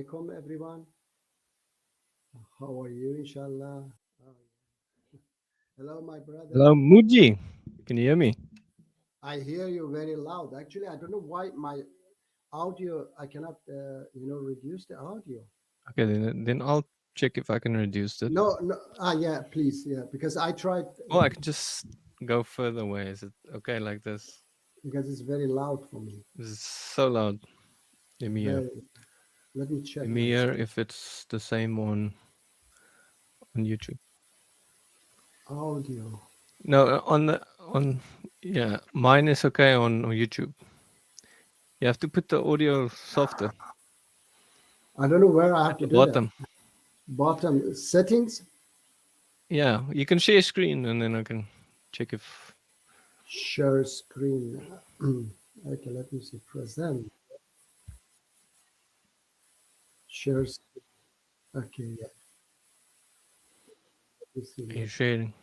alaikum, everyone. How are you, inshallah? Hello, my brother. Hello, Muji. Can you hear me? I hear you very loud. Actually, I don't know why my audio, I cannot, reduce the audio. Okay, then I'll check if I can reduce it. No, no. Yeah, please. Yeah, because I tried, Oh, I can just go further away. Is it okay like this? because it's very loud for me. This is so loud. Let me hear. Very, let me check Let me my hear if it's the same on YouTube. audio. No, on yeah, mine is okay on YouTube. You have to put the audio softer I don't know where I have at to the do that. bottom. Bottom settings, Yeah, you can share screen and then I can check if. share screen. Okay, let me see. Present, share. Okay, yeah. Let me see. You're sharing.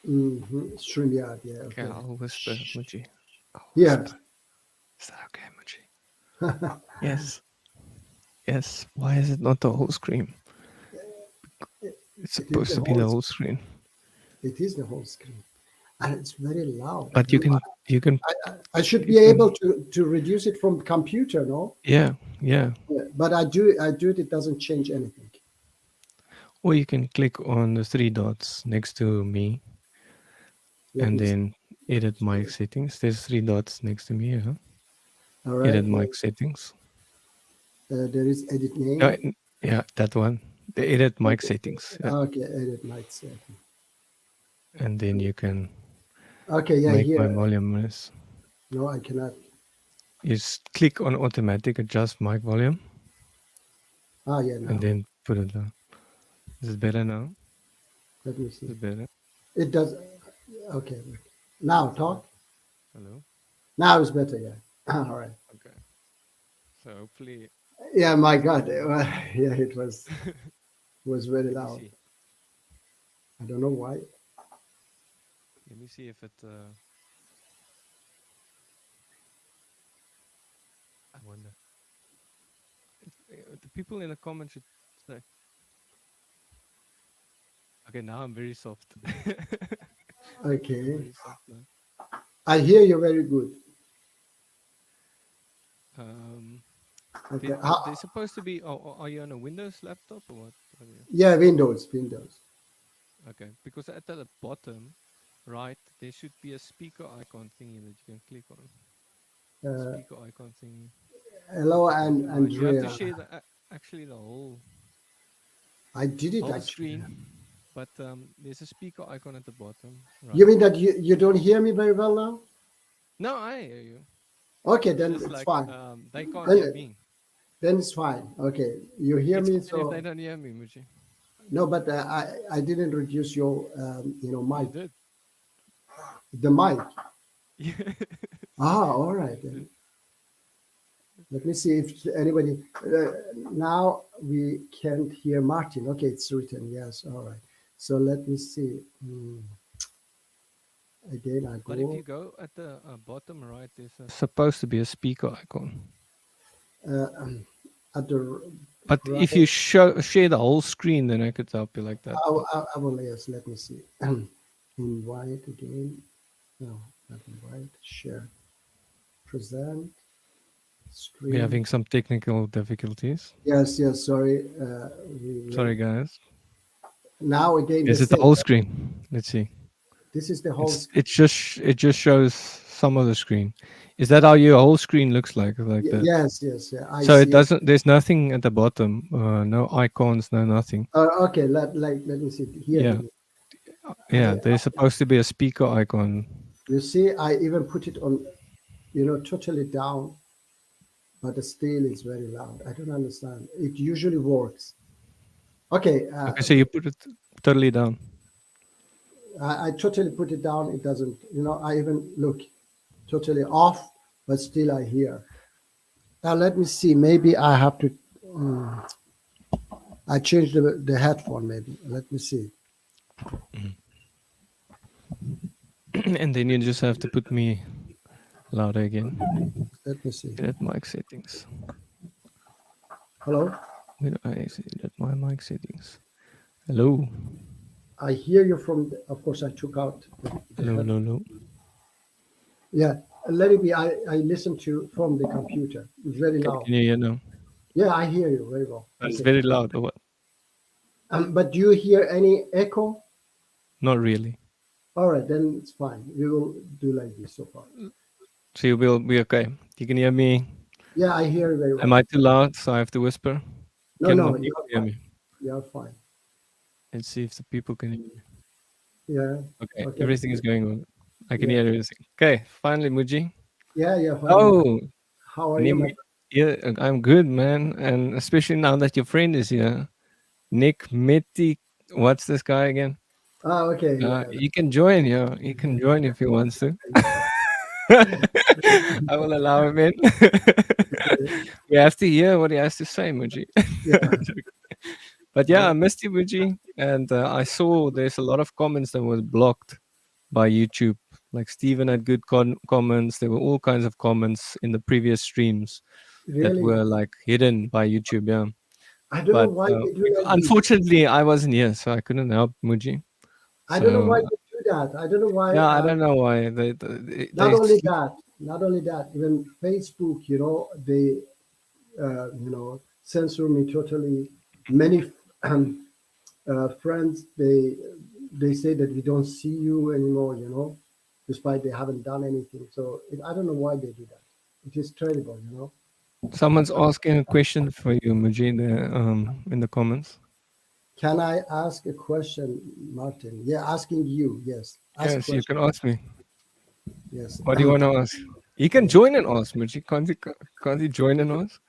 StreamYard, yeah, Okay, okay. I'll whisper, Muji. I'll Yeah. whisper. Is that okay, Muji? Yes. Yes. Why is it not the whole screen? It's It is supposed the to be whole the whole screen. it is the whole screen. And it's very loud. I But don't know. I should you be able can to reduce it from the computer, no? yeah, yeah. Yeah, but I do it, it doesn't change anything. Or you can click on the three dots next to me Let and me see. then edit mic settings. There's three dots next to me, huh? All right. Edit mic settings. There is edit No, name. yeah, that one. The edit mic Okay, settings. Yeah. okay, edit mic setting. And then you can Okay, yeah, make my here. volume less. No, I cannot. You click on automatic adjust mic volume Ah, yeah, and now. then put it down. Is it better now? Let me Is see. it better? It does. Okay, wait. Now So, talk. hello? Now it's better, yeah. All right. Okay. So hopefully Yeah, my it's God. better now. Yeah, it was very Let me loud. see. I don't know why. Let me see if it. I wonder. The people in the comments should say. Okay, now I'm very soft. I'm Okay. very soft now. I hear you very good. Um, Okay. they're supposed to be. Oh, are you on a Windows laptop or what? What are you? Yeah, Windows, Windows. Okay, because at the bottom, right, there should be a speaker icon thingy that you can click on. Uh, Speaker icon thingy. Hello, and Right, you have to Andrea. share actually the I did it whole actually. screen, but there's a speaker icon at the bottom, You right? mean that you don't hear me very well now? No, I hear you. Okay, It's then just it's like fine. they can't hear Then, me. then it's fine. Okay, you hear It's me, fine if they so don't hear me, Muji. no, but I didn't reduce your You mic, did. the mic. Yeah. Ah, all You right then. did. Let me see if anybody. Now we can't hear Martin. Okay, it's written. Yes, all right. So let me see. Again, I But if go you go at the bottom right, there's supposed to be a speaker icon. uh, at the But if right. you share the whole screen, then I could help you like that. But I will, yes, let me see. Invite again. No, not invite. Share. Present. we're Screen. having some technical difficulties. Yes, yes. Sorry. Sorry, guys. Now again the Is it the same. whole screen? Let's see. This is the whole It screen. just shows some of the screen. Is that how your whole screen looks like that? Yes, yes. Yeah, I So it see it. doesn't. There's nothing at the bottom. No icons. No nothing. Okay. Let me see here. Yeah, yeah. There's supposed to be a speaker icon. You see, I even put it on, totally down, but still it's very loud. I don't understand. It usually works. Okay. Okay, so you put it totally down. I totally put it down. It doesn't. I even look totally off, but still I hear. Now let me see. Maybe I have to. mm, I changed the headphone. Maybe let me see. And then you just have to put me louder again. Let me see. Edit mic settings. Hello? Where do I see that my mic settings? Hello. I hear you from, of course, I took out the Hello, head. hello, hello. Yeah, let it be. I listen to from the computer. It's very loud. Can you hear now? Yeah, I hear you very well. But it's Okay. very loud or what? But do you hear any echo? Not really. All right, then it's fine. We will do like this so far. So you will be okay. You can hear me. Yeah, I hear you very well. Am I too loud so I have to whisper? No, no, You you're can hear fine. me. You're fine. Let's see if the people can hear me. Yeah. Okay, Okay. everything is going on. I can Yeah. hear everything. Okay, finally, Muji. Yeah, yeah, fine. Oh, How are can you, you my meet? Yeah, I'm good, man. And especially now that your friend is here, Nick Mitty. What's this guy again? Ah, okay. Yeah. He can join. Yeah, he can join if he wants to. I will allow him in. We have to hear what he has to say, Muji. Yeah. But yeah, I missed you, Muji, and I saw there's a lot of comments that was blocked by YouTube. Like Steven had good comments. There were all kinds of comments in the previous streams that Really? were like hidden by YouTube. Yeah, I don't know but why they do like this. unfortunately, I wasn't here, so I couldn't help Muji. I don't know So why they do that. I don't know why. yeah, I don't know why they Not only that, not only that, even Facebook, they, censor me totally. Many friends, they say that we don't see you anymore, despite they haven't done anything. So I don't know why they do that. It is terrible. someone's asking a question for you, Muji, there, in the comments. Can I ask a question, Martin? Yeah, asking you. Yes, ask a Yes, you question. can ask me. Yes. What do you want to ask? You can join and ask, Muji. Can't you join and ask?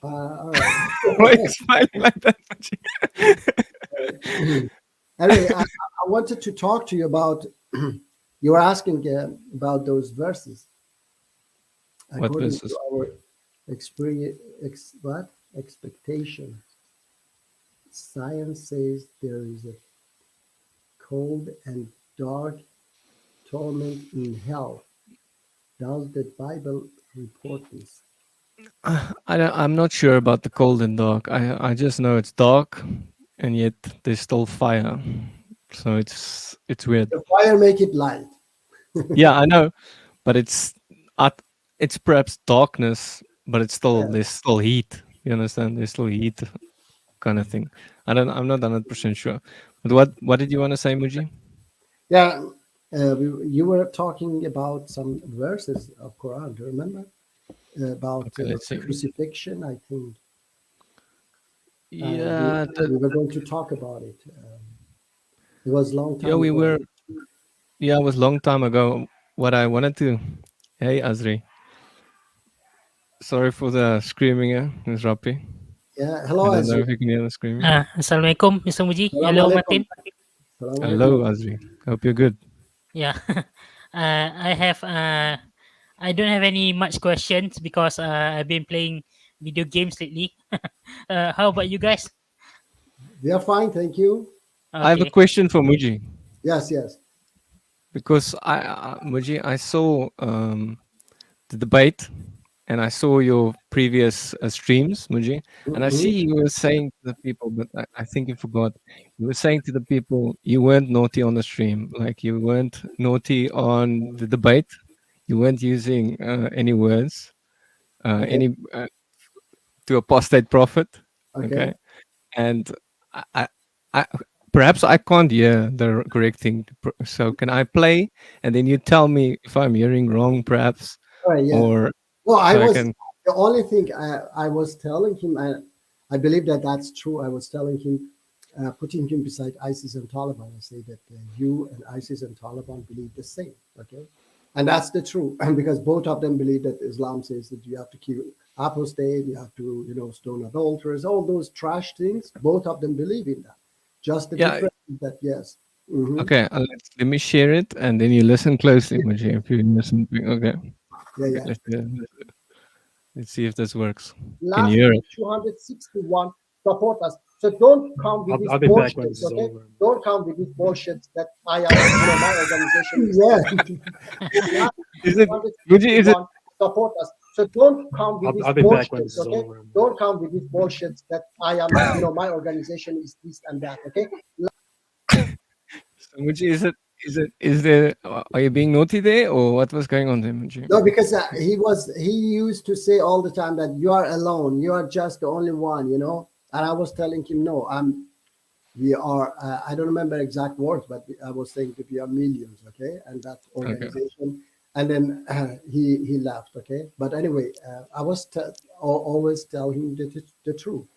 All right. Why are you smiling like that, Muji? Anyway, I wanted to talk to you about. You were asking about those verses. What According verses? to our experience, expectation, science says there is a cold and dark torment in hell. Does the Bible report this? I'm not sure about the cold and dark. I just know it's dark, and yet there's still fire. So it's weird. The fire make it light. Yeah, I know, but at it's perhaps darkness, but it's still Yeah. there's still heat. You understand? There's still heat, kind of thing. I'm not 100% sure. But what did you want to say, Muji? Yeah, you were talking about some verses of Quran. Do you remember about Okay, let's see. crucifixion? I think Yeah, we were going to talk about it. It was a long time yeah, we ago. were. Yeah, it was a long time ago. What I wanted to. Hey, Azri. Sorry for the screaming, Ms. Rapi. Yeah. I Hello, don't know Azri. if you can hear the screaming. Assalamualaikum, Mr. Muji. Salam Hello, alaikum. Martin. Salam Hello, alaikum. Azri. Hope you're good. Yeah. I have. I don't have any much questions because I've been playing video games lately. How about you guys? We are fine, thank you. I have a Okay. question for Muji Yes, yes. because Muji, I saw the debate and I saw your previous streams, Muji, and I see you were saying to the people, but I think you forgot. You were saying to the people you weren't naughty on the stream, like you weren't naughty on the debate. You weren't using any words, Okay. any to apostate prophet. Okay. Okay, and I, I perhaps I can't hear the correct thing. So can I play and then you tell me if I'm hearing wrong, perhaps, All right. Yeah. or Well, so I can. the only thing I was telling him, I believe that that's true. I was telling him, putting him beside ISIS and Taliban. I say that you and ISIS and Taliban believe the same. Okay. And that's the truth. Because both of them believe that Islam says that you have to kill apostate, you have to, stone adulterers, all those trash things. Both of them believe in that. Just the Yeah. difference is that, yes. Mhm. Okay, let me share it and then you listen closely, Muji, if you listen. Okay. Yeah, Okay, yeah. let's see if this works. Can Last you hear it? 261 support us. So don't come with this I'll be back bullshit, when this is okay? over. Don't come with this bullshit that I am, my organization. Yeah. Is it, Muji, is it? Support us. So don't come with this I'll be back when bullshit, this is okay? over. Don't come with this bullshit that I am, my organization is this and that, okay? So, Muji, is there, are you being naughty there, or what was going on there, Muji? No, because he used to say all the time that you are alone, you are just the only one, And I was telling him, no, we are. I don't remember exact words, but I was saying that we are millions, okay, and that organization. And then he left, okay. But anyway, I was always tell him the truth,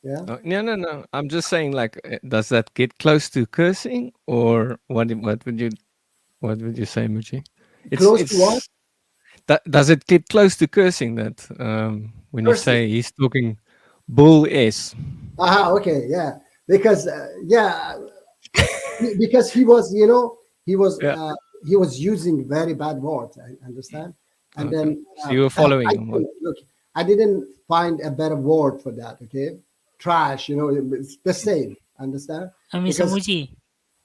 yeah. No. I'm just saying, like, does that get close to cursing, or what would you say, Muji? Close to what? Does it get close to cursing that when you Cursing. say he's talking bull s? Okay, yeah, because because he was, Yeah. he was using very bad words. I understand, and Okay. then So you were following him. look, I didn't find a better word for that. Okay, trash. It's the same. Understand? Mr. Because- Muji.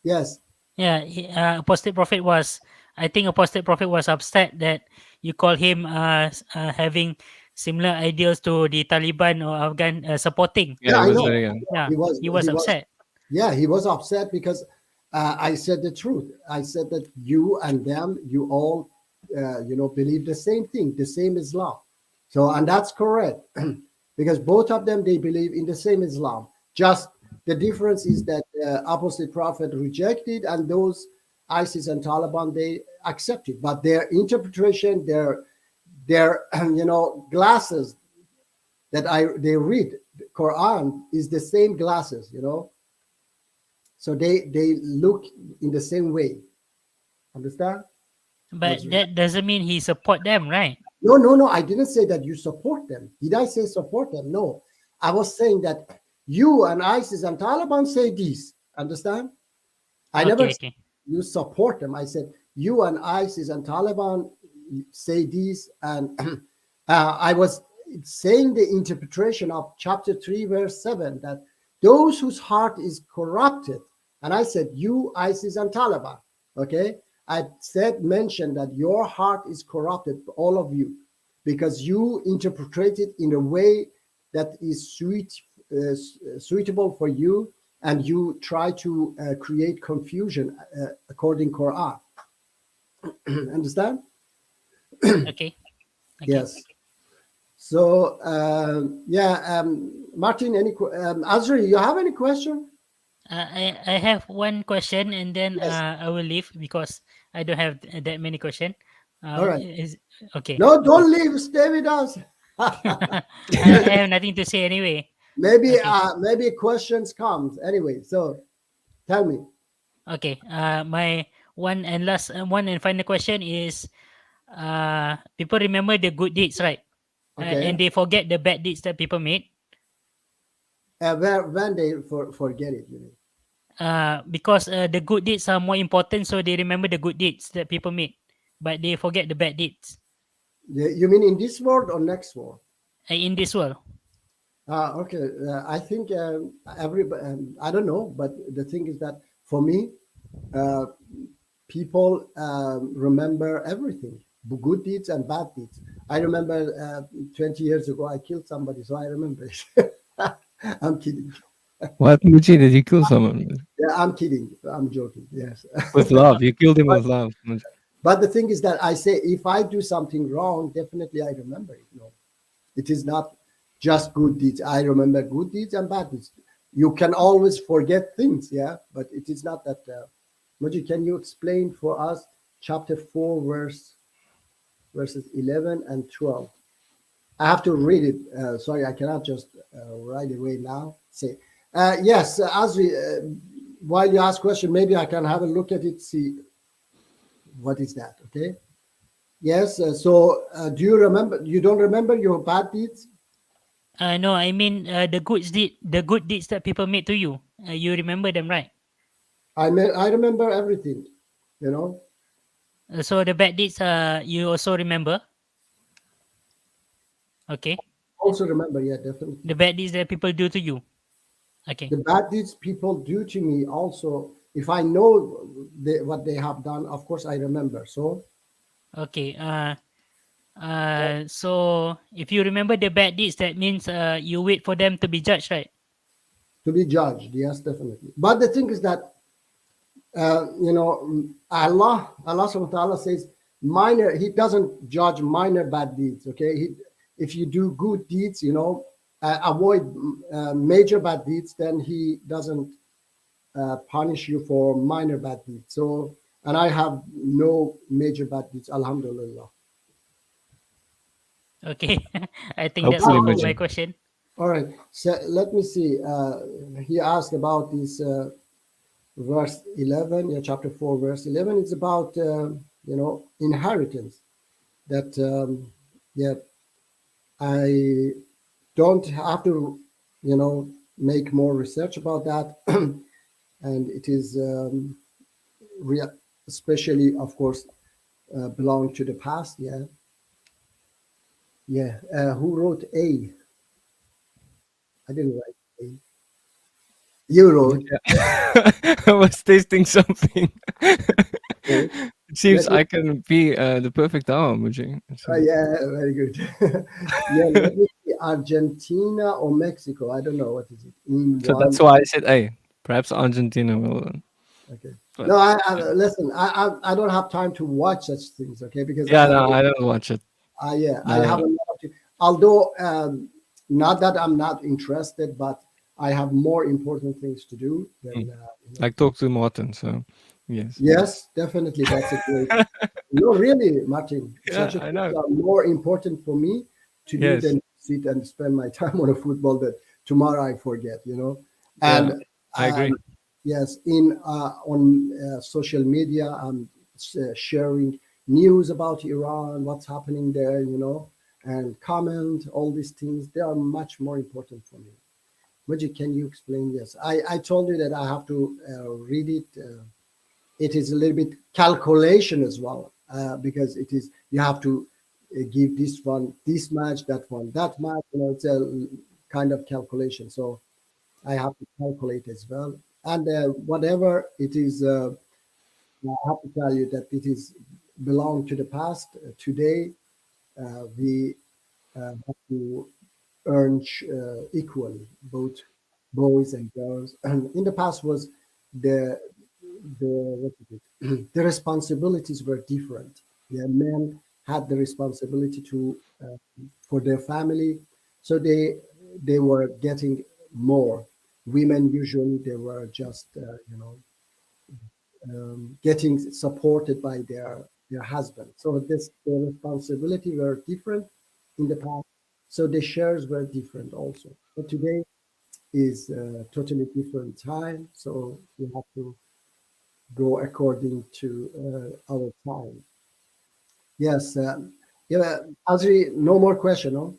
Yes. Yeah, Apostate Prophet was. I think Apostate Prophet was upset that you call him having similar ideals to the Taliban or Afghan supporting. Yeah, I he was know. very young. Yeah, He was. he was upset. Yeah, he was upset because I said the truth. I said that you and them, you all, believe the same thing, the same Islam. So, and that's correct because both of them, they believe in the same Islam. Just the difference is that Apostate Prophet rejected, and those ISIS and Taliban, they accepted. But their interpretation, their glasses that they read the Quran is the same glasses, So they look in the same way. Understand? But that doesn't mean he support them, right? No. I didn't say that you support them. Did I say support them? No. I was saying that you and ISIS and Taliban say this. Understand? I never said Okay. you support them. I said you and ISIS and Taliban say this, and I was saying the interpretation of chapter 3, verse 7, that those whose heart is corrupted, and I said you, ISIS and Taliban, okay? I mentioned that your heart is corrupted, all of you, because you interpret it in a way that is suitable for you, and you try to create confusion according Quran. Understand? Okay. Yes. So Martin, Azri, you have any question? I have one question, and then Yes. I will leave because I don't have that many questions. All right. Okay. No, don't leave. Stay with us. I have nothing to say anyway. Maybe Okay. maybe questions comes anyway. So tell me. Okay. My one and final question is, people remember the good deeds, right? Okay. And they forget the bad deeds that people made. When they forget it, you mean? Because the good deeds are more important, so they remember the good deeds that people made, but they forget the bad deeds You mean in this world or next world? in this world. Okay. I think I don't know, but the thing is that for me, people remember everything, good deeds and bad deeds. I remember 20 years ago, I killed somebody, so I remember it. I'm kidding. What, Muji? Did you kill someone Yeah, I'm kidding. I'm joking. Yes. with love? You killed him with love, Muji. But the thing is that I say, if I do something wrong, definitely I remember it. No, it is not just good deeds. I remember good deeds and bad deeds. You can always forget things, yeah, but it is not that. Moji, can you explain for us chapter 4, verses 11 and 12? I have to read it. Sorry, I cannot just right away now say. Yes, Azri, while you ask question, maybe I can have a look at it, see what is that, okay? Yes, so do you remember, you don't remember your bad deeds? No, I mean the good deeds that people made to you. You remember them, right? I remember everything, you know? So the bad deeds, you also remember. Okay. Also remember, yeah, definitely. The bad deeds that people do to you. Okay. The bad deeds people do to me also, if I know what they have done, of course I remember. So Okay. So if you remember the bad deeds, that means you wait for them to be judged, right? To be judged, yes, definitely. But the thing is that Allah subhanahu wa ta'ala says minor, he doesn't judge minor bad deeds. Okay, if you do good deeds, avoid major bad deeds, then he doesn't punish you for minor bad deeds. So, and I have no major bad deeds, alhamdulillah. Okay, I think that's Hopefully, all for Muji. my question. All right, so let me see. He asked about this verse 11, yeah, chapter 4, verse 11. It's about, inheritance. That, yeah, I don't have to, make more research about that. And it is especially, of course, belong to the past. Yeah. Yeah. Who wrote A? I didn't write A. You wrote. I was tasting something. Okay. It seems Let me- I can be the perfect hour, Muji. So- yeah, very good. Yeah, let me see. Argentina or Mexico? I don't know what is it. So that's why I said, hey, perhaps Argentina will. Okay. But- No, listen. I don't have time to watch such things. Okay, because Yeah, no, I don't watch it. I No. have a lot to. Although not that I'm not interested, but I have more important things to do than. Like talk to Martin. So, yes. Yes, definitely. That's a great. No, really, Martin. Yeah, Such a I things know. are more important for me to do Yes. than sit and spend my time on a football that tomorrow I forget. And Yeah, I agree. yes, on social media, I'm sharing news about Iran, what's happening there, and comment all these things. They are much more important for me. Majid, can you explain this? I told you that I have to read it. It is a little bit calculation as well, because it is you have to give this one this match, that one that match. It's a kind of calculation. So I have to calculate as well. And whatever it is, I have to tell you that it is belong to the past. Today, we have to earn equally, both boys and girls. And in the past was the what is it? The responsibilities were different. Yeah, men had the responsibility to for their family, so they were getting more. Women usually they were just getting supported by their husband. So this the responsibility were different in the past. So the shares were different also. But today is a totally different time. So we have to go according to our time. Yes. Yeah, Azri, no more question, no?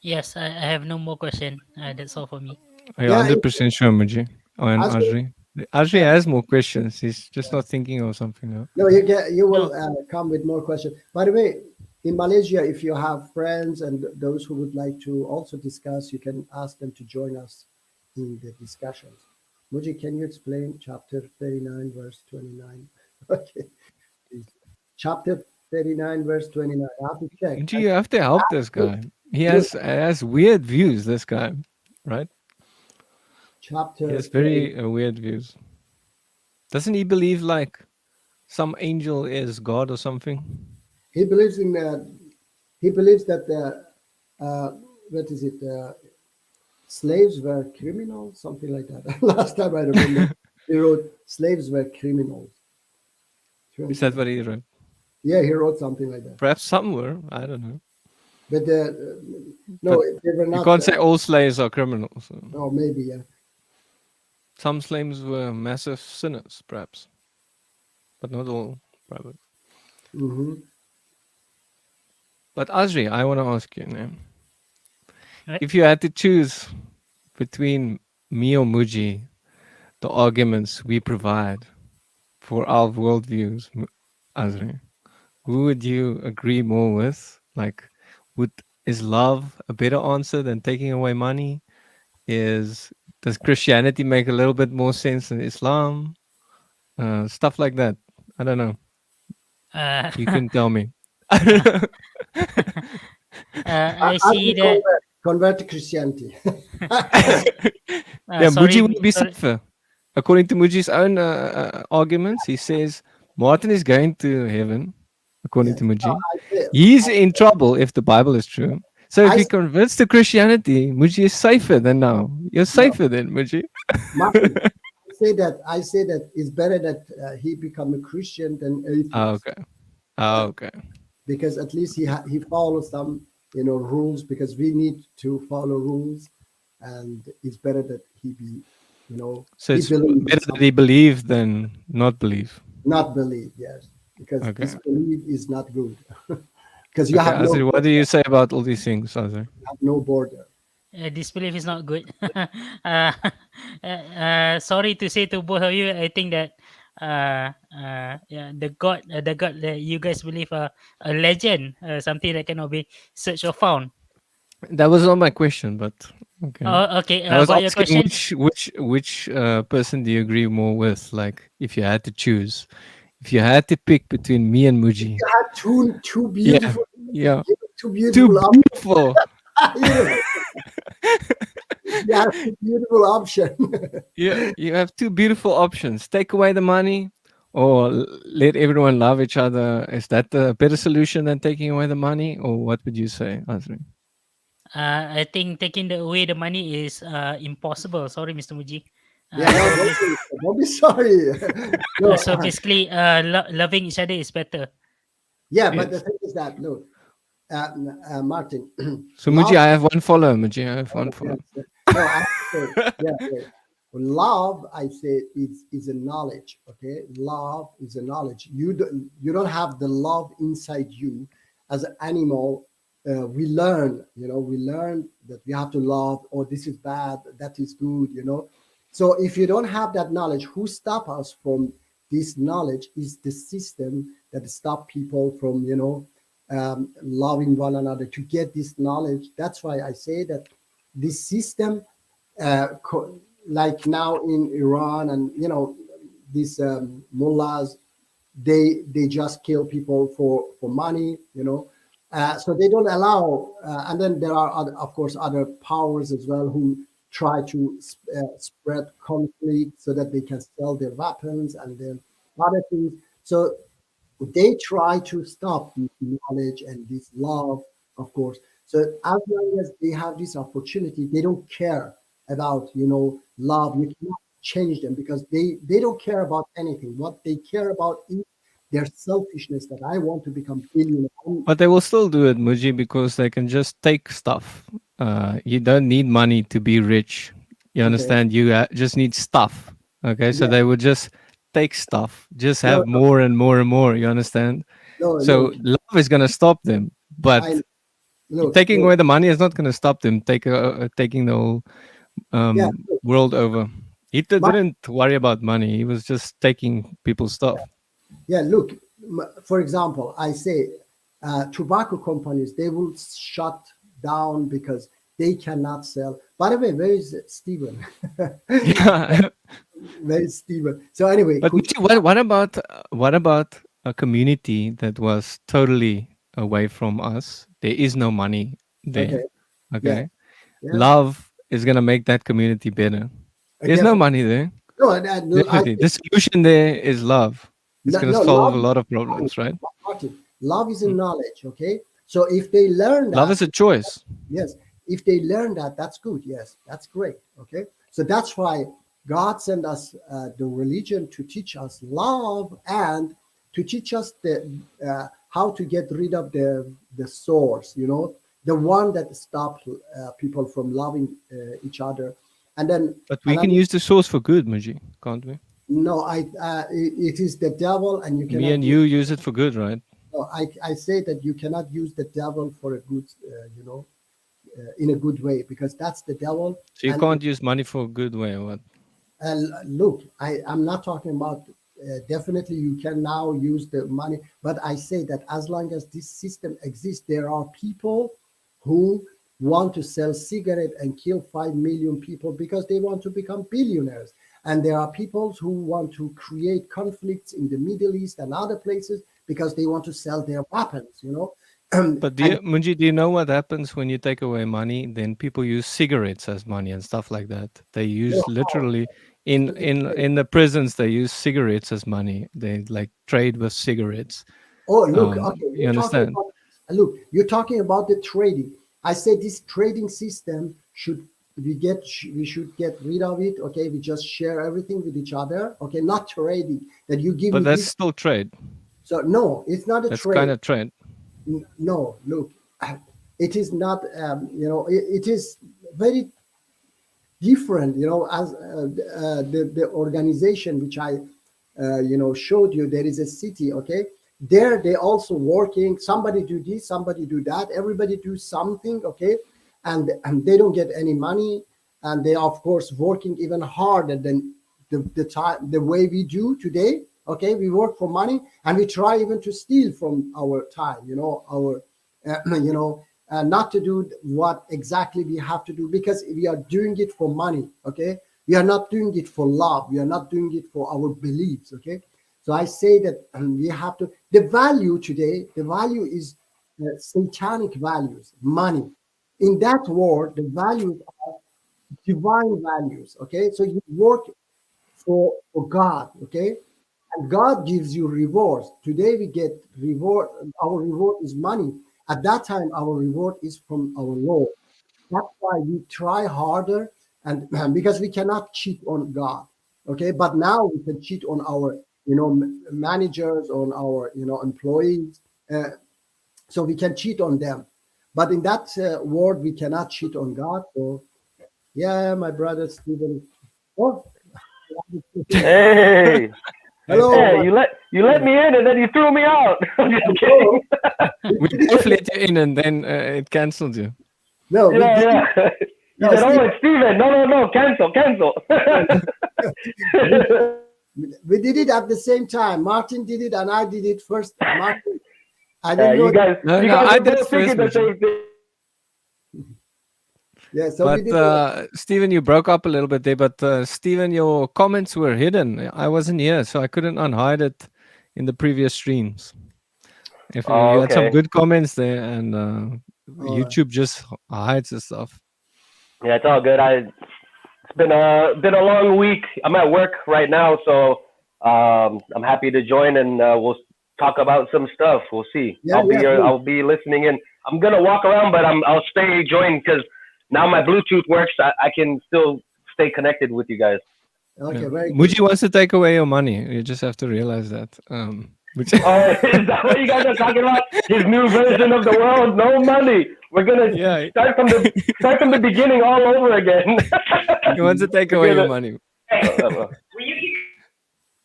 Yes, I have no more question. That's all for me. Are you Yeah, 100% sure, Muji? And Azri, Ajri? Ajri has more questions. He's just not thinking of something. No? no, you will come with more questions. By the way, in Malaysia, if you have friends and those who would like to also discuss, you can ask them to join us in the discussions. Muji, can you explain chapter 39, verse 29? Okay. Please. Chapter 39, verse 29. I have to check. Muji, you have to help this guy. He has weird views, this guy, right? Chapter He has very weird views. Doesn't he believe like some angel is God or something? he believes in he believes that what is it slaves were criminals, something like that. Last time I remember he wrote slaves were criminals. Is that what he wrote? Yeah, he wrote something like that. Perhaps some were. I don't know. But no, they were You not. can't say all slaves are criminals. So. Oh, maybe yeah. Some slaves were massive sinners, perhaps, but not all, probably. Hmm. But Azri, I want to ask you, man, Right. if you had to choose between me or Muji, the arguments we provide for our worldviews, Azri, who would you agree more with? Like, is love a better answer than taking away money? Does Christianity make a little bit more sense than Islam? Stuff like that. I don't know. Uh, You can tell me. I I see will that. convert to Christianity. Yeah, Sorry, Muji will be sorry. safer. According to Muji's own arguments, he says Martin is going to heaven, according Yes. to No, Muji. I say, He's in trouble if the Bible is true. So if I he converts to Christianity, Muji is safer than now. You're no, safer than Muji. Martin. I say that it's better that he become a Christian than Ah, atheist, okay. Ah, okay. because at least he follows some rules, because we need to follow rules, and it's better that he be So he it's believe in better that something, he believe than not believe. not believe. Yes, because Okay. disbelief is not good. Because you Okay, have no Azri, what do you say about all these things, Azri? border. Disbelief is not good. Sorry to say to both of you. I think that yeah, the God that you guys believe a legend, something that cannot be searched or found. That was not my question, but okay. Oh, okay. I was About your asking question, which person do you agree more with? Like, if you had to choose, if you had to pick between me and Muji, You have two yeah, beautiful, yeah, two too beautiful beautiful. options. You have two beautiful option. Yeah, you have two beautiful options: take away the money, or let everyone love each other. Is that the better solution than taking away the money, or what would you say, Azri? I think taking away the money is impossible. Sorry, Mr. Muji. Yeah, no, don't be sorry. No, So basically, loving each other is better. yeah, but the Yes. thing is that, look, Martin, So Muji, love. I have one follow. Muji, I have one Yes, follow. no, I say, yeah, yeah. Love, I say, is a knowledge. Okay, love is a knowledge. You don't have the love inside you. As an animal, we learn. We learn that we have to love. Oh, this is bad. That is good. So if you don't have that knowledge, who stop us from this knowledge is the system that stop people from loving one another to get this knowledge. That's why I say that this system, like now in Iran, and these mullahs, they just kill people for money. So they don't allow. And then there are of course other powers as well who try to spread conflict so that they can sell their weapons and then other things. So they try to stop this knowledge and this love, of course. So as long as they have this opportunity, they don't care about love. You cannot change them, because they don't care about anything. What they care about is their selfishness, that I want to become billionaire. But they will still do it, Muji, because they can just take stuff. You don't need money to be rich. You Okay, understand? You just need stuff. Okay, so yeah, they would just take stuff, just no, have more and more and more. You understand? no, So look, love is gonna stop them, I but look, taking away the money is not gonna stop them. Taking the whole yeah, world over. He my, didn't worry about money. He was just taking people's stuff. yeah, look, for example, I say tobacco companies, they will shut down because they cannot sell. By the way, where is Stephen? Yeah. Where is Stephen? So anyway, But Michi, what about a community that was totally away from us? There is no money there. okay, yeah, Okay, yeah, love is gonna make that community better. There's no definitely. money there. No, I Definitely, the solution there is love. It's gonna no, solve love a is lot of knowledge, problems, right? Martin. Love is a Mm. knowledge. Okay, so if they learn Love that, is a choice. yes, if they learn that, that's good. Yes, that's great. Okay, so that's why God sent us the religion to teach us love, and to teach us how to get rid of the source. The one that stops people from loving each other, and then But we and can I'm use the source for good, Muji, can't we? no, it is the devil, and you Me cannot and use. you use it for good, right? No, I say that you cannot use the devil for a good, in a good way, because that's the devil. So you And can't use money for a good way, or what? look, I'm not talking about. Definitely, you can now use the money, but I say that as long as this system exists, there are people who want to sell cigarette and kill 5 million people because they want to become billionaires, and there are people who want to create conflicts in the Middle East and other places because they want to sell their weapons. But Munji, do you know what happens when you take away money? Then people use cigarettes as money and stuff like that. They use literally in the prisons they use cigarettes as money. They like trade with cigarettes. Oh, look, Um, okay. you understand? You're talking about the trading. I said this trading system we should get rid of it. Okay, we just share everything with each other. Okay, not trading that you give But me that's this. still trade. So no, it's not a That's trade. kind of trade. No, look, it is not. It is very different. As the organization which I showed you, there is a city. Okay, there they also working. Somebody do this, somebody do that. Everybody do something. Okay, and they don't get any money, and they of course working even harder than the way we do today. Okay, we work for money and we try even to steal from our time, our not to do what exactly we have to do, because we are doing it for money. Okay, we are not doing it for love, we are not doing it for our beliefs. Okay, so I say that we have to, the value today, the value is satanic values, money. In that world, the values are divine values. Okay, so you work for God. Okay, and God gives you rewards. Today we get reward. Our reward is money. At that time, our reward is from our Lord. That's why we try harder, and because we cannot cheat on God. Okay, but now we can cheat on our, managers, on our, employees. So we can cheat on them. But in that world, we cannot cheat on God. So, yeah, my brother Stephen. Oh, Hey, hello. hey, you let me in and then you threw me out. I'm just kidding. We both let you in and then it cancelled you. No, we did. Yeah. You No, said, "Oh, it's Steven." No, cancel. We did it at the same time. Martin did it and I did it first. Martin, I Yeah, didn't know. you guys, No, you no, guys I are did both first, thinking the Muji. same thing. Yeah, so we But did. Stephen, you broke up a little bit there. But Stephen, your comments were hidden. I wasn't here, so I couldn't unhide it in the previous streams. If Oh, you had some okay. good comments there, and All right. YouTube just hides the stuff. Yeah, it's all good. It's been a long week. I'm at work right now, so I'm happy to join, and we'll talk about some stuff. We'll see. Yeah, I'll be yeah, please. I'll be listening in. I'm gonna walk around, but I'll stay joined because now my Bluetooth works. I can still stay connected with you guys. Okay, Yeah. very good. Muji wants to take away your money. You just have to realize that. Oh, is that what you guys are talking about? His new version of the world? No money. We're gonna Yeah. start from the beginning all over again. He wants to take away your money.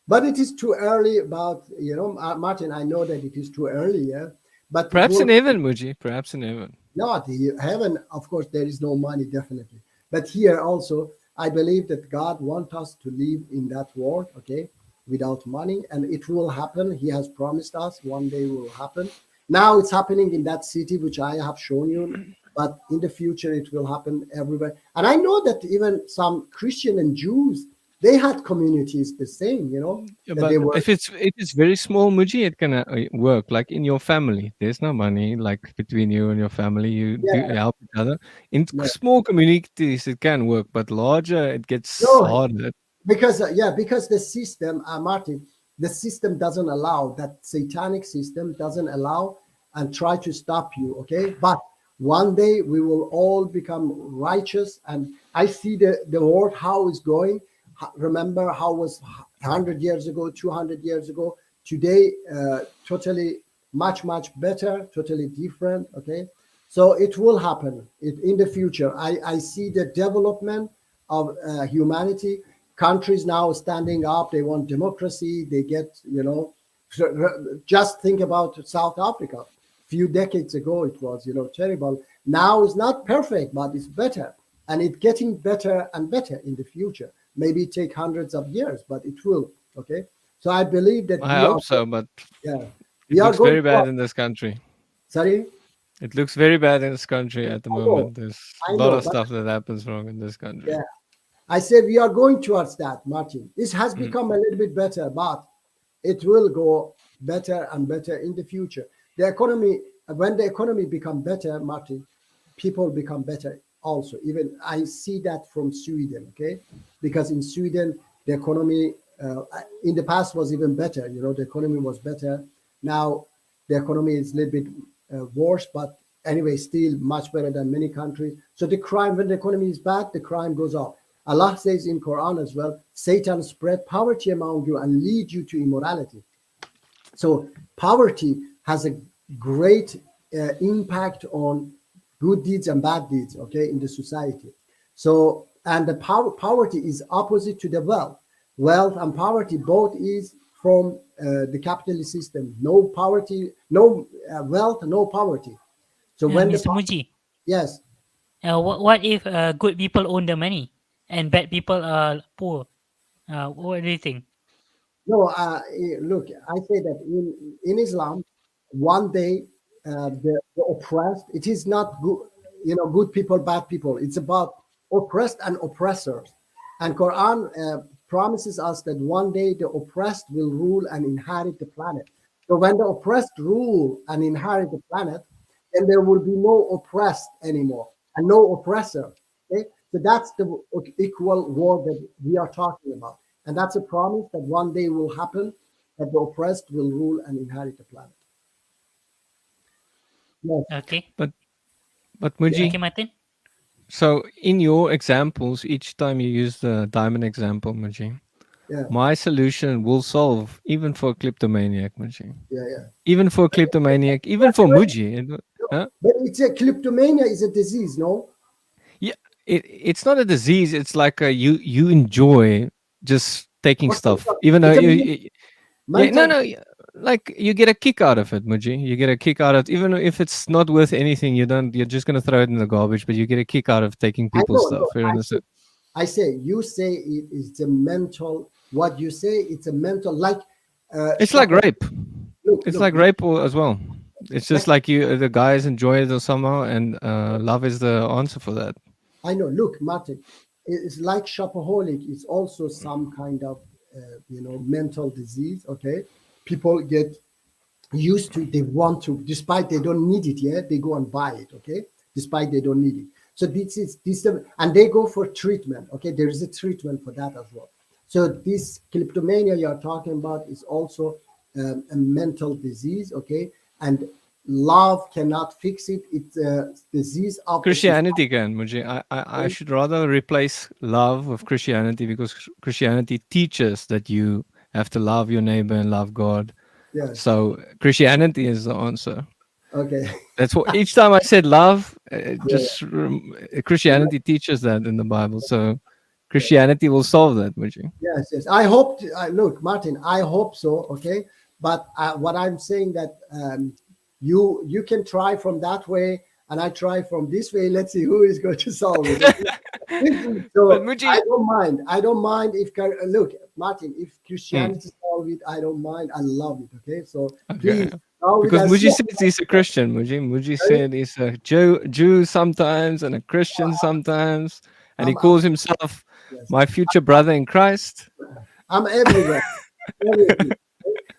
But it is too early about, Martin, I know that it is too early, yeah. But Perhaps in heaven, Muji. Perhaps in heaven. not heaven, of course, there is no money, definitely. But here also, I believe that God wants us to live in that world, okay, without money, and it will happen. He has promised us one day will happen. Now it's happening in that city which I have shown you, but in the future it will happen everywhere. And I know that even some Christian and Jews, they had communities the same, Yeah, that but they were. if it's very small, Muji, it can work. Like in your family, there's no money. Like between you and your family, you do Yeah. help each other. In Yeah. small communities, it can work, but larger, it gets No, harder. because because the system, Martin, the system doesn't allow, that satanic system doesn't allow and try to stop you. Okay, but one day we will all become righteous, and I see the world how it's going. Remember how it was 100 years ago, 200 years ago. Today, totally much better, totally different. Okay, so it will happen in the future. I see the development of humanity. Countries now standing up, they want democracy, they get, just think about South Africa. Few decades ago it was, terrible. Now it's not perfect, but it's better, and it's getting better and better in the future. Maybe it take hundreds of years, but it will. Okay, so I believe that I hope so, but yeah, it we are looks going very bad to, in this country. sorry. It looks very bad in this country at the I know, moment. There's a I lot know, of but stuff that happens wrong in this country. yeah, I said we are going towards that, Martin. This has Mm. become a little bit better, but it will go better and better in the future. The economy when the economy become better, Martin, people become better also. Even I see that from Sweden, okay? Because in Sweden, the economy in the past was even better. You know, the economy was better. Now the economy is a little bit worse, but anyway, still much better than many countries. So the crime, when the economy is bad, the crime goes up. Allah says in Quran as well, Satan spread poverty among you and lead you to immorality. So poverty has a great impact on good deeds and bad deeds, okay, in the society. So, and the poverty is opposite to the wealth. Wealth and poverty both is from the capitalist system. No poverty, no wealth, no poverty. So when Mr. Muji, yes, what if good people own the money and bad people are poor? What do you think? no, look, I say that in Islam, one day the oppressed, it is not good, you know, good people, bad people. It's about oppressed and oppressors. And Quran promises us that one day the oppressed will rule and inherit the planet. So when the oppressed rule and inherit the planet, then there will be no oppressed anymore and no oppressor. Okay, so that's the equal world that we are talking about. And that's a promise that one day will happen, that the oppressed will rule and inherit the planet. Yes. Okay. But Muji, Okay, Martin. so in your examples, each time you use the diamond example, Muji, Yeah. my solution will solve even for a kleptomaniac, Muji. Yeah. Even for a kleptomaniac, even for Muji. Huh? But it's a kleptomania is a disease, no? Yeah, it's not a disease. It's like you enjoy just taking What's stuff, the- even though it's a yeah, mental. like you get a kick out of it, Muji. You get a kick out of even if it's not worth anything. You're just gonna throw it in the garbage, but you get a kick out of taking I people's know. stuff. No, You understand? I say you say it is a mental. What you say it's a mental like. It's like Shop- rape. It's like rape as well. It's just like you, the guys enjoy it somehow, and love is the answer for that. I know. Look, Martin, it's like shopaholic. It's also some kind of, mental disease. Okay, people get used to it. They want to, despite they don't need it yet, they go and buy it. Okay, despite they don't need it. So and they go for treatment. Okay, there is a treatment for that as well. So this kleptomania you are talking about is also a mental disease. Okay, and love cannot fix it. It's a disease of the Christianity can, Muji. I should rather replace love with Christianity because Christianity teaches that you have to love your neighbor and love God. Yes. So Christianity is the answer. Okay. That's what each time I said love, Christianity teaches that in the Bible. So Christianity will solve that, Muji. Yes. I hope. Look, Martin. I hope so. Okay. But what I'm saying that you can try from that way, and I try from this way. Let's see who is going to solve it. So But Muji, I don't mind. I don't mind if look, Martin. If Christianity solve it, I don't mind. I love it. Okay. So please. Now because let's Muji see. says he's a Christian, Muji. Muji said he's a Jew sometimes and a Christian sometimes, and he calls himself Yes. my future brother in Christ. I'm everywhere. Everything.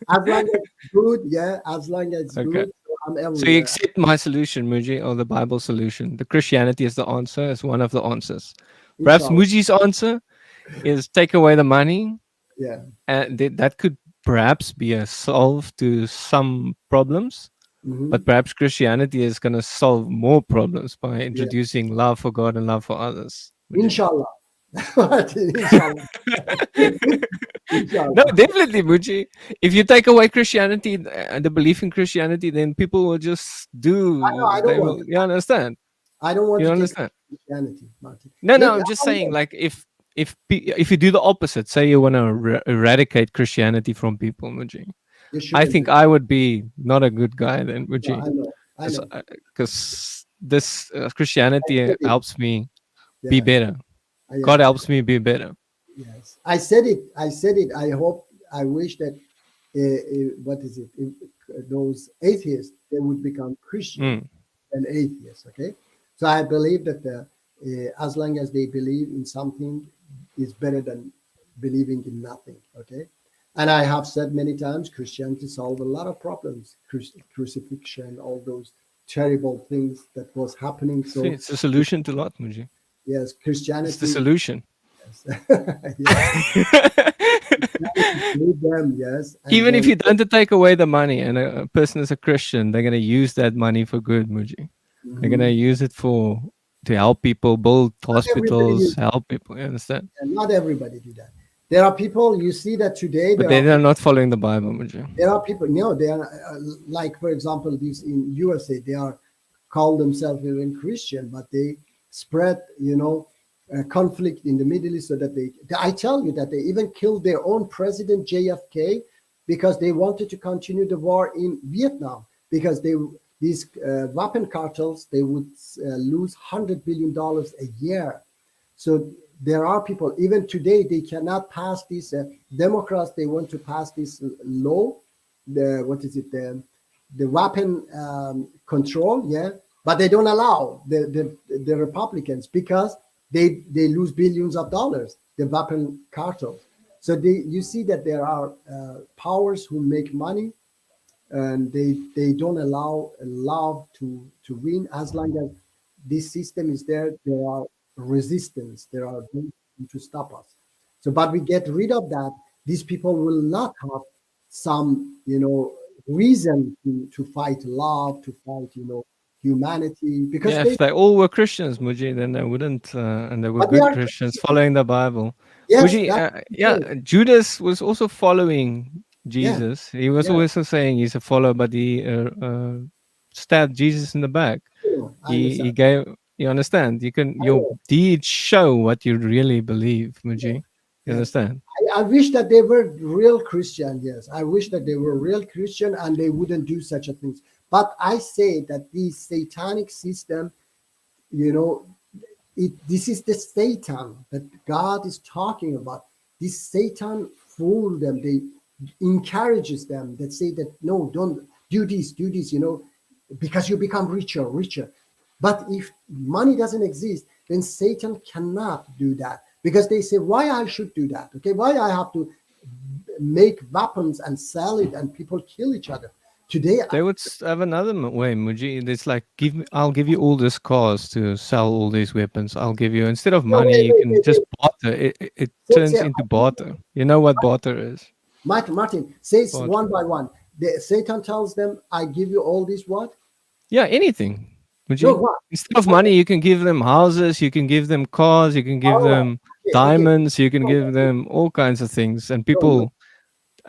As long as it's good, yeah. As long as it's Okay. good, so I'm everywhere. So you accept my solution, Muji, or the Bible solution. The Christianity is the answer, is one of the answers. Perhaps Inshallah. Muji's answer is take away the money, Yeah. and that could perhaps be a solve to some problems. Mhm. But perhaps Christianity is going to solve more problems by introducing love for God and love for others. Muji. Inshallah. Inshallah. Inshallah. No, definitely, Muji. If you take away Christianity and the belief in Christianity, then people will just do. I don't want You understand? I don't want You to understand? take Christianity, Martin. No, Look, I'm just saying, like, if you do the opposite, say you want to eradicate Christianity from people, Muji, you I shouldn't think do I would be not a good guy then, it. Muji, I know. because this Christianity I said it. helps me Yeah. be better. Yeah. God helps me be better. Yes, I said it. I hope. I wish that. What is it? Those atheists they would become Christian and atheists. Okay, so I believe that as long as they believe in something, is better than believing in nothing. Okay, and I have said many times, Christianity solve a lot of problems. Crucifixion, all those terrible things that was happening. So See, it's the solution to a lot, Muji. yes, It's the Christianity. solution. Yes, lead them. Yes, and Even if then- you don't take away the money and a person is a Christian, they're going to use that money for good, Muji. They're going to use it to help people, build hospitals, uses- help people. You understand? and not everybody do that. There are people you see that today. But There are they're not following the Bible, Muji. There are people, no, they are like, for example, these in USA, they are call themselves even Christian, but they spread, conflict in the Middle East so that I tell you that they even killed their own president, JFK, because they wanted to continue the war in Vietnam, because these weapon cartels, they would lose $100 billion a year. So there are people, even today, they cannot pass this. Democrats, they want to pass this law, the weapon control, yeah, but they don't allow the Republicans because they lose billions of dollars, the weapon cartels. So you see that there are powers who make money, and they don't allow love to win. As long as this system is there, there are resistance, there are things to stop us. So, but we get rid of that, these people will not have some, reason to fight love, to fight, humanity, because Yeah, if they all were Christians, Muji, then they wouldn't, and they were But they good are Christians following the Bible. yes, Muji, that's Judas was also following Jesus. He was Yeah. also saying he's a follower, but he stabbed Jesus in the back. I He understand. gave. You understand? Your know. deeds show what you really believe, Muji. You Yeah. understand? I wish that they were real Christian. Yes, I wish that they were real Christian and they wouldn't do such a things. But I say that the satanic system, this is the Satan that God is talking about. This Satan fool them. They encourages them that say that no, don't do this, because you become richer. But if money doesn't exist, then Satan cannot do that, because they say, why I should do that? Okay, why I have to make weapons and sell it and people kill each other? Today, They would have another way, Muji. It's like, I'll give you all these cars to sell all these weapons. I'll give you, instead of money, wait, you wait, can wait, just barter. It turns into barter. You know what barter is? Martin says Barter. one by one. Satan tells them, I give you all this what? Yeah, anything. Muji. No, what? Instead of money, you can give them houses, you can give them cars, you can give All right. them Okay, diamonds, you can No, give them all kinds of things. And no. people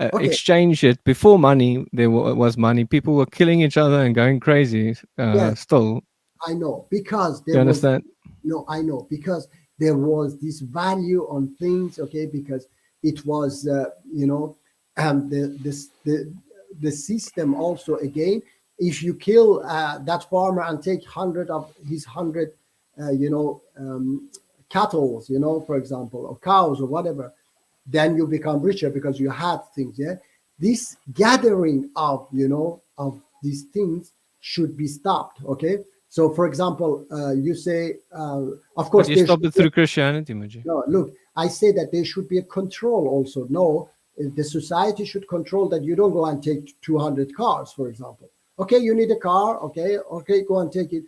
Okay. exchange it. Before money, there was money. People were killing each other and going crazy. Yes. Still, I know, because you there was understand? no, I know, because there was this value on things, okay, because it was, the system also, again, if you kill that farmer and take 100 of his 100, cattle, for example, or cows or whatever, then you become richer because you had things, yeah. This gathering of, of these things should be stopped, okay. So, for example, you say, of course, But you there stop should it be- through Christianity, Muji. no, look, I say that there should be a control also. No, the society should control that you don't go and take 200 cars, for example. Okay, you need a car. Okay, go and take it.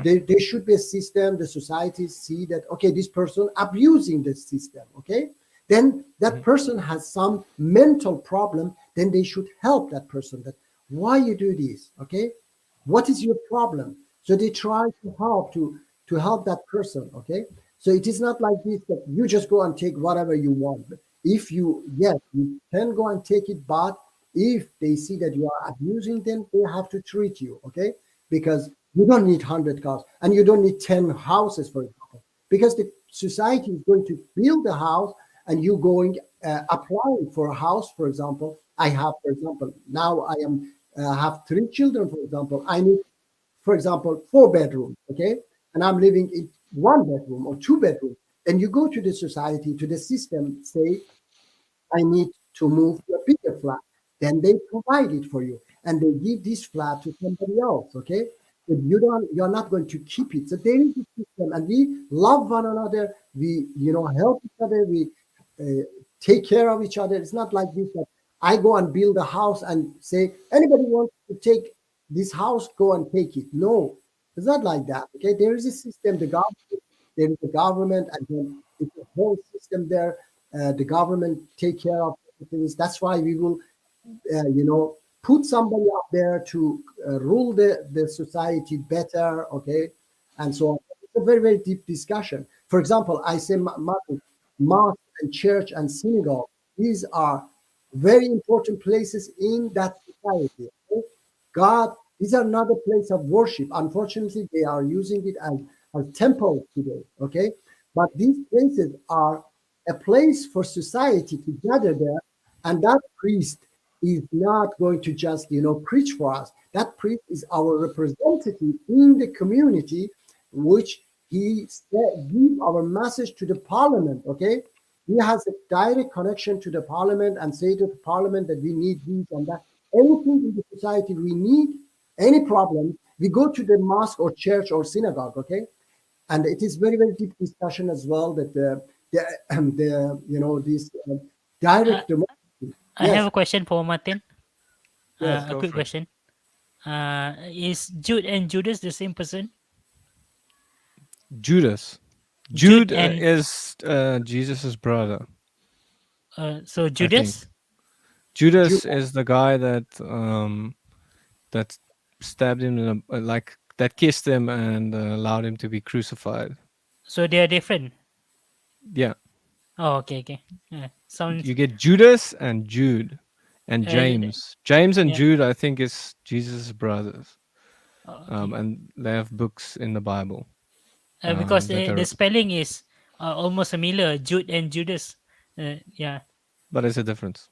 There should be a system. The society see that, okay, this person abusing the system. Okay, then that person has some mental problem. Then they should help that person. That why you do this? Okay, what is your problem? So they try to help that person. Okay. So it is not like this that you just go and take whatever you want. If you can go and take it, but if they see that you are abusing them, they have to treat you, okay? Because you don't need 100 cars and you don't need 10 houses, for example, because the society is going to build a house and you going applying for a house, for example. I have, for example, now I am have 3 children, for example. I need, for example, 4 bedrooms, okay? And I'm living in 1 bedroom or 2 bedroom. And you go to the society, to the system, say, I need to move to a bigger flat. Then they provide it for you. And they give this flat to somebody else, okay? But you're not going to keep it. So there is a system, and we love one another. We, help each other. We take care of each other. It's not like this that I go and build a house and say, anybody wants to take this house, go and take it. No, it's not like that. Okay, there is a system. There is a government, and then it's a whole system there. The government take care of things. That's why we will, put somebody up there to rule the society better. Okay, and so on. It's a very, very deep discussion. For example, I say mosque and church and synagogue. These are very important places in that society. Okay? God, these are not a place of worship. Unfortunately, they are using it as temples today. Okay, but these places are a place for society to gather there, and that priest is not going to just preach for us. That priest is our representative in the community, which he give our message to the parliament. Okay, he has a direct connection to the parliament and say to the parliament that we need this and that. Anything in the society we need, any problem, we go to the mosque or church or synagogue. Okay, and it is very, very deep discussion as well that this direct democracy. I have a question for Martin. Yes, A go quick for it. question. Is Jude and Judas the same person? Judas. Jude Jude and- is Jesus's brother. So Judas? Judas is the guy that that stabbed him in that kissed him and allowed him to be crucified. So they are different. Yeah, Oh, okay. Sounds you get Judas and Jude and Uh, James. James and yeah. Jude, I think, is Jesus' brothers, okay. and they have books in the Bible. Because that the are- spelling is almost similar, Jude and Judas. Yeah. But it's a difference.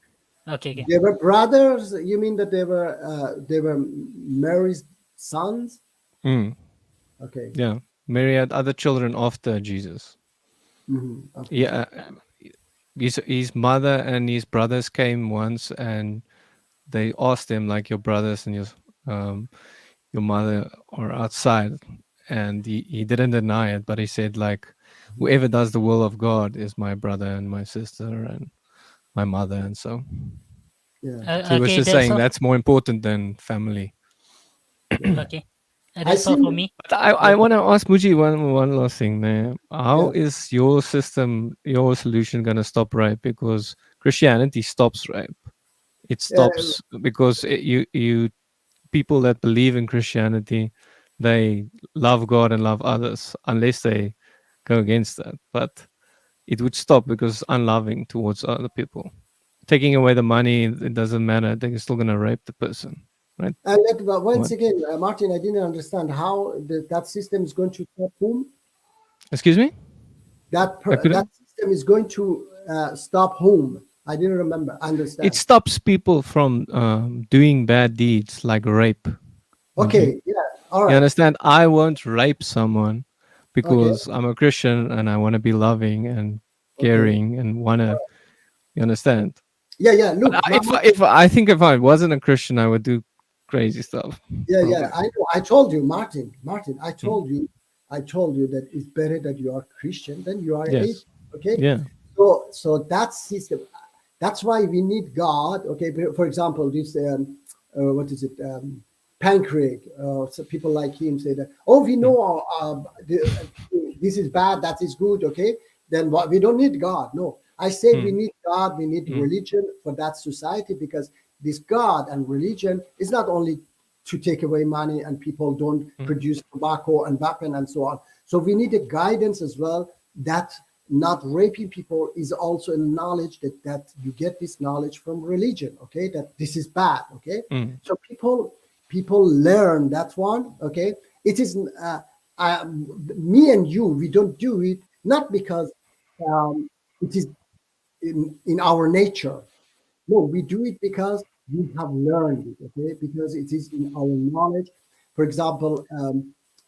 Okay. They were brothers. You mean that they were Mary's sons? Mm, Okay. yeah, Mary had other children after Jesus. Okay. Yeah, his mother and his brothers came once, and they asked him like, your brothers and your mother are outside, and he didn't deny it, but he said like, whoever does the will of God is my brother and my sister and my mother, and so Yeah. he was Okay, just that's saying all. that's more important than family. Okay. That's all see- for me. But I want to ask Muji one last thing there. How is your system, your solution going to stop rape? Because Christianity stops rape. It stops because you people that believe in Christianity, they love God and love others, unless they go against that. But it would stop because it's unloving towards other people. Taking away the money, it doesn't matter. They're still going to rape the person, right? But once again, Martin, I didn't understand how that system is going to stop whom? Excuse me? That couldn't- that system is going to stop whom? I didn't understand. It stops people from doing bad deeds like rape. Okay, yeah, all You right. understand? I won't rape someone because I'm a Christian and I want to be loving and caring and want to. You understand? Yeah. Look, If I think if I wasn't a Christian, I would do crazy stuff. yeah. I know. I told you, Martin. I told you that it's better that you are Christian than you are Yes. atheist. Okay. Yeah. So that system. That's why we need God. Okay. For example, this what is it? Pancreas. So people like him say that. Oh, we know this is bad. That is good. Okay. Then what? We don't need God. No. I say we need God. We need religion for that society, because this God and religion is not only to take away money and people don't produce tobacco and weapon and so on. So we need a guidance as well, that not raping people is also a knowledge that you get this knowledge from religion. Okay, that this is bad. Okay, so people learn that one. Okay, it is me and you. We don't do it not because it is in our nature. No, we do it because we have learned it. Okay, because it is in our knowledge. For example, for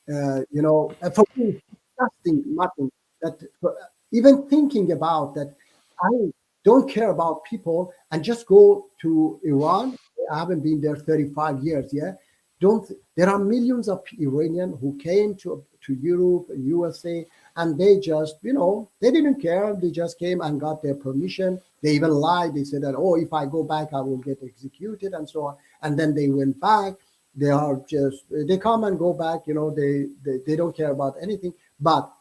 me, it's disgusting, Martin, that even thinking about that, I don't care about people and just go to Iran. I haven't been there 35 years. Yeah, there are millions of Iranians who came to Europe and USA, and they just, they didn't care. They just came and got their permission. They even lied. They said that, oh, if I go back, I will get executed and so on. And then they went back. They are just, they come and go back, they don't care about anything. But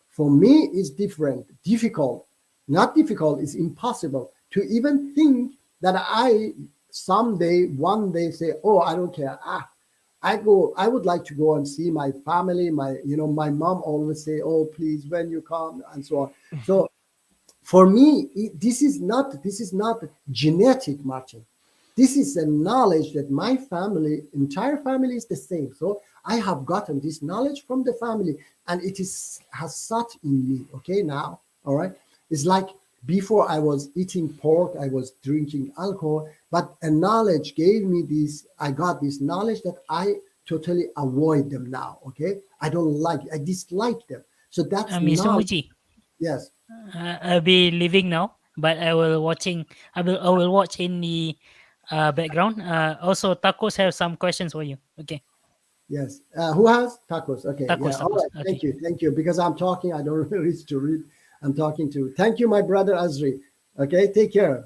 for me, it's different, difficult, not difficult, it's impossible to even think that I someday, one day say, oh, I don't care. I would like to go and see my family. My mom always say, oh, please, when you come, and so on. So for me, this is not genetic, Martin. This is a knowledge that my family, entire family, is the same. So I have gotten this knowledge from the family, and has sat in me. Okay, now, all right. It's like before I was eating pork, I was drinking alcohol, but a knowledge gave me this. I got this knowledge that I totally avoid them now. Okay, I don't like. I dislike them. So that's Mr. knowledge. Muji, Yes. I'll be leaving now, but I will watch in the background. Also, Tacos have some questions for you. Okay, Yes. Who has tacos? Okay. Tacos, Yeah. All tacos. right. Thank you. Thank you. Because I'm talking, I don't reach to read. I'm talking to. Thank you, my brother Azri. Okay. Take care.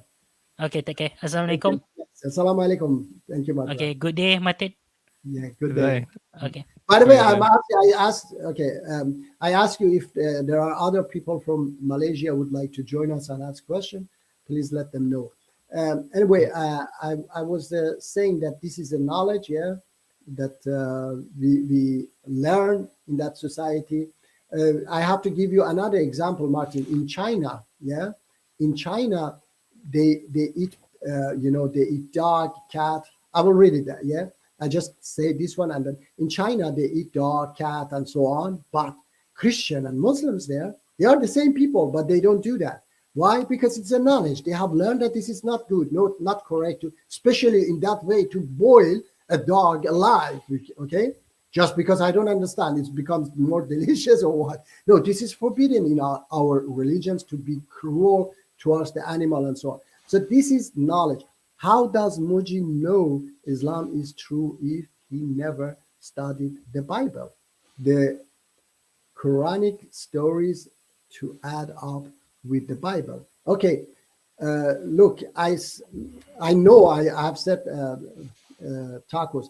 Okay, take care. Assalamualaikum. Yes. Assalamualaikum. Thank you, my brother. Okay, good day, Matit. Yeah. Good Good day. day. Okay. By the way, Good day. I asked you if there are other people from Malaysia would like to join us and ask questions. Please let them know. Anyway, I was saying that this is a knowledge, that we learn in that society. I have to give you another example, Martin. In China, they eat, they eat dog, cat. I will read it there, I just say this one, and then in China they eat dog, cat, and so on. But Christian and Muslims they are the same people, but they don't do that. Why? Because it's a knowledge. They have learned that this is not good, not correct, especially in that way, to boil a dog alive. Okay, just because I don't understand, it becomes more delicious or what? No, this is forbidden in our religions, to be cruel towards the animal and so on. So this is knowledge. How does Muji know Islam is true if he never studied the Bible, the Quranic stories to add up with the Bible? Okay, look, I know I have said, Tacos,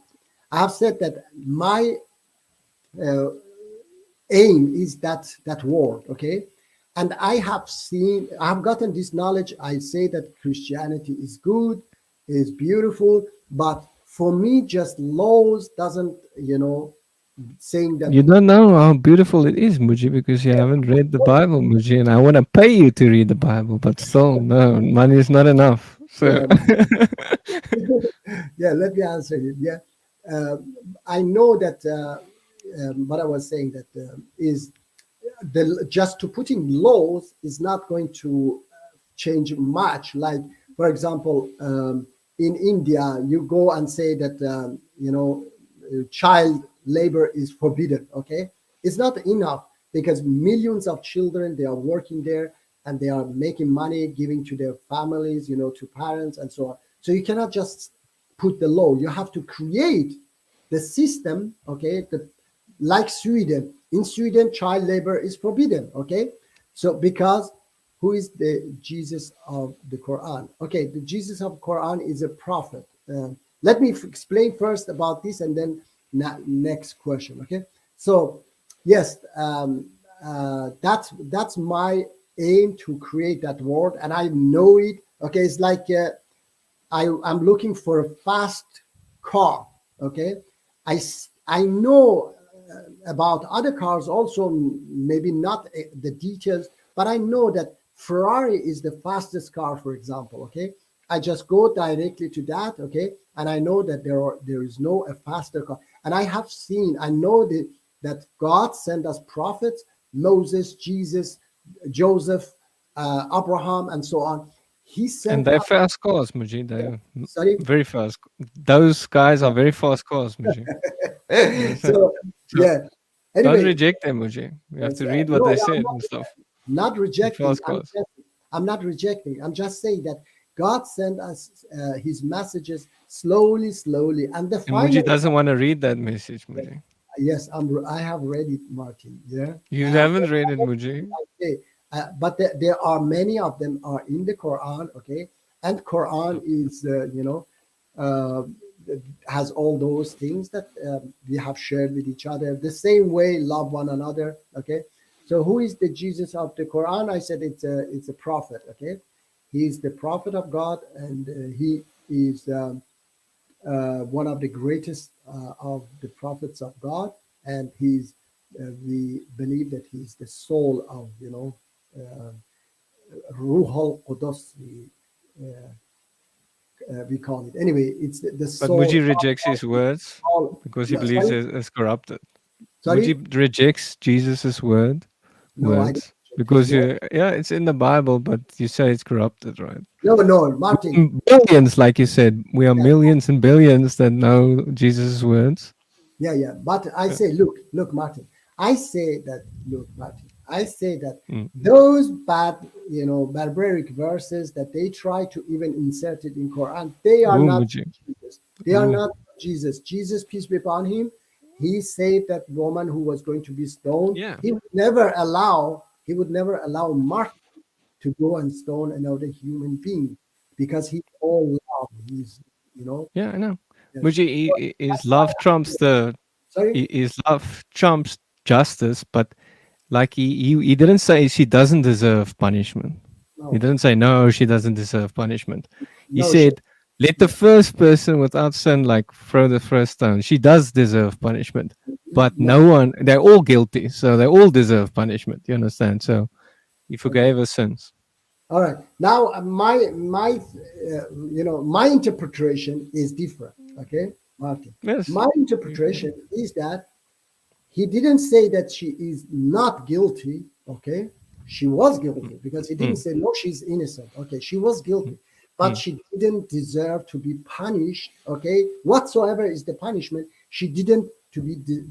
I have said that my aim is that word, okay? And I have gotten this knowledge. I say that Christianity is good, is beautiful, but for me, just laws doesn't, saying that. You don't know how beautiful it is, Muji, because you haven't read the Bible, Muji, and I want to pay you to read the Bible, but still, no, money is not enough. So, Yeah, let me answer it. Yeah, I know that what I was saying that is just to put in laws is not going to change much. Like, for example, in India, you go and say that child labor is forbidden. Okay, it's not enough, because millions of children, they are working there and they are making money, giving to their families, to parents and so on. So you cannot just put the law. You have to create the system. Okay, like Sweden. In Sweden, child labor is forbidden. Okay, so because who is the Jesus of the Quran? Okay, the Jesus of Quran is a prophet. Let me explain first about this, and then next question. Okay, so yes, that's my aim, to create that word, and I know it. Okay, it's like I'm looking for a fast car. Okay, I know about other cars also, maybe not the details, but I know that Ferrari is the fastest car, for example. Okay, I just go directly to that. Okay, and I know that there is no a faster car, and I know that God sent us prophets, Moses, Jesus, Joseph, Abraham, and so on. He sent and they're us, fast cars, Muji. They're sorry. very fast. Those guys are very fast cars, Muji. So yeah. Don't Anyway, reject them, Muji. You have to read what no, they I'm said and stuff. not rejecting. Fast cars. I'm not rejecting. I'm just saying that God sent us His messages slowly, and the And final. Muji doesn't want to read that message, Muji. Yes, I have read it, Martin. Yeah, You haven't read it, Muji. okay. But there are many of them are in the Quran. Okay, and Quran is has all those things that we have shared with each other. The same way, love one another. Okay. So who is the Jesus of the Quran? I said it's a prophet. Okay. He is the prophet of God, and he is one of the greatest of the prophets of God, and he's we believe that he's the soul of Ruh al Qudus. We call it anyway. It's the But soul. Muji rejects his words all- because he Yeah, believes sorry? it's corrupted. Sorry? Muji rejects Jesus' words No, I don't reject because his it's in the Bible, but you say it's corrupted, right? No, Martin. Billions, like you said, we are millions and billions that know Jesus' words. Yeah. But I say, look, Martin. I say that, Mm. those barbaric verses that they try to even insert it in Quran, they are Ooh, not Muji. Jesus. They are Ooh. not Jesus. Jesus, peace be upon him, he saved that woman who was going to be stoned. Yeah. He would never allow Martin to go and stone another human being because he's all love. He's Yeah, I know. Yes. Muji is love trumps sorry. is love trumps justice, but like he didn't say she doesn't deserve punishment. No. He didn't say no, she doesn't deserve punishment. He No, said, let the first person without sin throw the first stone. She does deserve punishment, but no one. They're all guilty, so they all deserve punishment. You understand? So he forgave her sins. All right. Now my interpretation is different. Okay, Martin. Yes. My interpretation is that he didn't say that she is not guilty. Okay, she was guilty because he didn't say no, she's innocent. Okay, she was guilty, but she didn't deserve to be punished. Okay, whatsoever is the punishment, she didn't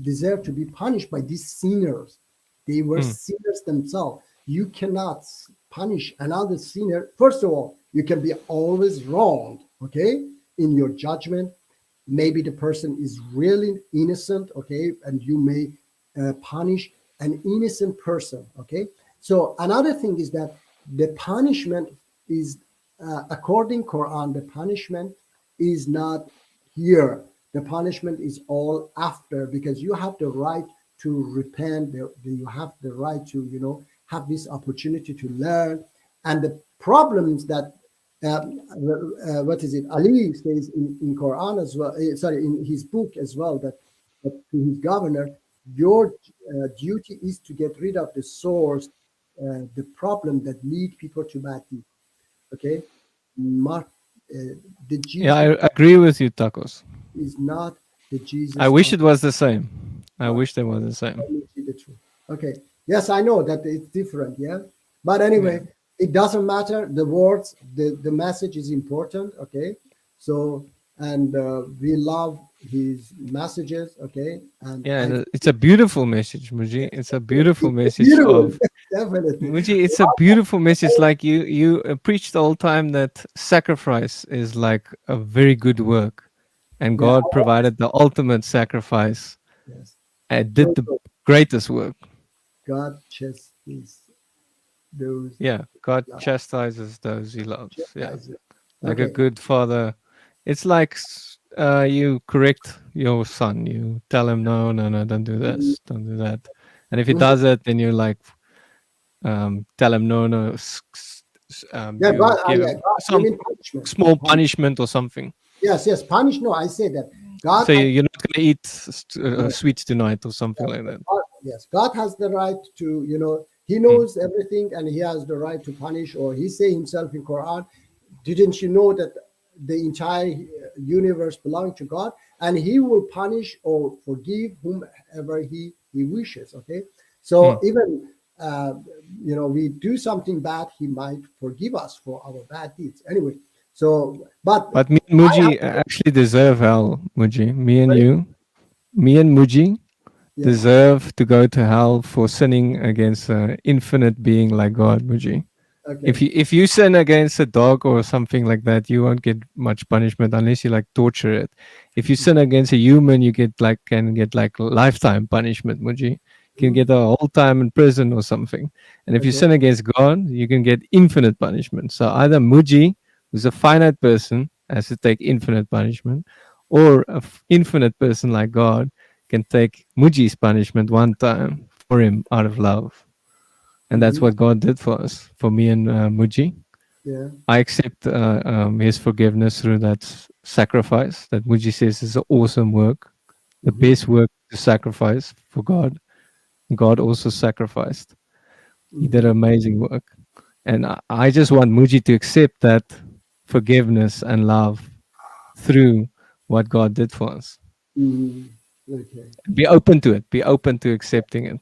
deserve to be punished by these sinners. They were sinners themselves. You cannot punish another sinner. First of all, you can be always wrong, okay, in your judgment. Maybe the person is really innocent, okay, and you may punish an innocent person, okay. So another thing is that the punishment is, according Quran, the punishment is not here. The punishment is all after, because you have the right to repent. You have the right to, have this opportunity to learn. And the problems that Ali says in Quran as well, in his book as well, that to his governor, your duty is to get rid of the source, the problem that lead people to bad deeds. Okay, the Jesus Yeah, I agree with you, Tacos. is not the Jesus. I wish of- it was the same. I wish they were the same. Let me see the truth. Okay. Yes, I know that it's different. Yeah. But anyway, it doesn't matter. The words, the message is important. Okay. So, and we love his messages. Okay. And Yeah, and it's a beautiful message, Muji. It's a beautiful message beautiful. of Definitely. Muji. It's a beautiful message. Like you preach the whole time that sacrifice is like a very good work, and God provided the ultimate sacrifice Yes. and did the greatest work. God chastises those. Yeah, God chastises those he loves. Yeah, chastises. like a Okay. good father. It's like you correct your son. You tell him, no, don't do this, don't do that. And if he does it, then you like tell him, no. Yeah, you God, give yeah, him God, some you mean punishment. small punishment or something. Yes, punish. No, I say that God. So you're not going to eat sweets tonight or something like that. Yes, God has the right to, he knows everything, and he has the right to punish, or he say himself in Quran, didn't you know that the entire universe belongs to God, and he will punish or forgive whomever he wishes. Okay. So even, we do something bad, he might forgive us for our bad deeds. Anyway. So, but me and Muji actually deserve hell, Muji. Me and Muji deserve to go to hell for sinning against an infinite being like God, Muji. Okay. If you sin against a dog or something like that, you won't get much punishment unless you like torture it. If you sin against a human, you can get lifetime punishment, Muji. You can get a whole time in prison or something. And if you sin against God, you can get infinite punishment. So either Muji, who's a finite person, has to take infinite punishment, or an infinite person like God can take Muji's punishment one time for him out of love. And that's Mhm. what God did for us, for me and Muji. Yeah. I accept his forgiveness through that sacrifice that Muji says is an awesome work, the Mhm. best work to sacrifice for God. God also sacrificed. He did Mhm. amazing work. And I just want Muji to accept that forgiveness and love through what God did for us. Mhm. Okay. Be open to it, be open to accepting it,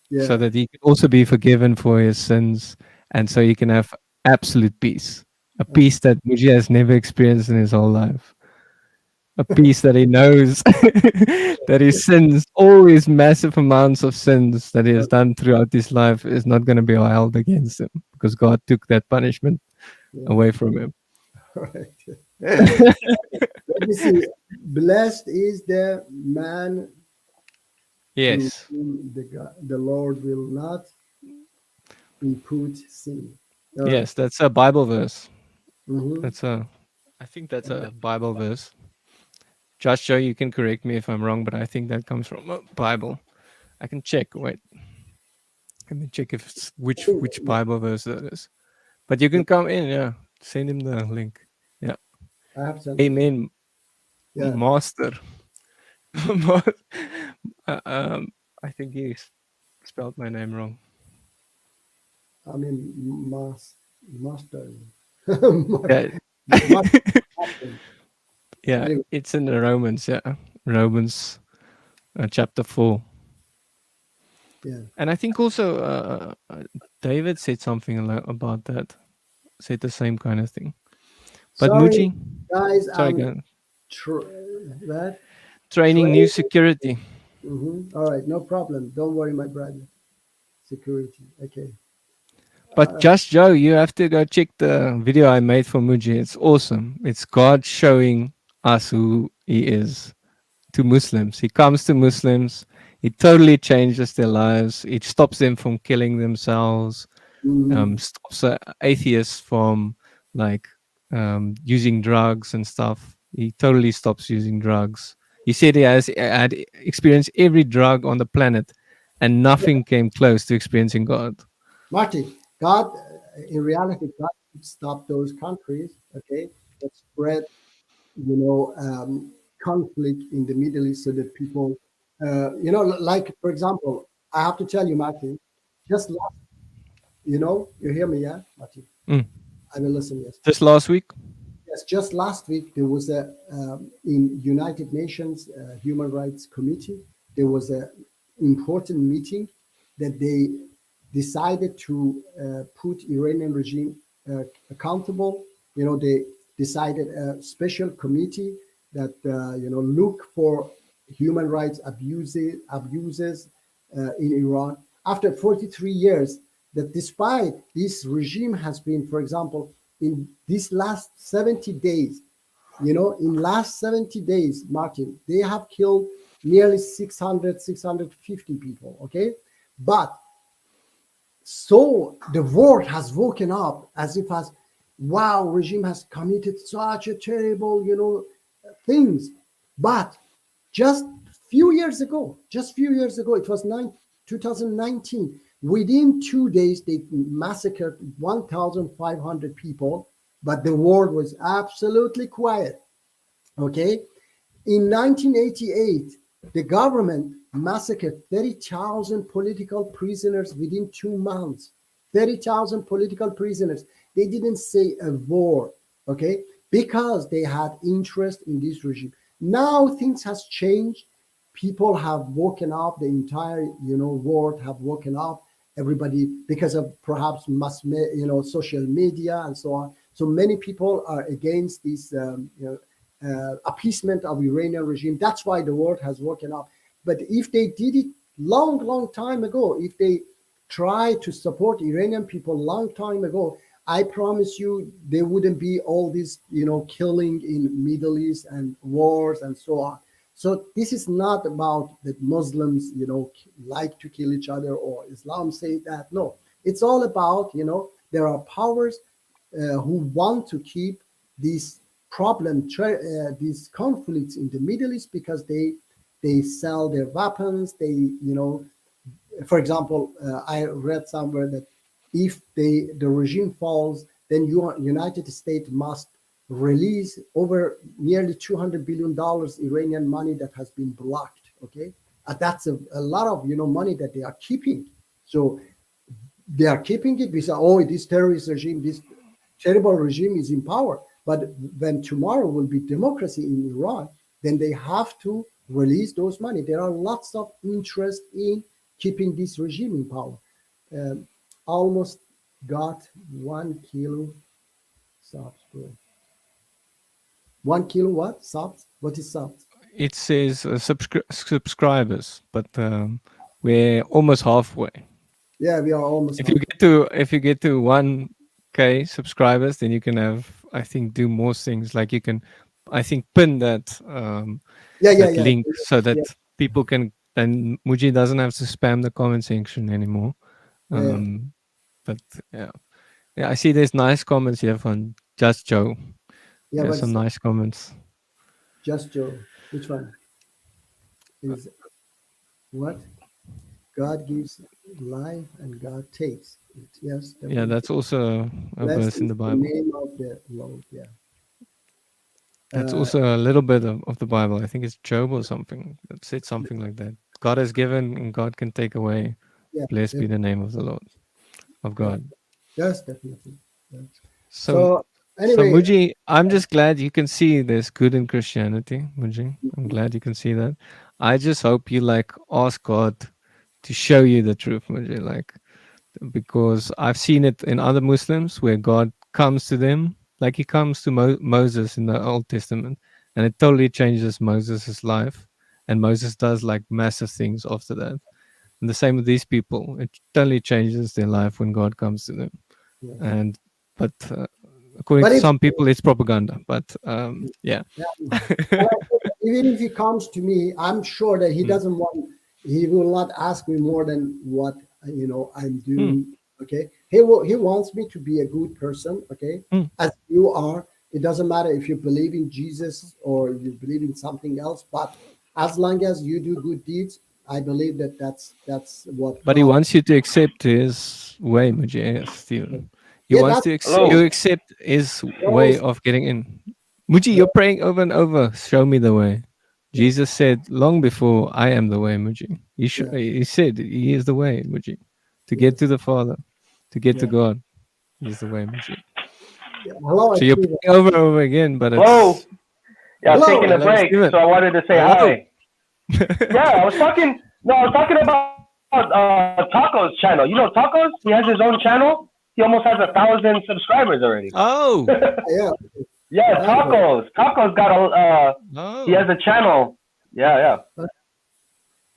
so Yeah. that he can also be forgiven for his sins, and so he can have absolute peace, a peace that Muji has never experienced in his whole life, a peace that he knows that his sins, all his massive amounts of sins that he has done throughout his life, is not going to be held against him because God took that punishment Yeah. away from him. Right. Let me see. Blessed is the man through Yes, whom the Lord will not impute sin. All right. yes, that's a Bible verse. Mm-hmm. That's a, I think that's a Bible verse. Josh Joe, you can correct me if I'm wrong, but I think that comes from a Bible. I can check. Wait, let me check if it's which Bible verse that is. But you can come in. Yeah, send him the link. Yeah, I have something. Amen, Yeah. Master. Ma- uh, um, I think he spelled my name wrong. I mean, master. Yeah, Master. yeah, Anyway. it's in the Romans. Yeah, Romans chapter 4. Yeah. And I think also David said something about that. Said the same kind of thing. But Sorry, Muji, guys. sorry, again, Tr- that training new training. security. All right. No problem. Don't worry, my brother. Security. Okay. But just Joe, you have to go check the video I made for Muji. It's awesome. It's God showing us who He is to Muslims. He comes to Muslims. He totally changes their lives. He stops them from killing themselves. Mhm. Stops atheists from like using drugs and stuff. He totally stops using drugs. He said he had experienced every drug on the planet, and nothing came close to experiencing God. Marty, God, in reality, God could stop those countries, okay, that spread, conflict in the Middle East so that people, like, for example, I have to tell you, Marty, just last, you hear me, yeah, Marty? Mm. I will listen, yes. Just last week. Yes, just last week, there was in United Nations Human Rights Committee, there was a important meeting that they decided to put Iranian regime accountable. They decided a special committee that look for human rights abuses in Iran after 43 years. That despite this regime has been, for example, in these last 70 days, in last 70 days, Martin, they have killed nearly 600, 650 people. Okay, but so the world has woken up as if as wow, regime has committed such a terrible things. But just few years ago, it was 2019, within 2 days they massacred 1,500 people, but the world was absolutely quiet. Okay, in 1988, the government massacred 30,000 political prisoners within 2 months. 30,000 political prisoners. They didn't say a word, okay, because they had interest in this regime. Now things has changed. People have woken up. The entire, world have woken up. Everybody, because of perhaps social media and so on. So many people are against this, appeasement of Iranian regime. That's why the world has woken up. But if they did it long time ago, if they tried to support Iranian people long time ago, I promise you there wouldn't be all this, killing in Middle East and wars and so on. So this is not about that Muslims, like to kill each other or Islam say that. No, it's all about, there are powers who want to keep this these conflicts in the Middle East because they sell their weapons. For example, I read somewhere that if the regime falls, then United States must release over nearly $200 billion Iranian money that has been blocked. Okay, that's a lot of money that they are keeping. So they are keeping it because this terrorist regime, this terrible regime is in power. But when tomorrow will be democracy in Iran, then they have to release those money. There are lots of interest in keeping this regime in power. Almost got 1 kilo subs, bro. 1 kilo what? Subs? What is subs? It says subscribers, but we're almost halfway. Yeah, we are almost. If you get to 1K subscribers, then you can have, I think, do more things. Like you can, I think, pin that link so that people can. Then Muji doesn't have to spam the comment section anymore. But yeah, I see there's nice comments here from Just Joe. Yeah, some nice comments. Just Joe, which one? Is what? God gives life and God takes it. Yes. Yeah, that's also a verse in the Bible. The name of the Lord. Yeah. That's also a little bit of the Bible. I think it's Job or something that said something like that. God has given and God can take away. Yeah, Blessed be the name of the Lord, of God. Yes, definitely. Yeah. So anyway, Muji, I'm just glad you can see there's good in Christianity, Muji. I'm glad you can see that. I just hope you ask God to show you the truth, Muji, because I've seen it in other Muslims where God comes to them, like he comes to Moses in the Old Testament, and it totally changes Moses' life. And Moses does massive things after that. And the same with these people. It totally changes their life when God comes to them. Yeah. But according to some people, it's propaganda. But yeah. Even if he comes to me, I'm sure that he doesn't want. He will not ask me more than what I'm doing. Okay, he wants me to be a good person. Okay, as you are. It doesn't matter if you believe in Jesus or you believe in something else, but as long as you do good deeds, I believe that's what. But he wants you to accept his way, Muji, Stephen. He wants to accept his way of getting in. Muji, you're praying over and over. Show me the way. Jesus said long before, I am the way, Muji. He said he is the way, Muji. To get to the Father, to get to God. He's the way, Muji. Hello, so you're praying over and over again, but it's... Hello. Yeah, I was taking a break, so I wanted to say hi. Yeah, I was talking about Taco's channel. You know Tacos? He has his own channel. He almost has 1,000 subscribers already. Oh. Yeah, Tacos. Tacos got he has a channel. Yeah.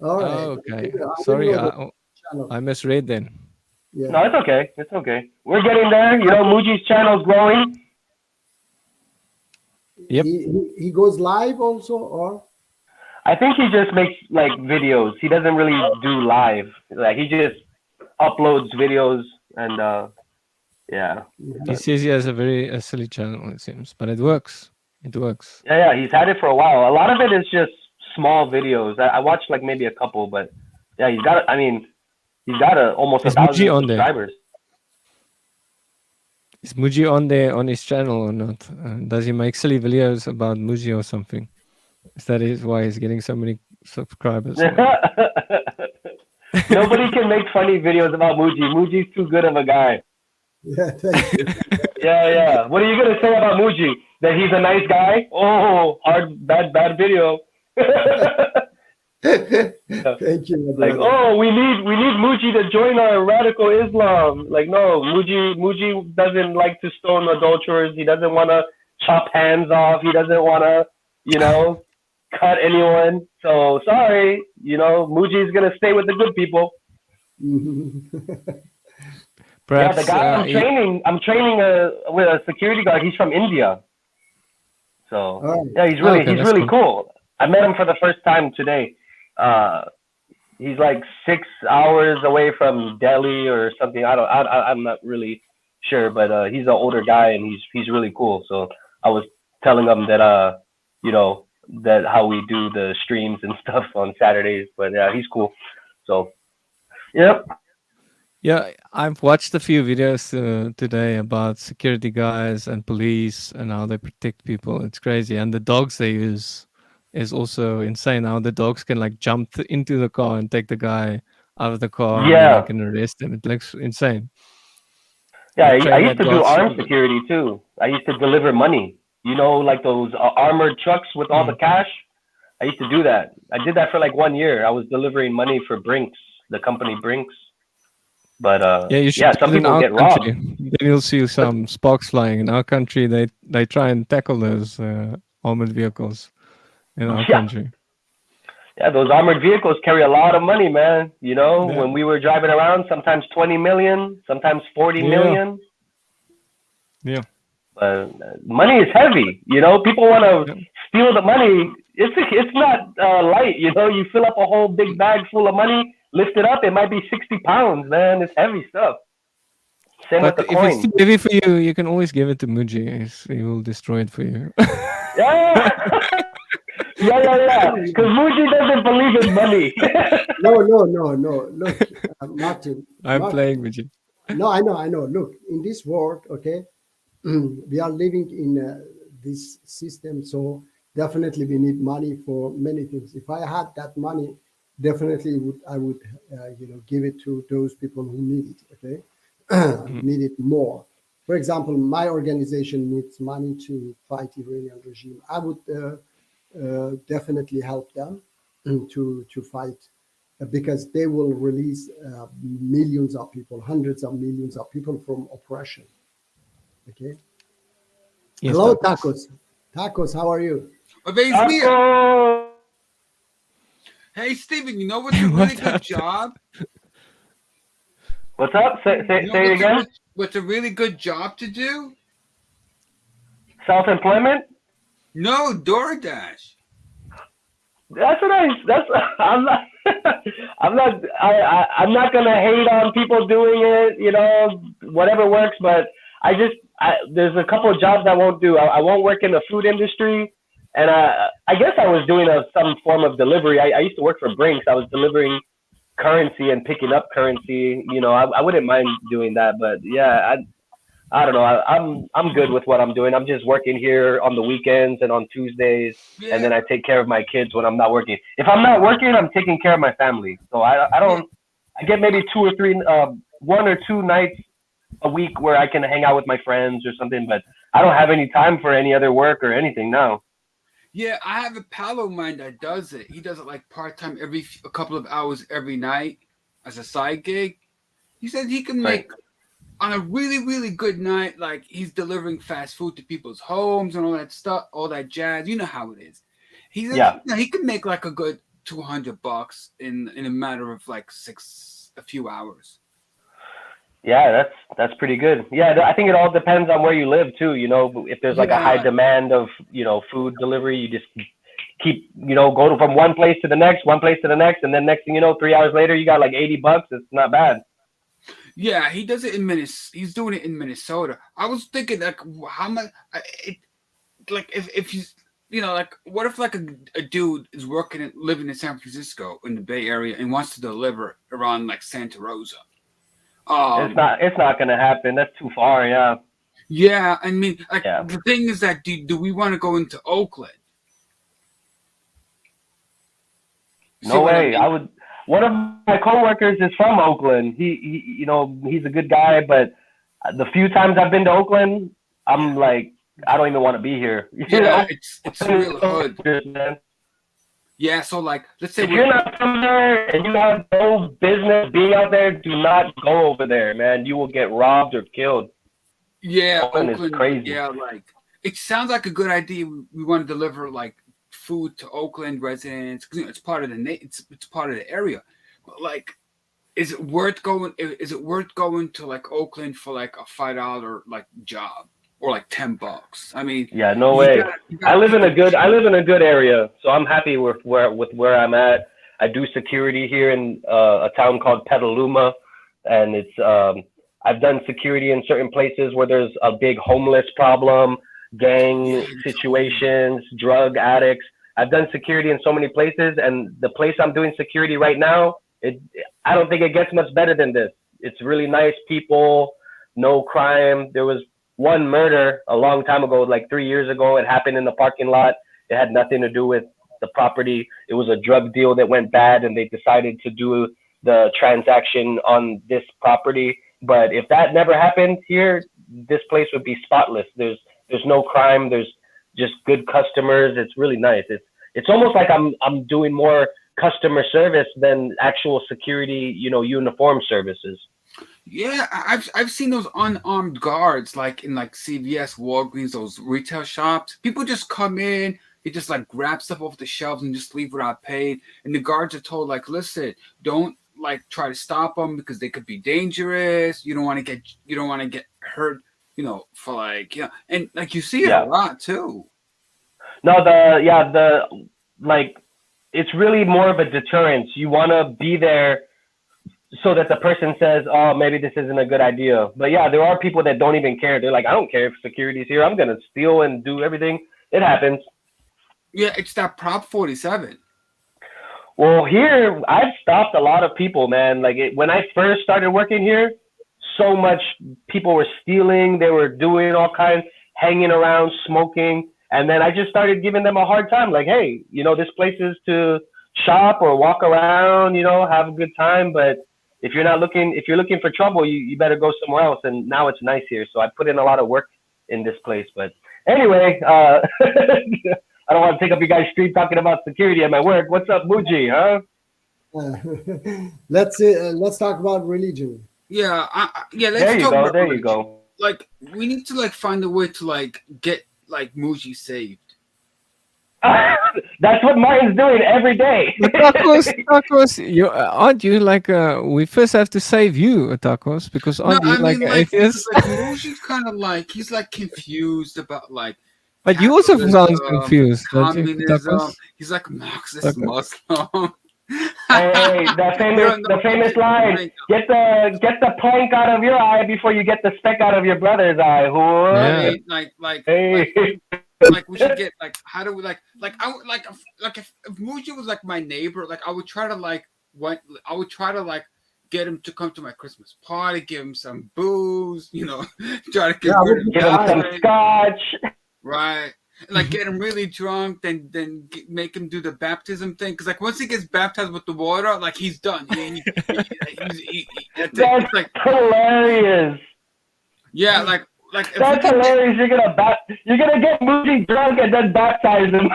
All right. Oh, okay. Sorry, I misread then. Yeah. No, it's okay. It's okay. We're getting there. Muji's channel's growing. Yep. He goes live also, or? I think he just makes videos. He doesn't really do live. He just uploads videos and yeah. He says he has a silly channel, it seems, but it works. It works. Yeah. He's had it for a while. A lot of it is just small videos. I watched maybe a couple, but yeah, he's got almost 1,000 subscribers. Is Muji on there on his channel or not? Does he make silly videos about Muji or something? Is that why he's getting so many subscribers? Nobody can make funny videos about Muji. Muji's too good of a guy. Yeah, thank you. Yeah. What are you gonna say about Muji? That he's a nice guy? Oh, bad video. Thank you. We need Muji to join our radical Islam. No, Muji doesn't like to stone adulterers. He doesn't want to chop hands off. He doesn't want to, cut anyone. So sorry, Muji's gonna stay with the good people. Perhaps, the guy I'm training with a security guard. He's from India. So yeah, he's really cool. I met him for the first time today. He's 6 hours away from Delhi or something. I'm not really sure, but he's an older guy and he's really cool. So I was telling them that you know, that how we do the streams and stuff on Saturdays. But yeah, he's cool. So yep. Yeah, I've watched a few videos today about security guys and police and how they protect people. It's crazy. And the dogs they use is also insane. How the dogs can like jump into the car and take the guy out of the car and then Yeah. they can arrest him. It looks insane. Yeah, They I train used that to do dog armed super good. security too. I used to deliver money. You know, like those armored trucks with all the cash. I used to do that. I did that for like 1 year. I was delivering money for Brinks, the company Brinks. But Yeah, you should yeah, do some it in people our get robbed. country. Then you'll see some sparks flying. In our country, they try and tackle those armored vehicles in our Yeah. country. Yeah, those armored vehicles carry a lot of money, man. You know, Yeah. when we were driving around, sometimes 20 million, sometimes 40 Yeah. million. Yeah. Money is heavy. You know, people want to Yeah. steal the money. It's not light. You know, you fill up a whole big bag full of money, lift it up, it might be 60 pounds, man. It's heavy stuff. Same But with the if it's coin. too heavy for you, you can always give it to Muji. He will destroy it for you. Yeah. Yeah. Because Muji doesn't believe in money. No. Look, Martin. I'm Martin. playing Muji. No, I know. Look, in this world, okay, we are living in this system, so definitely we need money for many things. If I had that money, definitely I would give it to those people who need it. Okay, need it more. For example, my organization needs money to fight Iranian regime. I would definitely help them to fight. Because they will release millions of people, hundreds of millions of people from oppression. Okay. Yes, Hello, Tacos. Tacos, how are you? Amazing. Taco! Hey, Steven, you know what's a really good job? What's up? Say You know it again. What's a really good job to do? Self-employment. No, DoorDash. That's I'm not I'm not gonna hate on people doing it, you know, whatever works, but there's a couple of jobs I won't do. I won't work in the food industry, and I guess I was doing some form of delivery. I used to work for Brinks. I was delivering currency and picking up currency. You know, I wouldn't mind doing that, but yeah, I don't know. I'm good with what I'm doing. I'm just working here on the weekends and on Tuesdays, Yeah. and then I take care of my kids when I'm not working. If I'm not working, I'm taking care of my family. So I get maybe 2 or 3, 1 or 2 nights a week where I can hang out with my friends or something. But I don't have any time for any other work or anything now. Yeah, I have a pal of mine that does it. He does it like part-time a couple of hours every night as a side gig. He said he can make on a really, really good night, like he's delivering fast food to people's homes and all that stuff, all that jazz. You know how it is. He said he can make like a good $200 in a matter of like a few hours. Yeah, that's pretty good. Yeah, I think it all depends on where you live too. You know, if there's like a high demand of, you know, food delivery, you just keep, you know, go from one place to the next, and then next thing you know, 3 hours later, you got like $80. It's not bad. Yeah, he does it in Minnesota. He's doing it in Minnesota. I was thinking like, how much? Like if you know, like what if like a dude is living in San Francisco in the Bay Area and wants to deliver around like Santa Rosa? It's not gonna happen. That's too far. Yeah. Yeah, I mean, like the thing is that do we want to go into Oakland? No way. I would. One of my coworkers is from Oakland. He you know, he's a good guy, but the few times I've been to Oakland, I'm like, I don't even want to be here. Yeah, it's real hood. Yeah, so like, let's say if you're not from there and you have no business being out there, do not go over there, man. You will get robbed or killed. Yeah, Oakland is crazy. Yeah, like it sounds like a good idea. We want to deliver like food to Oakland residents because, you know, it's part of it's part of the area. But like, is it worth going? Is it worth going to like Oakland for like a $5 like job or like $10? I mean, yeah, no way. I live in a good area, so I'm happy with where I'm at. I do security here in a town called Petaluma, and it's I've done security in certain places where there's a big homeless problem. gang situations, drug addicts. I've done security in so many places, and the place I'm doing security right now, I don't think it gets much better than this. It's really nice people, no crime. There was one murder a long time ago, like 3 years ago. It happened in the parking lot. It had nothing to do with the property. It was a drug deal that went bad, and they decided to do the transaction on this property. But if that never happened here, this place would be spotless. There's no crime. There's just good customers. It's really nice. It's almost like I'm doing more customer service than actual security, uniform services. Yeah, I've seen those unarmed guards like in like CVS, Walgreens, those retail shops. People just come in, they just like grab stuff off the shelves and just leave without paying. And the guards are told like, listen, don't like try to stop them because they could be dangerous. You don't want to get hurt, for like, and like you see it a lot too. No, it's really more of a deterrence. You want to be there so that the person says, oh, maybe this isn't a good idea. But yeah, there are people that don't even care. They're like, I don't care if security's here. I'm going to steal and do everything. It happens. Yeah, it's that Prop 47. Well, here, I've stopped a lot of people, man. Like when I first started working here, so much people were stealing. They were doing all kinds, hanging around, smoking. And then I just started giving them a hard time. Like, hey, this place is to shop or walk around, have a good time. But if you're looking for trouble, you better go somewhere else. And now it's nice here. So I put in a lot of work in this place. But anyway, I don't want to take up your guys' street talking about security at my work. What's up, Muji, huh? Let's talk about religion. Yeah, let's there you talk go. about There religion. you go. Like, we need to like find a way to like get like Muji saved. That's what Martin's doing every day. But Tacos, aren't you like we first have to save you, Tacos, because aren't you like atheist? Like Muji's kind of like he's like confused about like. But you also sound capitalism, confused, don't you, communism. Tacos? He's like Marxist Okay. Muslim. Hey, the famous line: get the plank out of your eye before you get the speck out of your brother's eye. Yeah. Hey. Like we should get like how do we like I would like if Muji was like my neighbor, like I would try to get him to come to my Christmas party, give him some booze, try to get rid of Give him some scotch. right. Like get him really drunk, then make him do the baptism thing. Because like once he gets baptized with the water, like he's done. That's like hilarious. Yeah, like that's hilarious. You're gonna get Muji drunk and then baptize him.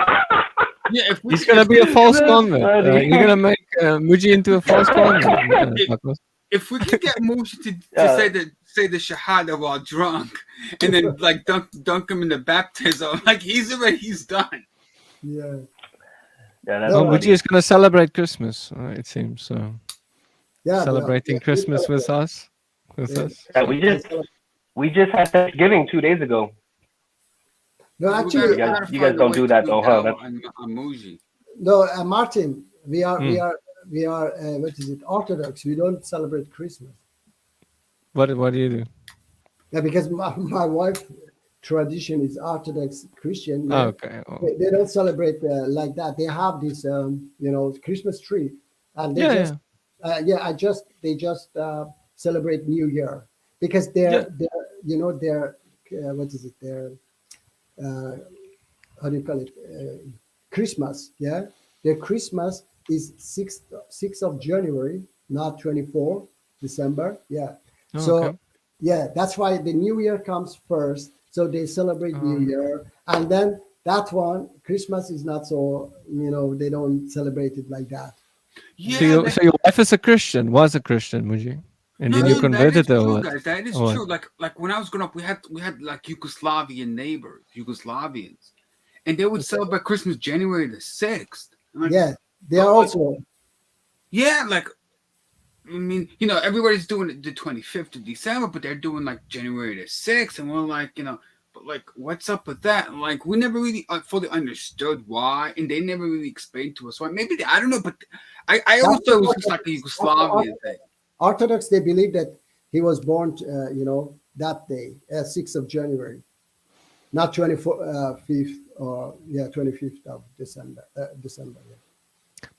Yeah, he's gonna be a false convert. You're gonna make Muji into a false convert. Tacos. If we can get Muji to say the Shahada while drunk, and then like dunk him in the baptism, like he's done. Yeah. That's Well, funny. Muji is gonna celebrate Christmas. It seems so. Yeah. Celebrating Christmas with us. Yeah, we just had Thanksgiving 2 days ago. No, actually, you guys don't do that though, huh? On Muji. no, Martin, we are what is it? Orthodox. We don't celebrate Christmas. What do you do? Yeah, because my wife tradition is Orthodox Christian. Oh, okay. Oh. They don't celebrate like that. They have this, Christmas tree, and they they just celebrate New Year because they're what is it? Their how do you call it? Christmas. Yeah, their Christmas is 6th of January, not 24 December. Yeah. Oh, So okay. yeah, that's why the New Year comes first. So they celebrate New Year, and then that one Christmas is not so. They don't celebrate it like that. Yeah, So your wife is a Christian, was a Christian, Muji, and then you converted that is her. true, What? guys. That is Or true. Like when I was growing up, we had like Yugoslavian neighbors, Yugoslavians, and they would celebrate Christmas January the 6th. Like, Yeah, they are also. yeah, like I mean, everybody's doing it the 25th of December, but they're doing like January the 6th, and we're like, but like, what's up with that? And, like, we never really fully understood why, and they never really explained to us why. Maybe I don't know, but I always thought it was just like a Yugoslavian thing. Orthodox, they believe that he was born, that day, 6th of January. not 25th or 25th of December. December. Yeah.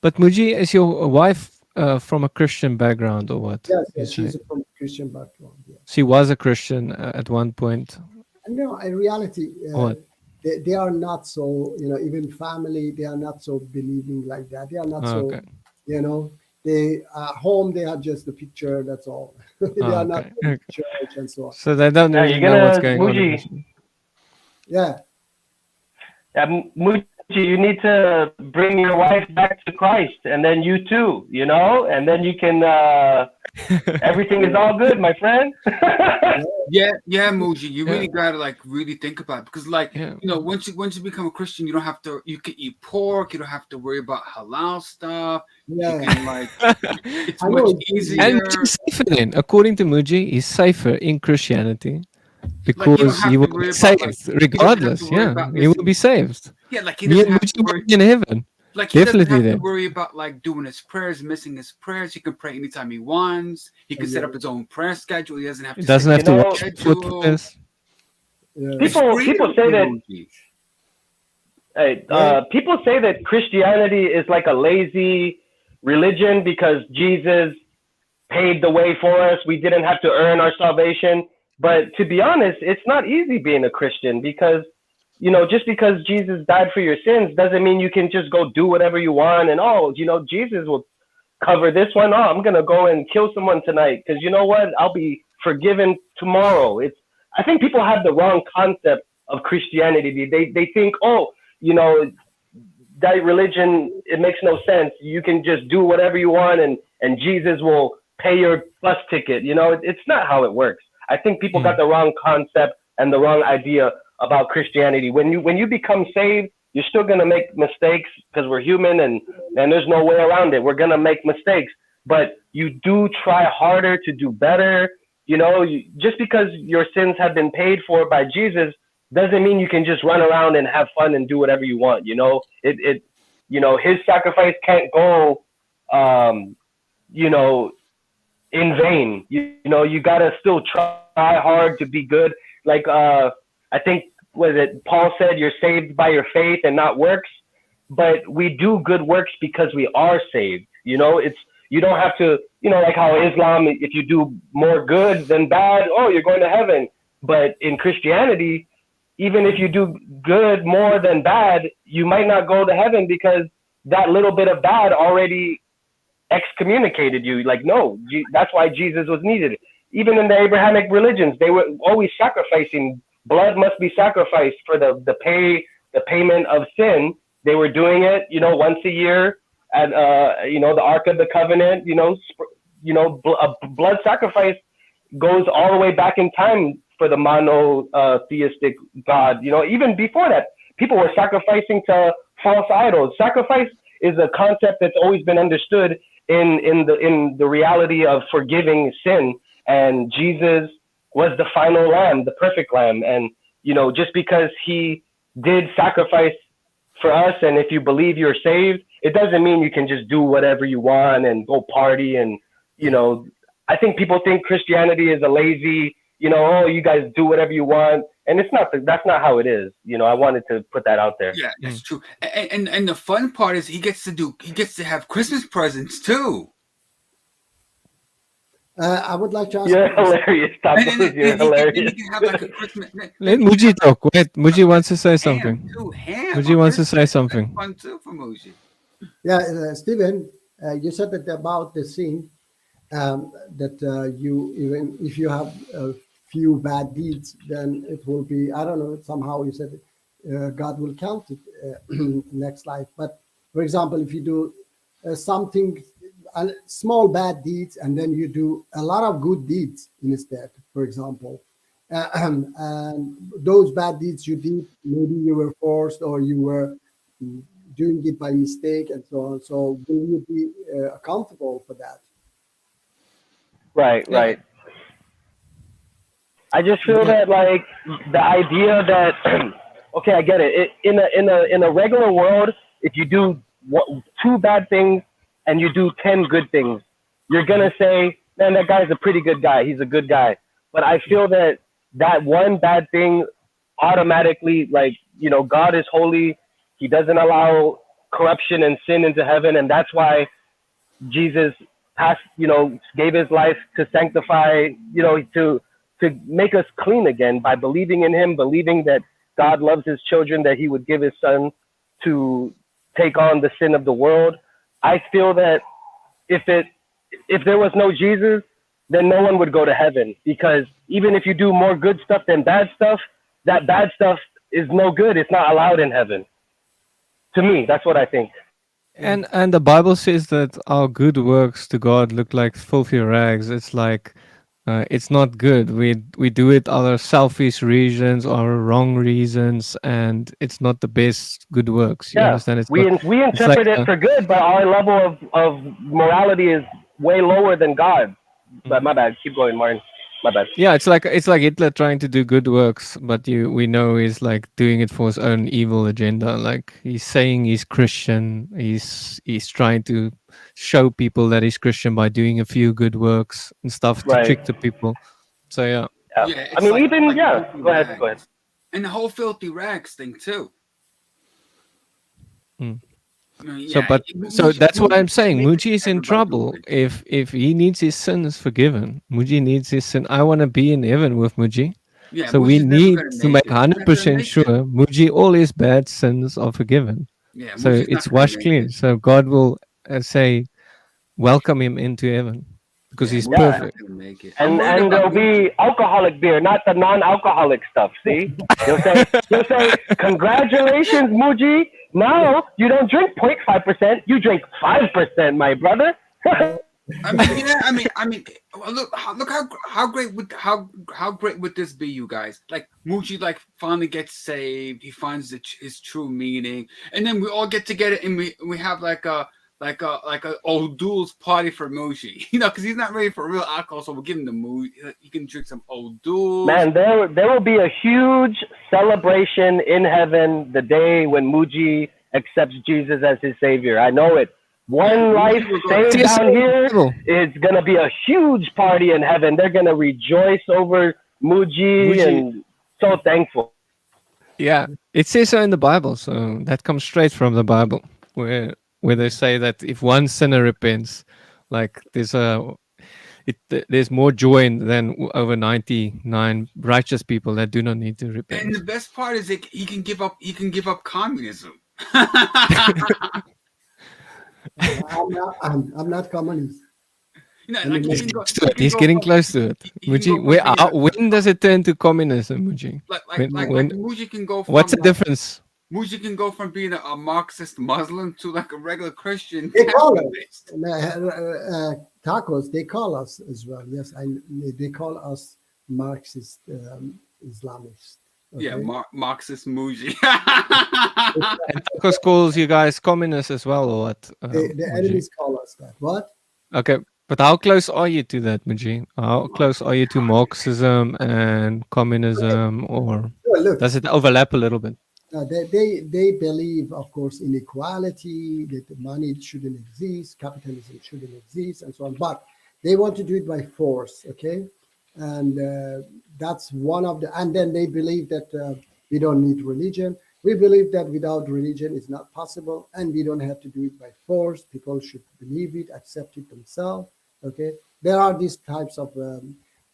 But Muji, is your wife from a Christian background or what? Yes, You yes, say? she's from Christian background. Yeah. She was a Christian at one point. And no, in reality, What? they are not so, even family, they are not so believing like that. They are not Oh, so, okay. they at home, they have just the picture, that's all. They Oh, are not okay. going to church and so on. So they don't Yeah, really you're know what's gonna- going on. in Muji. this- Yeah. Muji, you need to bring your wife back to Christ, and then you too, and then you can. Everything is all good, my friend. Yeah, Muji, you really gotta really think about it because Yeah. once you become a Christian, you don't have to. You can eat pork. You don't have to worry about halal stuff. Yeah. You can it's I know much it's easier. And Muji's safer then. According to Muji, he's safer in Christianity Like, you don't because have he to will worry be about, saved you don't have regardless. to worry Yeah, about he will be saved. Yeah, like he Me doesn't and have to Muji worry. will be in heaven. Like he doesn't Definitely have then. to worry about doing his prayers, missing his prayers. He can pray anytime he wants. He can set up his own prayer schedule. He doesn't have to. He doesn't sit have to in a watch schedule. foot prayers. Yeah. It's People freedom say for that. Muji. Hey, Yeah. people say that Christianity is like a lazy religion because Jesus paved the way for us. We didn't have to earn our salvation. But to be honest, it's not easy being a Christian because, just because Jesus died for your sins doesn't mean you can just go do whatever you want. And, Jesus will cover this one. Oh, I'm going to go and kill someone tonight because you know what? I'll be forgiven tomorrow. I think people have the wrong concept of Christianity. They think, that religion, it makes no sense. You can just do whatever you want and Jesus will pay your bus ticket. It's not how it works. I think people got the wrong concept and the wrong idea about Christianity. When you become saved, you're still going to make mistakes because we're human and there's no way around it. We're going to make mistakes, but you do try harder to do better. Just because your sins have been paid for by Jesus doesn't mean you can just run around and have fun and do whatever you want. His sacrifice can't go, in vain. You gotta still try hard to be good. Like I think Paul said, you're saved by your faith and not works. But we do good works because we are saved. You don't have to, like how Islam, if you do more good than bad, you're going to heaven. But in Christianity, even if you do good more than bad, you might not go to heaven because that little bit of bad already excommunicated you. No, that's why Jesus was needed. Even in the Abrahamic religions, they were always sacrificing. Blood must be sacrificed for the payment of sin. They were doing it, once a year at the Ark of the Covenant. Blood sacrifice goes all the way back in time for the monotheistic God. Even before that, people were sacrificing to false idols. Sacrifice is a concept that's always been understood in the reality of forgiving sin, and Jesus was the final lamb, the perfect lamb. And just because he did sacrifice for us, and if you believe you're saved, it doesn't mean you can just do whatever you want and go party. And I think people think Christianity is a lazy, you guys do whatever you want, and that's not how it is. I wanted to put that out there. Yeah, that's true. And the fun part is he gets to have Christmas presents too. I would like to ask. You're hilarious, Tapas. You're hilarious. He can have like a Christmas. Let Muji talk. Wait, Muji wants to say something. Ham. Muji wants to say something. That's fun too for Muji. Yeah, Stephen, you said that about the sin, that you, even if you have a few bad deeds, then it will be, I don't know, somehow you said God will count it next life. But for example, if you do something, small bad deeds, and then you do a lot of good deeds instead, for example, and those bad deeds you did, maybe you were forced or you were doing it by mistake and so on. So will you be accountable for that? Right. I just feel that the idea that okay, I get it. In a regular world, if you do 2 bad things and you do 10 good things, you're gonna say, man, that guy's a pretty good guy. He's a good guy. But I feel that one bad thing automatically, like, you know, God is holy. He doesn't allow corruption and sin into heaven, and that's why Jesus gave his life to sanctify, to make us clean again by believing in him, believing that God loves his children, that he would give his son to take on the sin of the world. I feel that if there was no Jesus, then no one would go to heaven, because even if you do more good stuff than bad stuff, that bad stuff is no good. It's not allowed in heaven. To me, that's what I think. And the Bible says that our good works to God look like filthy rags. It's like it's not good. We do it out of selfish reasons or wrong reasons, and it's not the best good works. You understand? It's we not, we it's interpret like, it for good, but our level of morality is way lower than God. But my bad. Keep going, Martin. My bad. yeah, it's like Hitler trying to do good works, but we know he's like doing it for his own evil agenda. Like he's saying he's Christian, he's trying to show people that he's Christian by doing a few good works and stuff to Right. trick the people. So yeah. Yeah. it's I mean, like- even like yeah. filthy Go ahead. Go rags. ahead. And the whole filthy rags thing too. Mm. I mean, So, yeah, but so that's what I'm saying. makes Muji is in everybody trouble good. if he needs his sins forgiven. Muji needs his sin. I want to be in heaven with Muji. Yeah, So we Muji's never need gonna to make it. He's not gonna 100% make sure it. Muji, all his bad sins are forgiven. Yeah, So Muji's not it's gonna washed make clean. it. So God will say, welcome him into heaven because Yeah, he's Muji's not perfect. gonna make it. And I'm worried there'll about be Muji. alcoholic beer, not the non-alcoholic stuff. See, he'll say, congratulations, Muji. Now you don't drink 0.5%, you drink 5%, my brother. I mean, well, look how great would how great would this be, you guys? Like Muji, like finally gets saved, he finds his true meaning, and then we all get together and we have like a old duels party for Muji, because he's not ready for real alcohol, so we'll give him the Muji. He can drink some old duels. Man, there will be a huge celebration in heaven the day when Muji accepts Jesus as his savior. I know it. One life saved Yes, down here Bible. is gonna be a huge party in heaven. They're gonna rejoice over Muji Muji. and so thankful. Yeah, it says so in the Bible. So that comes straight from the Bible, where they say that if one sinner repents, like there's more joy than over 99 righteous people that do not need to And repent. the best part is he can give up communism. I'm not communist. Like he can go, He's getting close to it. he can Muji, go from being when does it turn to communism, Muji? like when- Muji can go from What's the difference? Muji can go from being a Marxist Muslim to like a regular Christian. They call it. capitalist. Tacos, they call us as well. Yes, they call us Marxist Islamists. Yeah, okay? Marxist Muji. And Tacos calls you guys communists as well, or what? The Muji? enemies call us that. What? Okay, but how close are you to that, Muji? How close are you to Marxism and communism, or Well, look, does it overlap a little bit? they believe, of course, in equality, that money shouldn't exist, capitalism shouldn't exist, and so on. But they want to do it by force, okay? And that's one of the. And then they believe that we don't need religion. We believe that without religion it's not possible, and we don't have to do it by force. People should believe it, accept it themselves. Okay, there are these types of,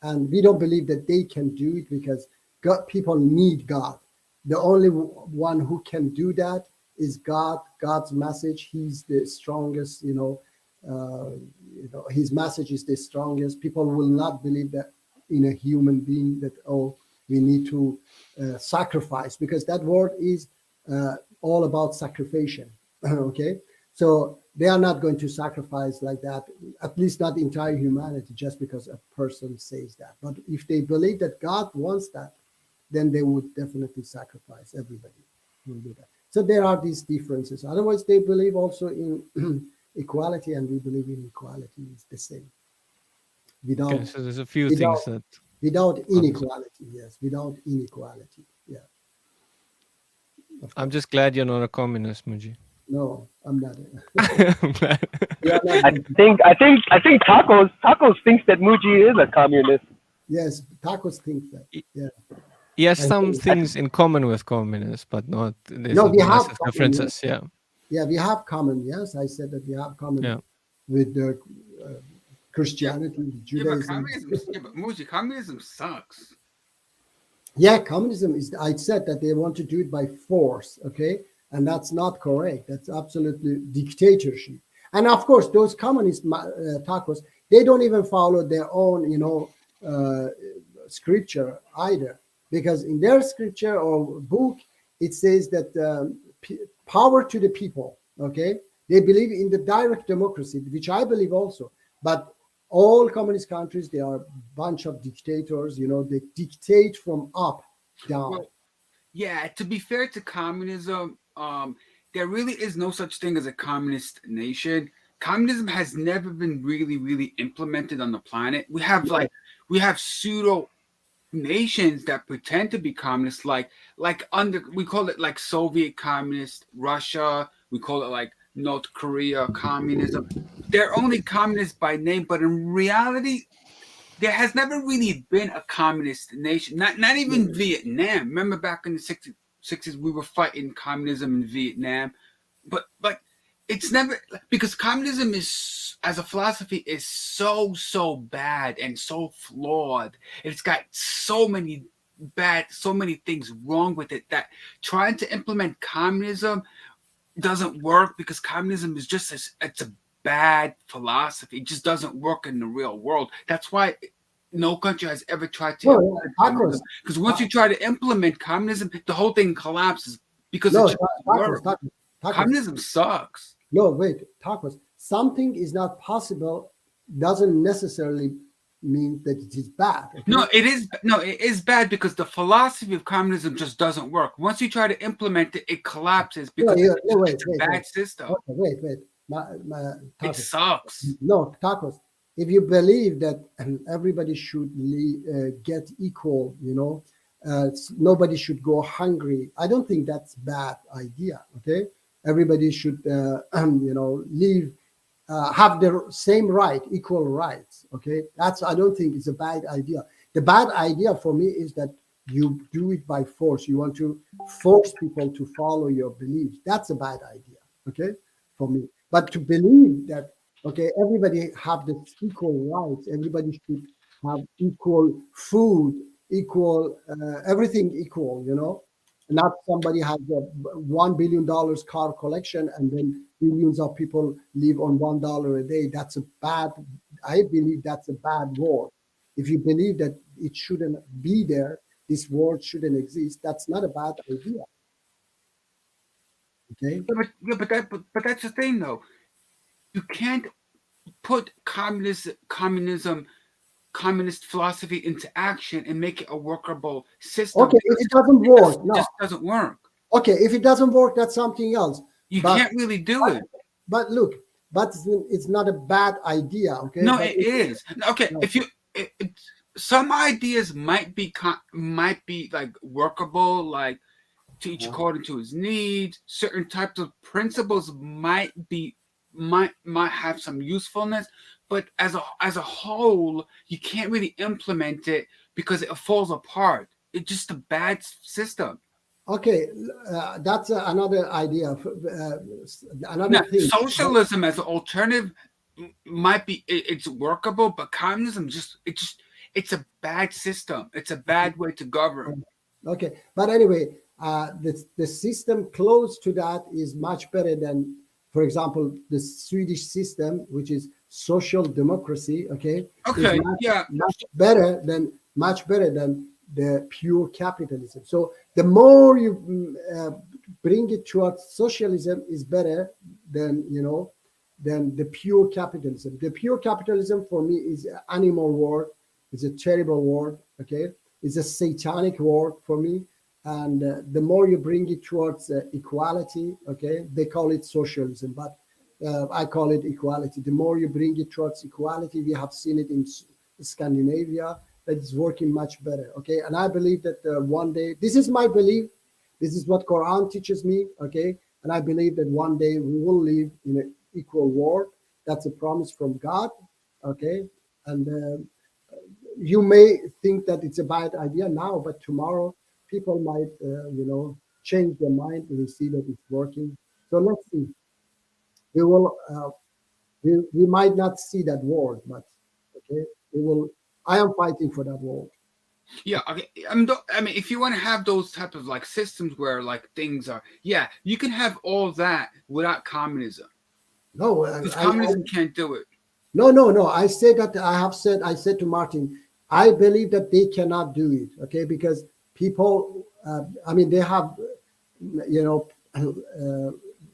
and we don't believe that they can do it because God. People need God. The only one who can do that is God. God's message. He's the strongest. His message is the strongest. People will not believe that in a human being, that we need to sacrifice, because that word is all about sacrification. Okay, so they are not going to sacrifice like that, at least not entire humanity, just because a person says that. But if they believe that God wants that, then they would definitely sacrifice. Everybody will do that. So there are these differences. Otherwise, they believe also in equality, and we believe in equality is the same. Okay, so there's a few without- things that. Without inequality, yes. Without inequality, yeah. I'm just glad you're not a communist, Muji. No, I'm not. I'm glad. We are not. I think Tacos thinks that Muji is a communist. Yes, Tacos think that. Yeah. he has And some things in common with communists, but not there's No, a we have massive common, differences. Yeah, yeah, we have common. Yes, I said that we have common yeah. with the Christianity, Yeah, but Judaism. communism sucks. Yeah, communism is. I said that they want to do it by force. Okay, and that's not correct. That's absolutely dictatorship. And of course, those communist tacos, they don't even follow their own, scripture either, because in their scripture or book it says that power to the people. Okay, they believe in the direct democracy, which I believe also. But all communist countries, they are a bunch of dictators. They dictate from up down. Well, yeah, to be fair to communism, there really is no such thing as a communist nation. Communism has never been really, really implemented on the planet. We have pseudo nations that pretend to be communist, like we call it like Soviet communist Russia. We call it like North Korea communism. They're only communist by name, but in reality, there has never really been a communist nation. Not even Vietnam. Remember back in the 60s, we were fighting communism in Vietnam, but it's never, because communism is, as a philosophy, is so bad and so flawed. It's got so many things wrong with it, that trying to implement communism doesn't work, because communism is just it's a bad philosophy. It just doesn't work in the real world. That's why no country has ever tried to No, implement tacos. communism, because once you try to implement communism, the whole thing collapses, because No, it just doesn't work. tacos. Communism sucks. No, wait, tacos. Something is not possible doesn't necessarily mean that it is bad. Okay? No, it is bad, because the philosophy of communism just doesn't work. Once you try to implement it, it collapses, because it's a bad system. Okay, wait. It Tacos. sucks. No, tacos. If you believe that everybody should get equal, nobody should go hungry. I don't think that's bad idea. Okay, everybody should, live, have the same right, equal rights. Okay, I don't think it's a bad idea. The bad idea for me is that you do it by force. You want to force people to follow your beliefs. That's a bad idea. Okay, for me. But to believe that, okay, everybody have the equal rights, everybody should have equal food, equal everything equal, not somebody has a $1 billion car collection and then millions of people live on $1 a day. I believe that's a bad world. If you believe that it shouldn't be there, this world shouldn't exist, that's not a bad idea. Okay. But that's the thing, though. You can't put communist philosophy into action and make it a workable system. Okay, if it doesn't work, It just doesn't work. Okay, if it doesn't work, that's something else. You can't really do it. But look, it's not a bad idea. Okay. No, but it is. Okay, No. some ideas might be like workable, like to each according to his needs. Certain types of principles might have some usefulness, but as a whole, you can't really implement it because it falls apart. It's just a bad system. Okay, that's another idea. Another Now, thing. socialism as an alternative might be it's workable, but communism it's a bad system. It's a bad way to govern. Okay, but anyway, the system close to that is much better than, for example, the Swedish system, which is social democracy. Okay. Okay. Is much better than the pure capitalism. So the more you bring it towards socialism is better than the pure capitalism. The pure capitalism for me is an animal world. It's a terrible word. Okay, it's a satanic word for me. And the more you bring it towards equality, okay, they call it socialism, but I call it equality. The more you bring it towards equality, we have seen it in Scandinavia, that it's working much better. Okay, and I believe that one day, this is my belief. This is what Quran teaches me. Okay, and I believe that one day we will live in an equal world. That's a promise from God. Okay, and you may think that it's a bad idea now, but tomorrow people might, change their mind when they see that it's working. So let's see. We will. We might not see that world, but okay, we will. I am fighting for that world. Yeah, okay. I mean, if you want to have those type of like systems where like things are, yeah, you can have all that without communism. No, Because communism can't do it. no. I said that I said to Martin, I believe that they cannot do it. Okay, because people, they have,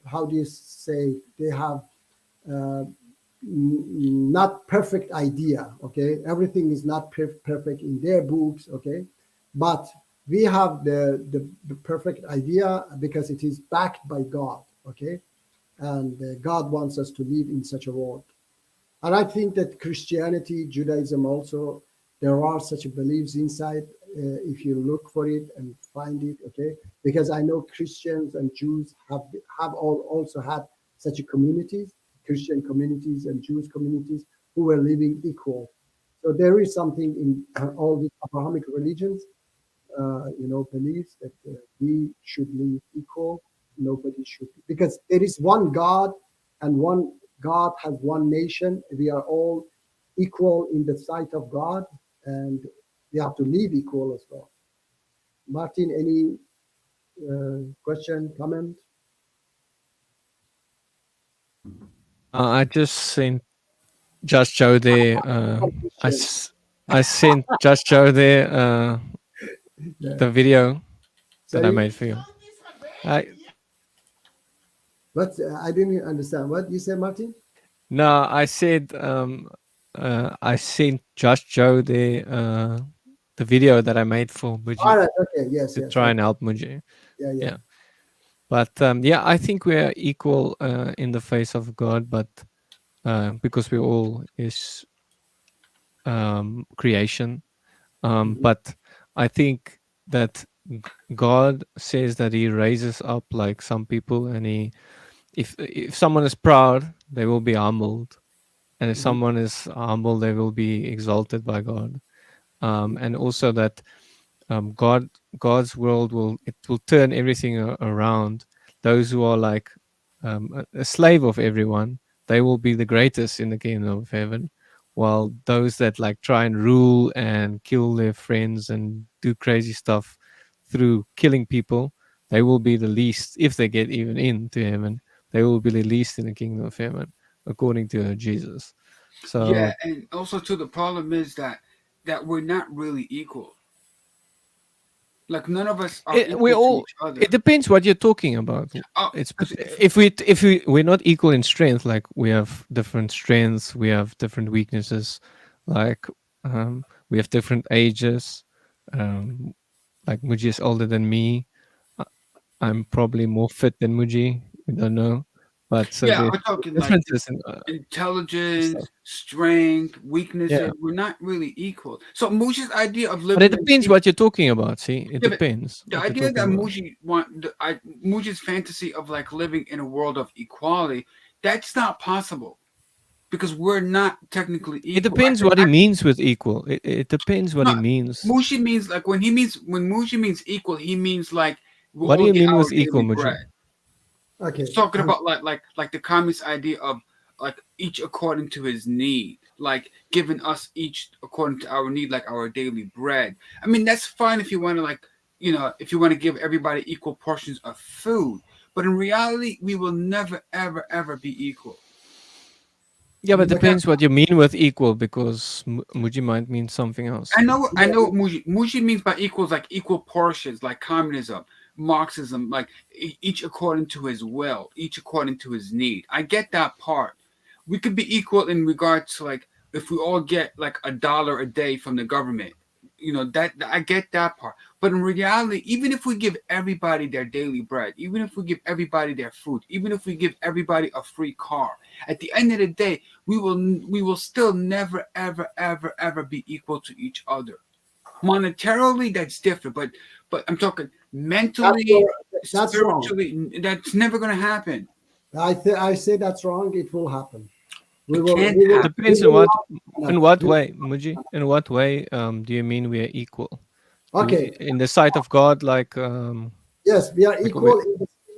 how do you say, they have not perfect idea. Okay, everything is not perfect in their books. Okay, but we have the perfect idea because it is backed by God. Okay, and God wants us to live in such a world. And I think that Christianity, Judaism also, there are such beliefs inside. If you look for it and find it, okay, because I know Christians and Jews have also had such communities, Christian communities and Jewish communities who were living equal. So there is something in all the Abrahamic religions, beliefs that we should live equal. Nobody should, because there is one God, and one God has one nation. We are all equal in the sight of God, and we have to live equal as well. Martin, any question, comment? I just sent Just Joe there. I sent Just Joe there the video that I Sorry? made for you. But I didn't understand what you said, Martin. No, I said I sent Just Joe there the video that I made for Muji All right. Okay. Yes. to Yes. try and help Muji. Yeah. But I think we are equal in the face of God, but because we all is creation. But I think that God says that He raises up like some people, and if someone is proud, they will be humbled, and if someone is humble, they will be exalted by God. And also that God's world will turn everything around. Those who are like a slave of everyone, they will be the greatest in the kingdom of heaven, while those that like try and rule and kill their friends and do crazy stuff through killing people, they will be the least. If they get even into heaven, they will be the least in the kingdom of heaven, according to Jesus. So Yeah, and also too, the problem is that we're not really equal. Like none of us are equal we to all. each other. It depends what you're talking about. It's if we're not equal in strength, like we have different strengths, we have different weaknesses, like we have different ages. Like Muji is older than me. I'm probably more fit than Muji. We don't know, but so yeah, there's we're talking like differences in intelligence, stuff. strength, weaknesses. Yeah. We're not really equal. So Mushi's idea of living, But it depends what you're talking about. See, it Yeah, but depends. the what you're idea that talking about. Mushi's fantasy of like living in a world of equality, that's not possible because we're not technically equal. It depends what he means with equal. It depends what he No, means. Mushi means like when Mushi means equal, he means like we'll What do all you get mean our with equal, daily Muji? bread. Okay. It's talking about like the communist idea of like each according to his need, like giving us each according to our need, like our daily bread. I mean, that's fine if you want to if you want to give everybody equal portions of food, but in reality, we will never ever be equal. Yeah, but it depends what you mean with equal, because Muji might mean something else. I know what Muji means by equals, like equal portions, like communism, Marxism, like each according to his will, each according to his need. I get that part. We could be equal in regards to like if we all get like $1 a day from the government, that I get that part. But in reality, even if we give everybody their daily bread, even if we give everybody their food, even if we give everybody a free car, at the end of the day, we will still never ever be equal to each other. Monetarily, that's different, but I'm talking mentally, That's wrong. spiritually, that's never going to happen. I say that's wrong. It will happen. It can't happen. Depends on in what way, Muji. In what way do you mean we are equal? Okay. in the sight of God, like Yes, we are Like equal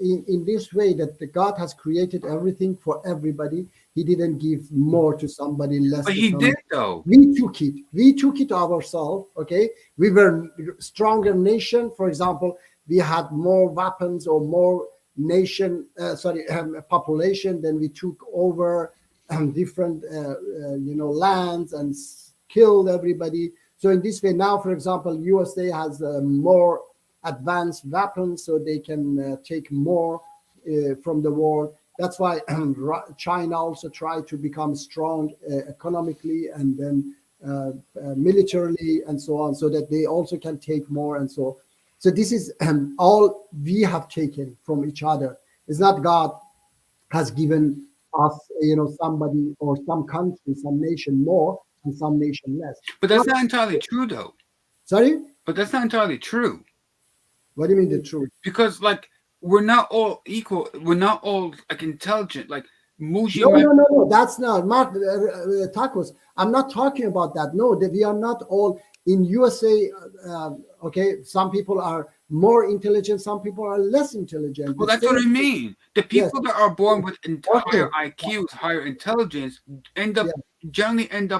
in this way that the God has created everything for everybody. He didn't give more to somebody, less But to he somebody. did though. We took it. We took it ourselves. Okay, we were stronger nation. For example, we had more weapons or more population. Then we took over different lands and killed everybody. So in this way, now, for example, USA has more advanced weapons, so they can take more from the world. That's why China also tried to become strong economically and then militarily and so on, so that they also can take more and so. So this is all we have taken from each other. It's not God has given us, somebody or some country, some nation more and some nation less. But that's not entirely true though. Sorry, But that's not entirely true. what do you mean the truth? Because like we're not all equal. We're not all like intelligent. Like Muji No, might no, no, no. That's not Mark Tacos. I'm not talking about that. No, that we are not all in USA. Okay, some people are more intelligent, some people are less intelligent. Well, The that's what I same- mean. The Yes. people that are born with higher Okay. IQs, higher intelligence, end up Yeah. generally end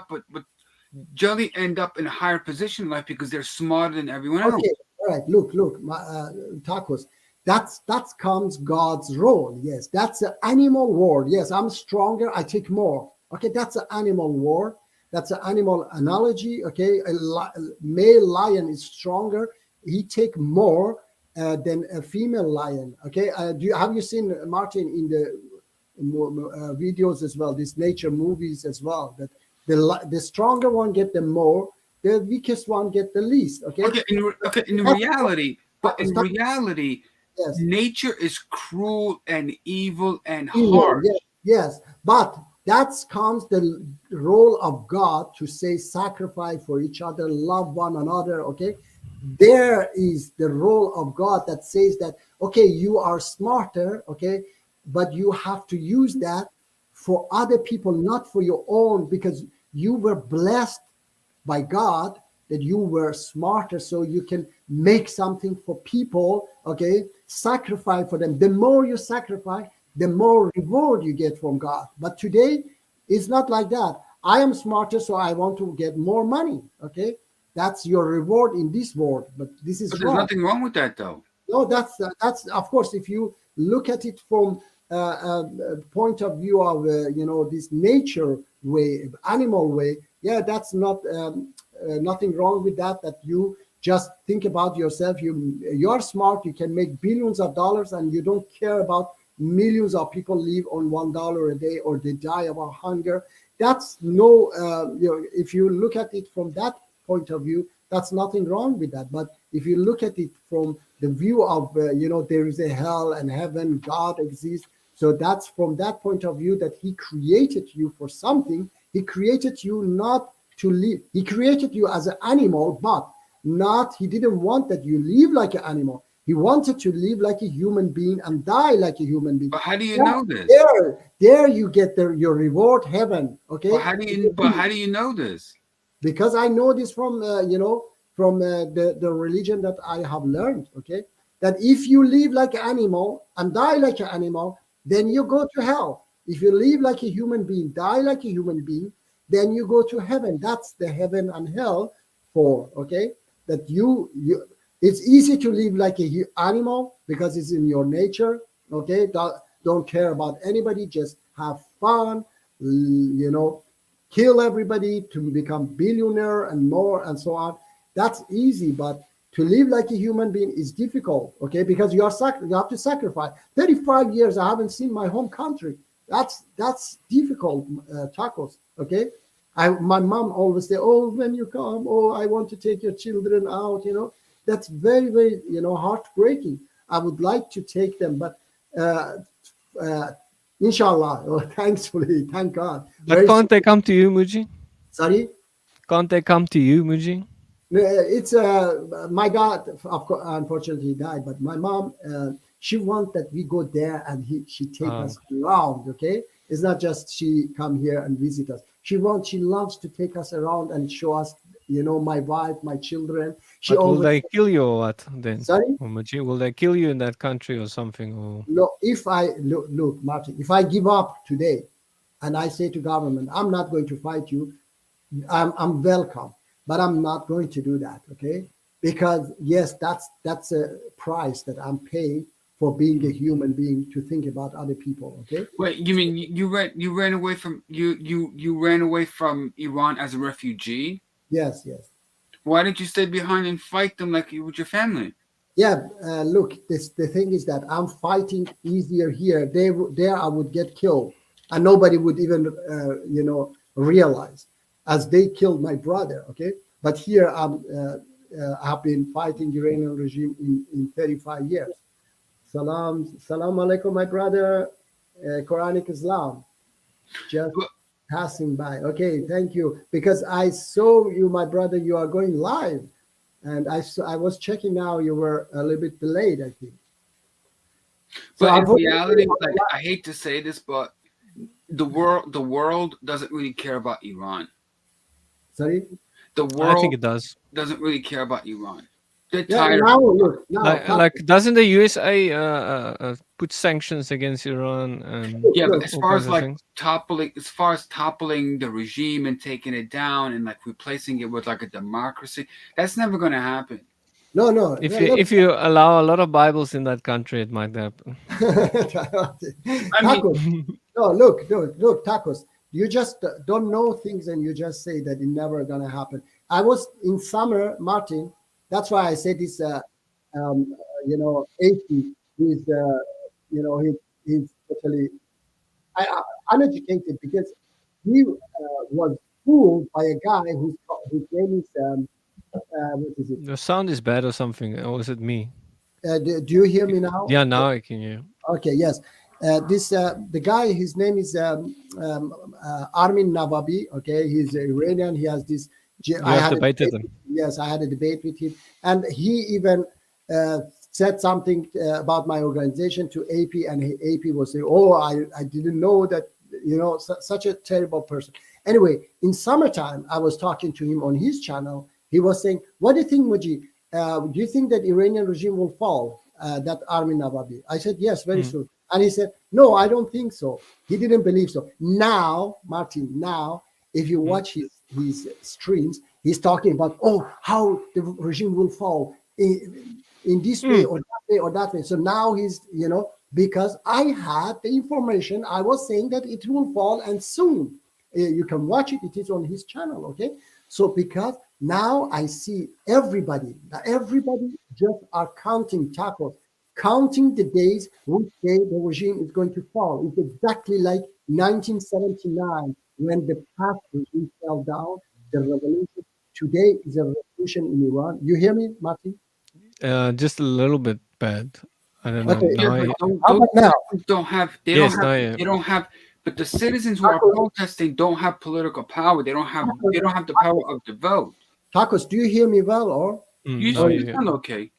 up in a higher position in life because they're smarter than everyone else. Okay, all right. Look, Tacos. That comes God's role. Yes, that's an animal world. Yes, I'm stronger. I take more. Okay, that's an animal world. That's an animal analogy. Okay, male lion is stronger. He take more than a female lion. Okay, have you seen Martin in the videos as well? These nature movies as well. That the stronger one get the more. The weakest one get the least. Okay. In reality, Stop. Yes. nature is cruel and evil and Evil, harsh. yes, but that comes the role of God to say sacrifice for each other, love one another. Okay, there is the role of God that says that okay, you are smarter, okay, but you have to use that for other people, not for your own, because you were blessed by God that you were smarter, so you can make something for people. Okay, sacrifice for them. The more you sacrifice, the more reward you get from God. But today, it's not like that. I am smarter, so I want to get more money. Okay, that's your reward in this world. But this is But there's wrong. nothing wrong with that, though. No, that's of course, if you look at it from point of view of this nature way, animal way, yeah, that's not nothing wrong with that. That you just think about yourself. You're smart. You can make billions of dollars, and you don't care about millions of people live on $1 a day or they die of hunger. That's no. If you look at it from that point of view, that's nothing wrong with that. But if you look at it from the view of there is a hell and heaven, God exists. So that's from that point of view that He created you for something. He created you not to live. He created you as an animal, but not. He didn't want that you live like an animal. He wanted to live like a human being and die like a human being. But how do you know this? There you get your reward, heaven. Okay. But how do you know this? Because I know this from the religion that I have learned. Okay, that if you live like an animal and die like an animal, then you go to hell. If you live like a human being, die like a human being, then you go to heaven. That's the heaven and hell for. Okay, that you it's easy to live like a animal because it's in your nature. Okay, don't care about anybody, just have fun. Kill everybody to become billionaire and more and so on. That's easy, but to live like a human being is difficult. Okay, because you have to sacrifice. 35 years I haven't seen my home country. That's difficult, Tacos. Okay, my mom always say, "Oh, when you come, oh, I want to take your children out." That's very, very heartbreaking. I would like to take them, but inshallah, thankfully, thank God. But can't they come to you, Muji? Sorry. Can't they come to you, Muji? It's my dad. Of course, unfortunately, he died. But my mom, she wants that we go there and she take us around. Okay, it's not just she come here and visit us. She loves to take us around and show us my wife, my children. She But will always they kill you or what then? sorry. Or Muji, will they kill you in that country or something? Or No, if I look, Martin, if I give up today and I say to government, I'm not going to fight you, I'm welcome, but I'm not going to do that, okay? Because yes, that's a price that I'm paying for being a human being, to think about other people, okay? Wait, you mean you ran away from you ran away from Iran as a refugee? Yes. Why didn't you stay behind and fight them like you with your family? Yeah, look, the thing is that I'm fighting easier here. There I would get killed, and nobody would even realize, as they killed my brother. Okay, but here I've been fighting Iranian regime in 35 years. Salam alaikum, my brother. Quranic Islam, just passing by. Okay, thank you, because I saw you, my brother. You are going live. And I was checking now, you were a little bit delayed, I think. But in unfortunately, reality, like, I hate to say this, but the world doesn't really care about Iran. Sorry? The I world think it does. doesn't really care about Iran. They're Yeah, tired. now, look, now. Like doesn't the USA put sanctions against Iran and Yeah, but as all far kinds as of like things? toppling the regime and taking it down and like replacing it with like a democracy, that's never going to happen. No. If you allow a lot of Bibles in that country, it might happen. Tacos. No, look, Tacos. You just don't know things, and you just say that it's never gonna happen. I was in summer, Martin. That's why I said this. 80. He's he's totally uneducated, because he was fooled by a guy whose name is what is it? The sound is bad or something, or is it me? Do you hear me now? Yeah, now I can hear. Okay, yes. The guy, his name is Armin Navabi. Okay, he's Iranian. He has this. You have debated them. Yes, I had a debate with him, and he even said something about my organization to AP, and AP was saying, "Oh, I didn't know that. Such a terrible person." Anyway, in summertime, I was talking to him on his channel. He was saying, "What do you think, Muji? Do you think that Iranian regime will fall?" That Armin Navabi. I said, "Yes, very soon." And he said, "No, I don't think so." He didn't believe so. Now, Martin, if you watch his streams, he's talking about, how the regime will fall in this way or that way or that way. So now he's, because I had the information, I was saying that it will fall, and soon you can watch it. It is on his channel, okay? So because now I see everybody just are counting Tacos, counting the days which day the regime is going to fall. It's exactly like 1979 when the past regime fell down, the revolution. Today is a revolution in Iran. You hear me, Martin? Just a little bit bad. I don't know. Okay. Now Yeah, I- but How about now? they don't have. But the citizens who are protesting don't have political power. They don't have the power of the vote. Tacos, do you hear me well, or? You now you- sound okay.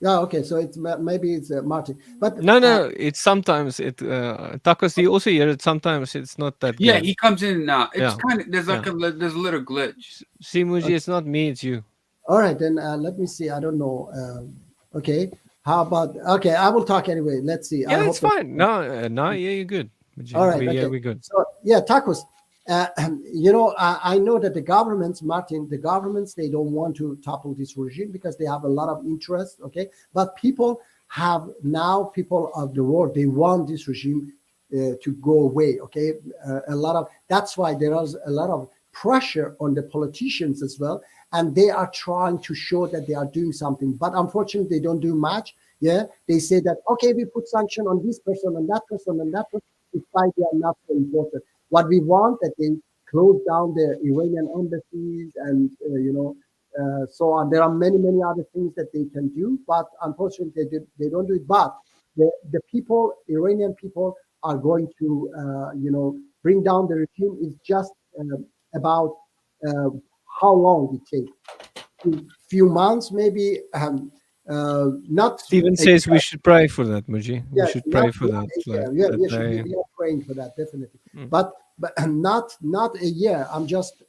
Yeah, okay, so it's maybe it's Martin, but No, it's sometimes Tacos. You also hear it sometimes. It's not that. Yeah, good. he comes in and out. It's Yeah. kind of there's a little glitch. See, Muji, it's not me. It's you. all right, then let me see. I don't know. Okay, how about? Okay, I will talk anyway. Let's see. Yeah, I it's hope fine. No, yeah, you're good. Muji. All right, Yeah, okay. we're good. So yeah, Tacos. I know that the governments, Martin, they don't want to topple this regime because they have a lot of interest. Okay, but people of the world, they want this regime to go away. Okay, that's why there is a lot of pressure on the politicians as well, and they are trying to show that they are doing something. But unfortunately, they don't do much. Yeah, they say that okay, we put sanction on this person and that person and that person. Despite they are not so important. What we want that they close down the Iranian embassies and so on. There are many other things that they can do, but unfortunately they don't do it. But the people, Iranian people, are going to bring down the regime. Is just about how long it takes. A few months, maybe. Not. Steven says we should pray for that, Muji. Yeah, We should pray not- for that. we are praying for that, definitely. But not a year. I'm just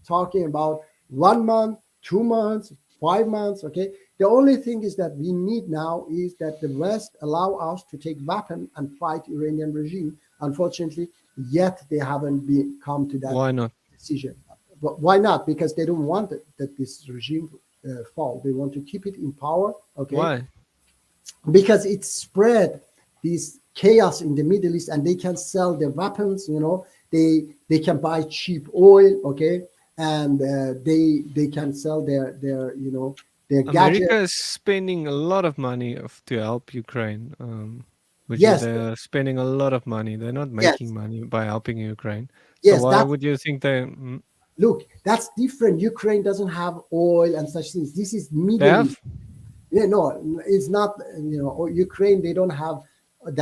talking about 1 month, 2 months, 5 months. Okay. The only thing is that we need now is that the West allow us to take weapon and fight Iranian regime. Unfortunately, yet they haven't come to that Why not? decision. But why not? Because they don't want that this regime fall. They want to keep it in power. Okay. Why? Because it spread this chaos in the Middle East, and they can sell their weapons. They can buy cheap oil. Okay. And they can sell their their gadgets. America is spending a lot of money to help Ukraine. Which Yes. they're spending a lot of money. They're not Yes. making money by helping Ukraine. So Yes, why would you think they? look, that's different. Ukraine doesn't have oil and such things. This is They Middle have? East. Yeah, no, it's not. Ukraine, they don't have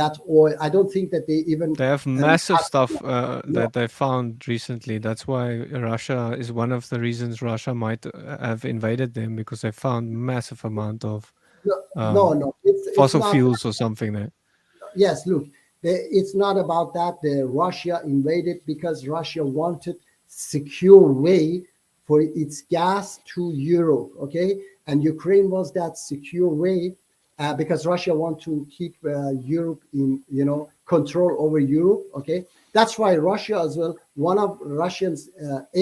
that oil. I don't think that they even. They have massive stuff no. that they found recently. That's why Russia is one of the reasons Russia might have invaded them, because they found massive amount of No. It's fossil not. fuels or something there. Yes, look, it's not about that. Russia invaded because Russia wanted secure way for its gas to Europe. Okay, and Ukraine was that secure way because Russia want to keep Europe in control over Europe. Okay, that's why Russia as well. One of Russians'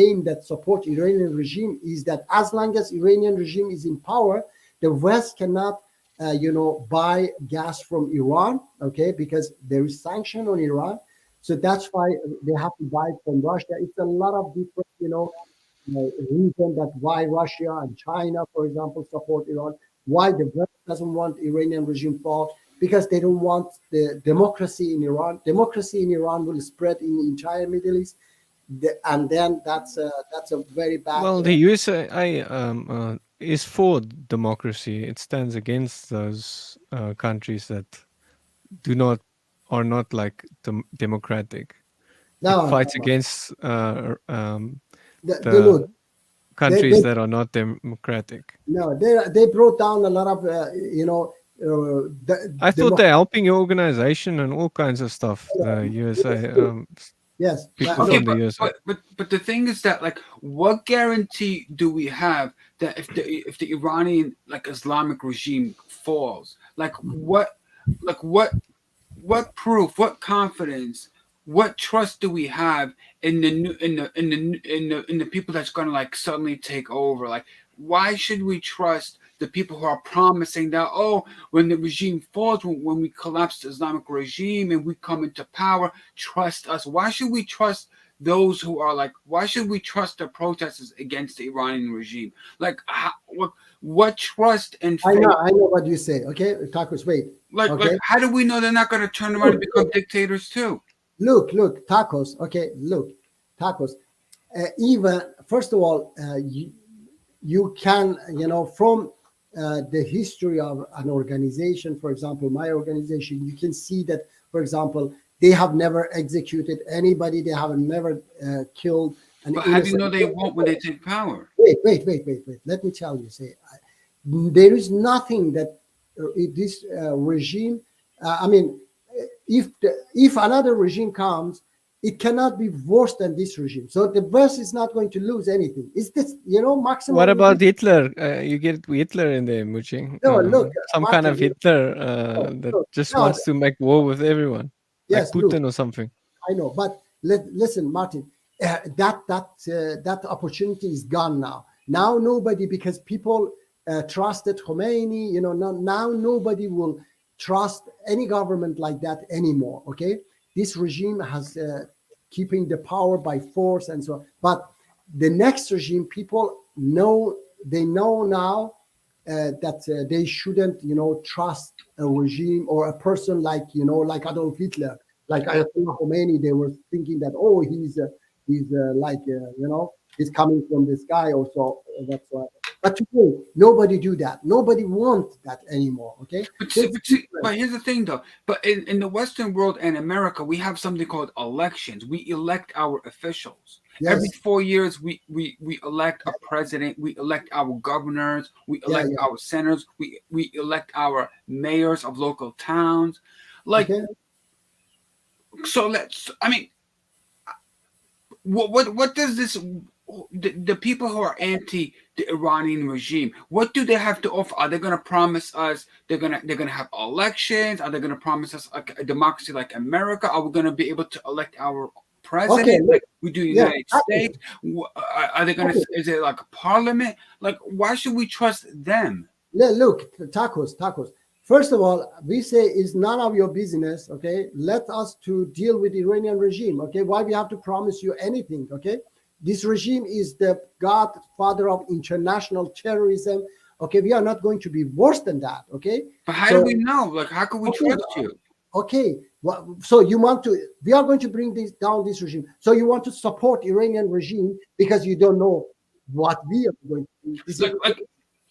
aim that support Iranian regime is that as long as Iranian regime is in power, the West cannot buy gas from Iran, okay, because there is sanction on Iran. So that's why they have to buy from Russia. It's a lot of different, reason that why Russia and China, for example, support Iran. Why the West doesn't want Iranian regime fall? Because they don't want the democracy in Iran. Democracy in Iran will spread in the entire Middle East, and then that's a very bad. Well, the USA is for democracy. It stands against those countries that are not like democratic. No, It fights no. against Look, countries they- that are not democratic. no, they brought down a lot of I thought they're helping your organization and all kinds of stuff. The USA, yes. people Okay, from the USA. but the thing is that, like, what guarantee do we have that if the Iranian, like, Islamic regime falls, what proof, what confidence, what trust do we have in the people that's going to, like, suddenly take over? Like, why should we trust the people who are promising that, oh, when the regime falls, when we collapse the Islamic regime and we come into power, trust us? Why should we trust those who are like? Why should we trust the protesters against the Iranian regime? Like, what trust and faith? I know what you say. Okay, Tacos, wait. Like, how do we know they're not going to turn around and become dictators too? Look, Tacos. Okay, look, Tacos. Even first of all, you can from the history of an organization, for example, my organization, you can see that, for example, they have never executed anybody. They have never killed an But how do you innocent- know they won't when they take power? Wait. Let me tell you. There is nothing that this regime. I mean, if another regime comes, it cannot be worse than this regime. So the West is not going to lose anything. Is this, maximum? What about Hitler? You get Hitler in there, Muchi. No, look, some kind of Martin, Hitler that look, just no, wants to make war with everyone, Yes, like look. Putin or something. I know, but listen, Martin, that opportunity is gone now. Now nobody, because people trusted Khomeini, now nobody will trust any government like that anymore. Okay, this regime has keeping the power by force and so on. But the next regime, people know now that they shouldn't, trust a regime or a person like Adolf Hitler, like Ayatollah Khomeini. They were thinking that, oh, he's he's coming from the sky or so. That's why. But today, nobody do that. Nobody wants that anymore. Okay. But here's the thing, though. But in the Western world and America, we have something called elections. We elect our officials. Yes. Every 4 years, we elect a president. We elect our governors. We elect our senators. We elect our mayors of local towns. Like, Okay. so I mean, what does this? the people who are anti the Iranian regime, what do they have to offer? Are they going to promise us they're gonna have elections? Are they going to promise us a democracy like America? Are we going to be able to elect our president Okay, like we do in the yeah, United okay. States? Are they going to? Okay. Is it like a parliament? Like, why should we trust them? Look, tacos. First of all, we say it's none of your business. Okay, let us to deal with the Iranian regime. Okay, why we have to promise you anything? Okay, this regime is the godfather of international terrorism. Okay, we are not going to be worse than that. Okay, But how So- do we know? Like, how can we Okay, trust you? okay. So you want to? We are going to bring down this regime. So you want to support Iranian regime because you don't know what we are going to do. This is-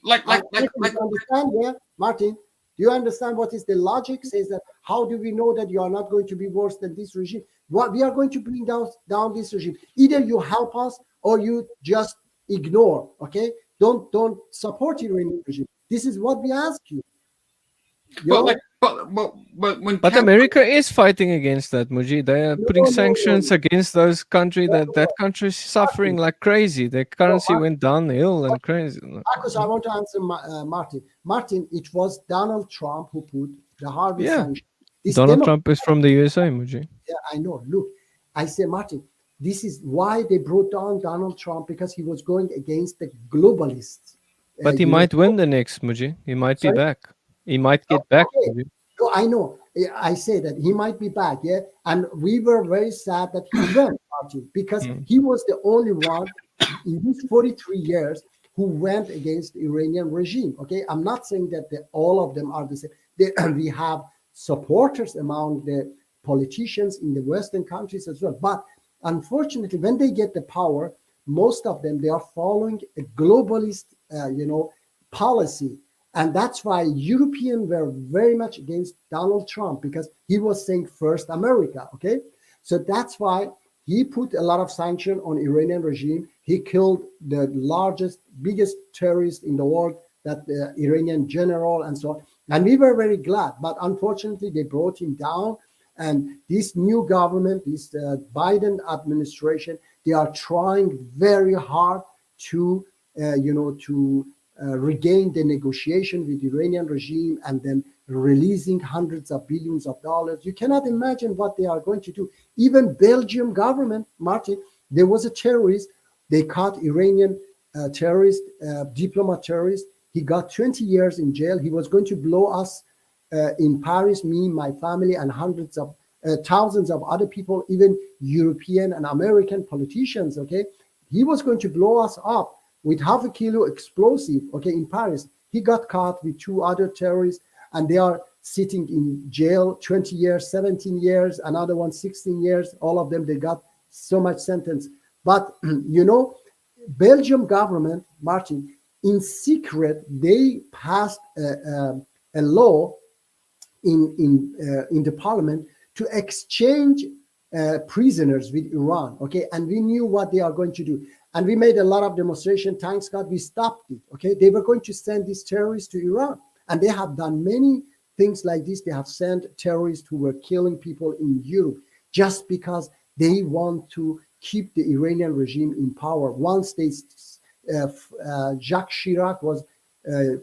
Like, understand, yeah, Martin? Do you understand what is the logic? Says that how do we know that you are not going to be worse than this regime? What we are going to bring down this regime. Either you help us or you just ignore. Okay, don't support Iranian regime. This is what we ask you. You know? but when But America is fighting against that, Muji. They are putting no, sanctions no. against those countries that country is suffering like crazy. Their currency went downhill and crazy. Marcus, I want to answer Martin. Martin, it was Donald Trump who put the hardest Yeah. sanction. This Donald demo- Trump is from the USA, Muji. Yeah, I know. Look, I say, Martin, this is why they brought down Donald Trump, because he was going against the globalists. But he you know. might win the next, Muji. He might be Sorry? back. He might get back. Okay. Muji. So I know. I say that he might be back, yeah. And we were very sad that he went, Martin, because he was the only one in these 43 years who went against the Iranian regime. Okay, I'm not saying that all of them are the same. We have supporters among the politicians in the Western countries as well. But unfortunately, when they get the power, most of them, they are following a globalist, policy. And that's why Europeans were very much against Donald Trump, because he was saying first America. Okay, so that's why he put a lot of sanction on Iranian regime. He killed the biggest terrorist in the world, that Iranian general, and so on. And we were very glad, but unfortunately they brought him down. And this new government, this Biden administration, they are trying very hard to, regain the negotiation with the Iranian regime, and then releasing hundreds of billions of dollars. You cannot imagine what they are going to do. Even Belgium government, Martin, there was a terrorist. They caught Iranian terrorist, diplomat terrorist. He got 20 years in jail. He was going to blow us in Paris, me, my family, and hundreds of thousands of other people, even European and American politicians. Okay, he was going to blow us up with half a kilo explosive. Okay, in Paris, he got caught with two other terrorists, and they are sitting in jail 20 years, 17 years, another one 16 years. All of them, they got so much sentence. But Belgium government, Martin, in secret, they passed a law in the parliament to exchange prisoners with Iran. Okay, and we knew what they are going to do, and we made a lot of demonstration. Thanks God, we stopped it. Okay, they were going to send these terrorists to Iran, and they have done many things like this. They have sent terrorists who were killing people in Europe just because they want to keep the Iranian regime in power. Once Jacques Chirac was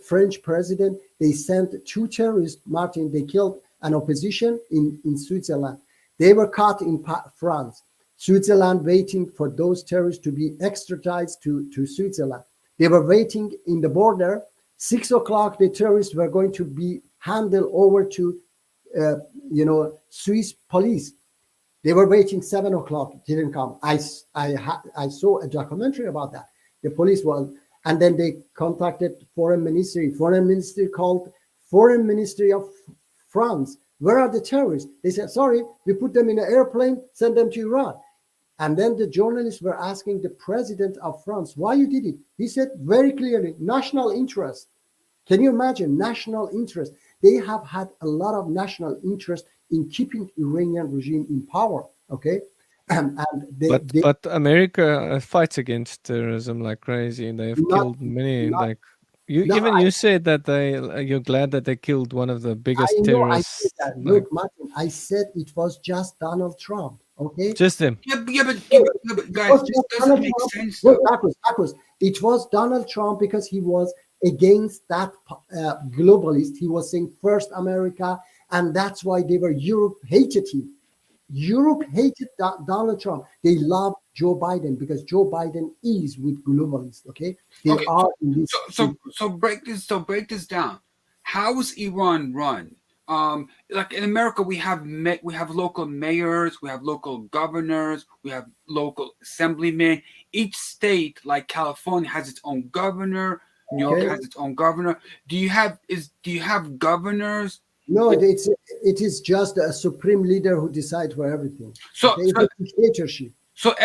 French president, they sent two terrorists, Martin. They killed an opposition in Switzerland. They were caught in France. Switzerland waiting for those terrorists to be extradited to Switzerland. They were waiting in the border. 6 o'clock, the terrorists were going to be handed over to, Swiss police. They were waiting 7 o'clock. Didn't come. I saw a documentary about that. The police was, and then they contacted foreign ministry. Foreign ministry called foreign ministry of France. Where are the terrorists? They said, sorry, we put them in an airplane, send them to Iran. And then the journalists were asking the president of France, why you did it? He said very clearly, national interest. Can you imagine national interest? They have had a lot of national interest in keeping Iranian regime in power. Okay. But America fights against terrorism like crazy. They have killed many. You said that you're glad that they killed one of the biggest terrorists. I said that. Look, Martin, I said it was just Donald Trump. Okay. Just him. Yeah, but guys, was this not doesn't Donald make Trump. sense Look, though. Marcus, it was Donald Trump because he was against that globalist. He was saying first America, and that's why Europe hated him. Europe hated Donald Trump. They loved Joe Biden because Joe Biden is with globalists. Okay, they Okay, are in this. so break this down. How is Iran run? Like in America, we have local mayors, we have local governors, we have local assemblymen. Each state, like California, has its own governor. New York Okay. has its own governor. Do you have governors? No, it is just a supreme leader who decides for everything. So Okay, it's a dictatorship. so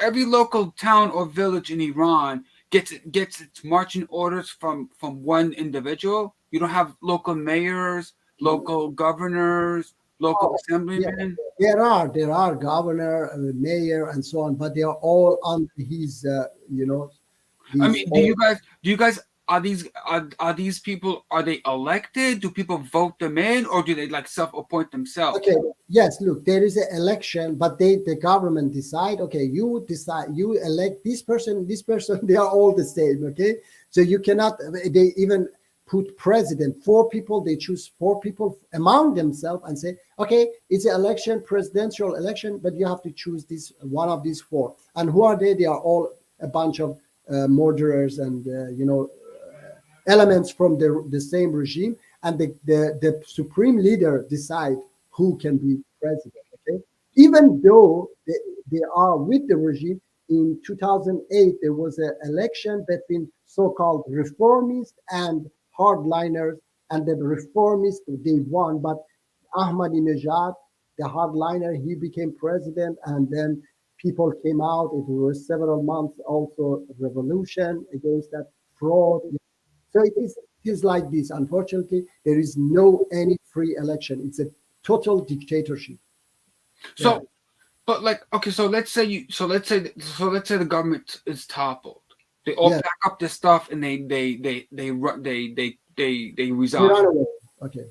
every local town or village in Iran gets its marching orders from one individual. You don't have local mayors, local governors, local Yeah, assemblymen. there are governor, mayor, and so on, but they are all under his, I his mean, do you guys are these people, are they elected? Do people vote them in, or do they like self-appoint themselves? Okay, yes, look, there is an election, but the government decide, okay, you decide, you elect this person, they are all the same, okay? So you cannot, they even put president, four people, they choose four people among themselves and say, okay, it's an election, presidential election, but you have to choose this one of these four. And who are they? They are all a bunch of murderers and, elements from the same regime, and the supreme leader decide who can be president. Okay, even though they are with the regime. In 2008, there was an election between so-called reformists and hardliners, and the reformists they won, but Ahmadinejad, the hardliner, he became president, and then people came out. It was several months also revolution against that fraud. So it is like this. Unfortunately, there is no any free election. It's a total dictatorship. So, Yeah. but like, okay, so let's say the government is toppled. They all Yeah. pack up their stuff and they We resign. run away. Okay.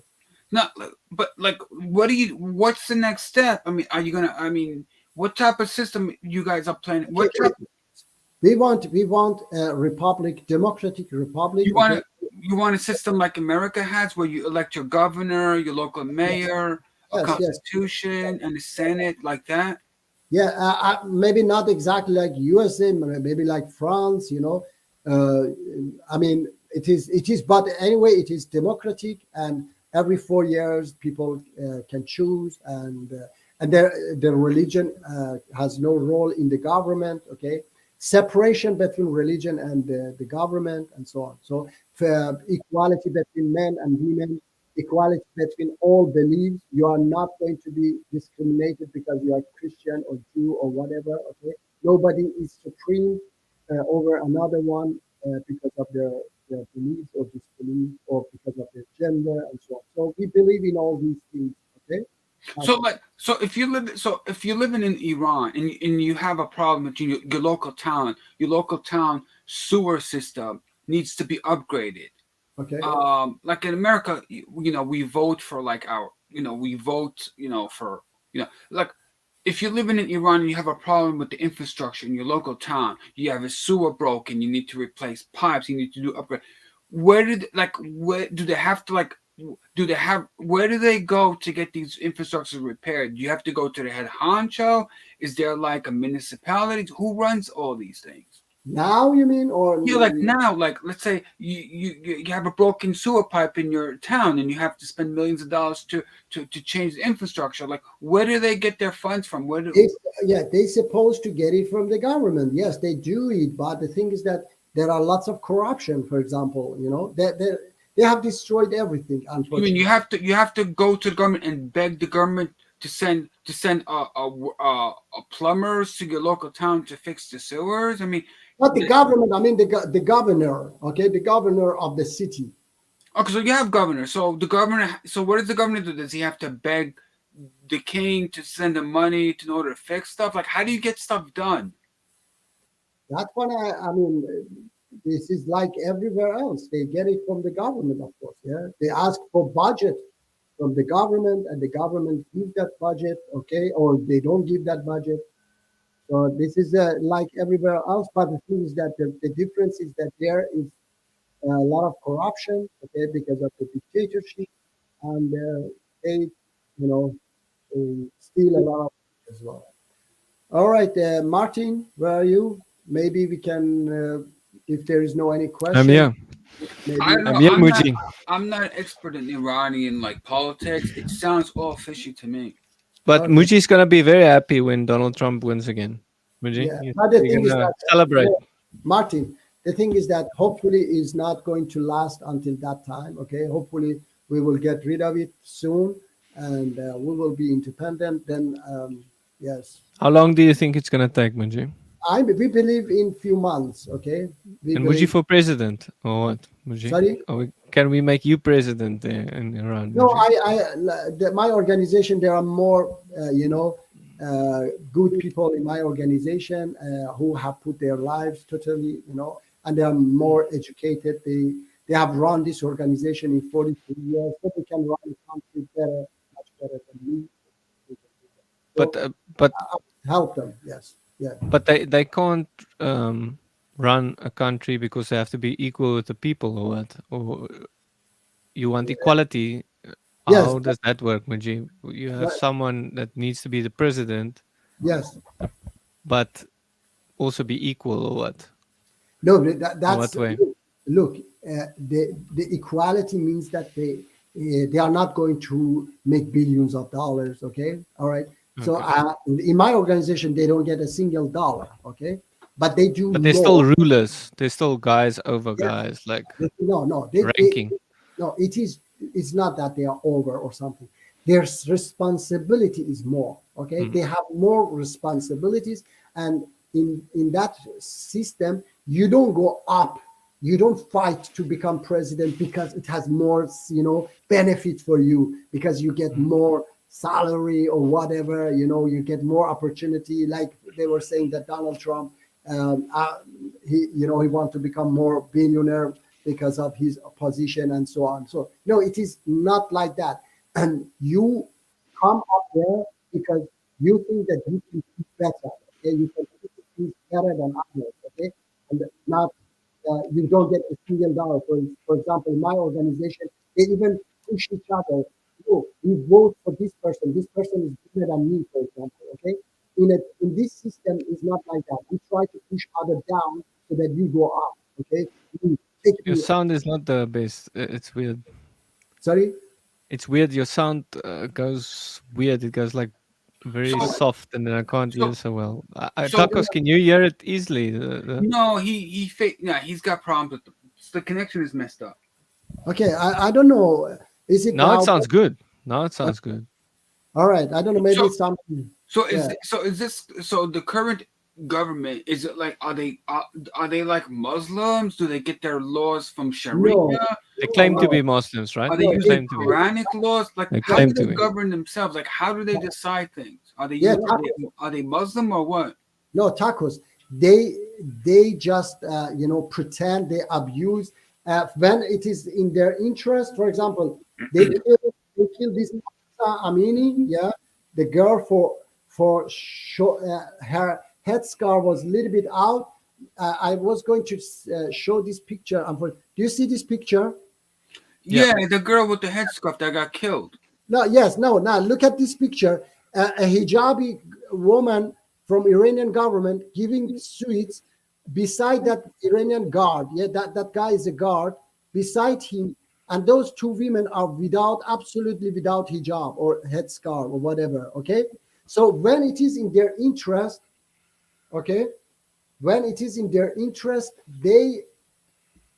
Not, but like, what's the next step? I mean, are you gonna? I mean, what type of system you guys are planning? What type? We want a republic, democratic republic. Okay? You want a system like America has, where you elect your governor, your local mayor, a Yes, yes. constitution, and a senate like that. Yeah, maybe not exactly like USA, maybe like France. I mean, it is, but anyway, it is democratic, and every 4 years people can choose, and their religion has no role in the government. Okay, separation between religion and the government, and so on. So equality between men and women, equality between all beliefs. You are not going to be discriminated because you are Christian or Jew or whatever. Okay, nobody is supreme over another one because of their beliefs or disbeliefs or because of their gender and so on. So we believe in all these things. Okay. So if you're living in Iran and you have a problem with your local town sewer system needs to be upgraded. Okay. Like in America, we vote for like like if you're living in Iran and you have a problem with the infrastructure in your local town, you have a sewer broken, you need to replace pipes, you need to do upgrade. Where do they have to where do they go to get these infrastructures repaired? Do you have to go to the head honcho? Is there like a municipality? Who runs all these things? Now you mean, or Yeah, like now, like let's say you have a broken sewer pipe in your town and you have to spend millions of dollars to change the infrastructure. Like, where do they get their funds from? They're supposed to get it from the government. Yes, they do it, but the thing is that there are lots of corruption. For example, they have destroyed everything. I Unfortunately, mean, you have to go to the government and beg the government to send plumbers to your local town to fix the sewers. I mean, not the government. I mean the governor. Okay, the governor of the city. okay, so you have governor. So the governor. So what does the governor do? Does he have to beg the king to send him money in order to fix stuff? Like, how do you get stuff done? That one, I mean, this is like everywhere else. They get it from the government, of course. Yeah, they ask for budget from the government, and the government give that budget, okay, or they don't give that budget. So this is like everywhere else, but the thing is that the difference is that there is a lot of corruption, okay, because of the dictatorship, and they, you know, steal a lot of as well. All right, Martin, where are you? Maybe we can, if there is no any question. I'm here. Maybe, I don't know. I'm here, Muji. I'm not an expert in Iranian like politics. It sounds all fishy to me. But Okay. Muji's gonna be very happy when Donald Trump wins again. Muji, Yeah, but the you're thing is gonna that celebrate. Martin, the thing is that hopefully is not going to last until that time. Okay, hopefully we will get rid of it soon, and we will be independent. Then, yes, How long do you think it's gonna take, Muji? we believe in few months. Okay, we And Muji believe. for president or what? Muji? Sorry? Can we make you president in Iran? No, Muji? my organization. There are more, good people in my organization who have put their lives totally, and they are more educated. They have run this organization in 42 years, so they can run the country better, much better than me. But Help them, yes, yeah. but they can't run a country because they have to be equal with the people or what? Or you want equality? Yes. How does that work, Muji? You have But- someone that needs to be the president, Yes. but also be equal or what? No, that's what way? Look, the equality means that they are not going to make billions of dollars. Okay, all right. So in my organization, they don't get a single dollar. Okay, but they do. But they're more. still rulers. They're still guys over Yeah. guys, like No, ranking. no, it's not that they are over or something. Their responsibility is more. Okay, they have more responsibilities, and in that system, you don't go up. You don't fight to become president because it has more, benefit for you, because you get more salary or whatever. You get more opportunity. Like they were saying that Donald Trump, he wants to become more billionaire because of his position and so on. So no, it is not like that. And you come up there because you think that you can do better. Okay, you can do things better than others. Okay, and not you don't get a single dollar. For example, in my organization, they even push each other. Oh, we vote for this person. This person is better than me, for example. Okay, in this system, is not like that. We try to push other down so that we go up. Okay, Your sound is not the best. It's weird. Sorry. It's weird. Your sound goes weird. It goes like very soft, and then I can't hear so well. Tacos, can you hear it easily? No, he's got problems with the connection is messed up. Okay, I don't know. Is it Now it sounds good. Now it sounds good. All right, I don't know. Maybe it's something. So the current government, is it like, are they like Muslims? Do they get their laws from Sharia? No. They claim to be Muslims, right? Are they They using claim to be. Quranic laws? Like, They how claim do they to be. govern themselves? Like, how do they decide things? Are they Yeah, are they Muslim or what? No, tacos. They just pretend, they abuse when it is in their interest. For example, they kill this Amini, yeah, the girl for her headscarf was a little bit out. I was going to show this picture. Do you see this picture? Yeah, the girl with the headscarf that got killed. No, yes, no. Now look at this picture. A hijabi woman from Iranian government giving sweets beside that Iranian guard. Yeah, that guy is a guard beside him, and those two women are absolutely without hijab or headscarf or whatever. Okay, so when it is in their interest, okay, when it is in their interest, they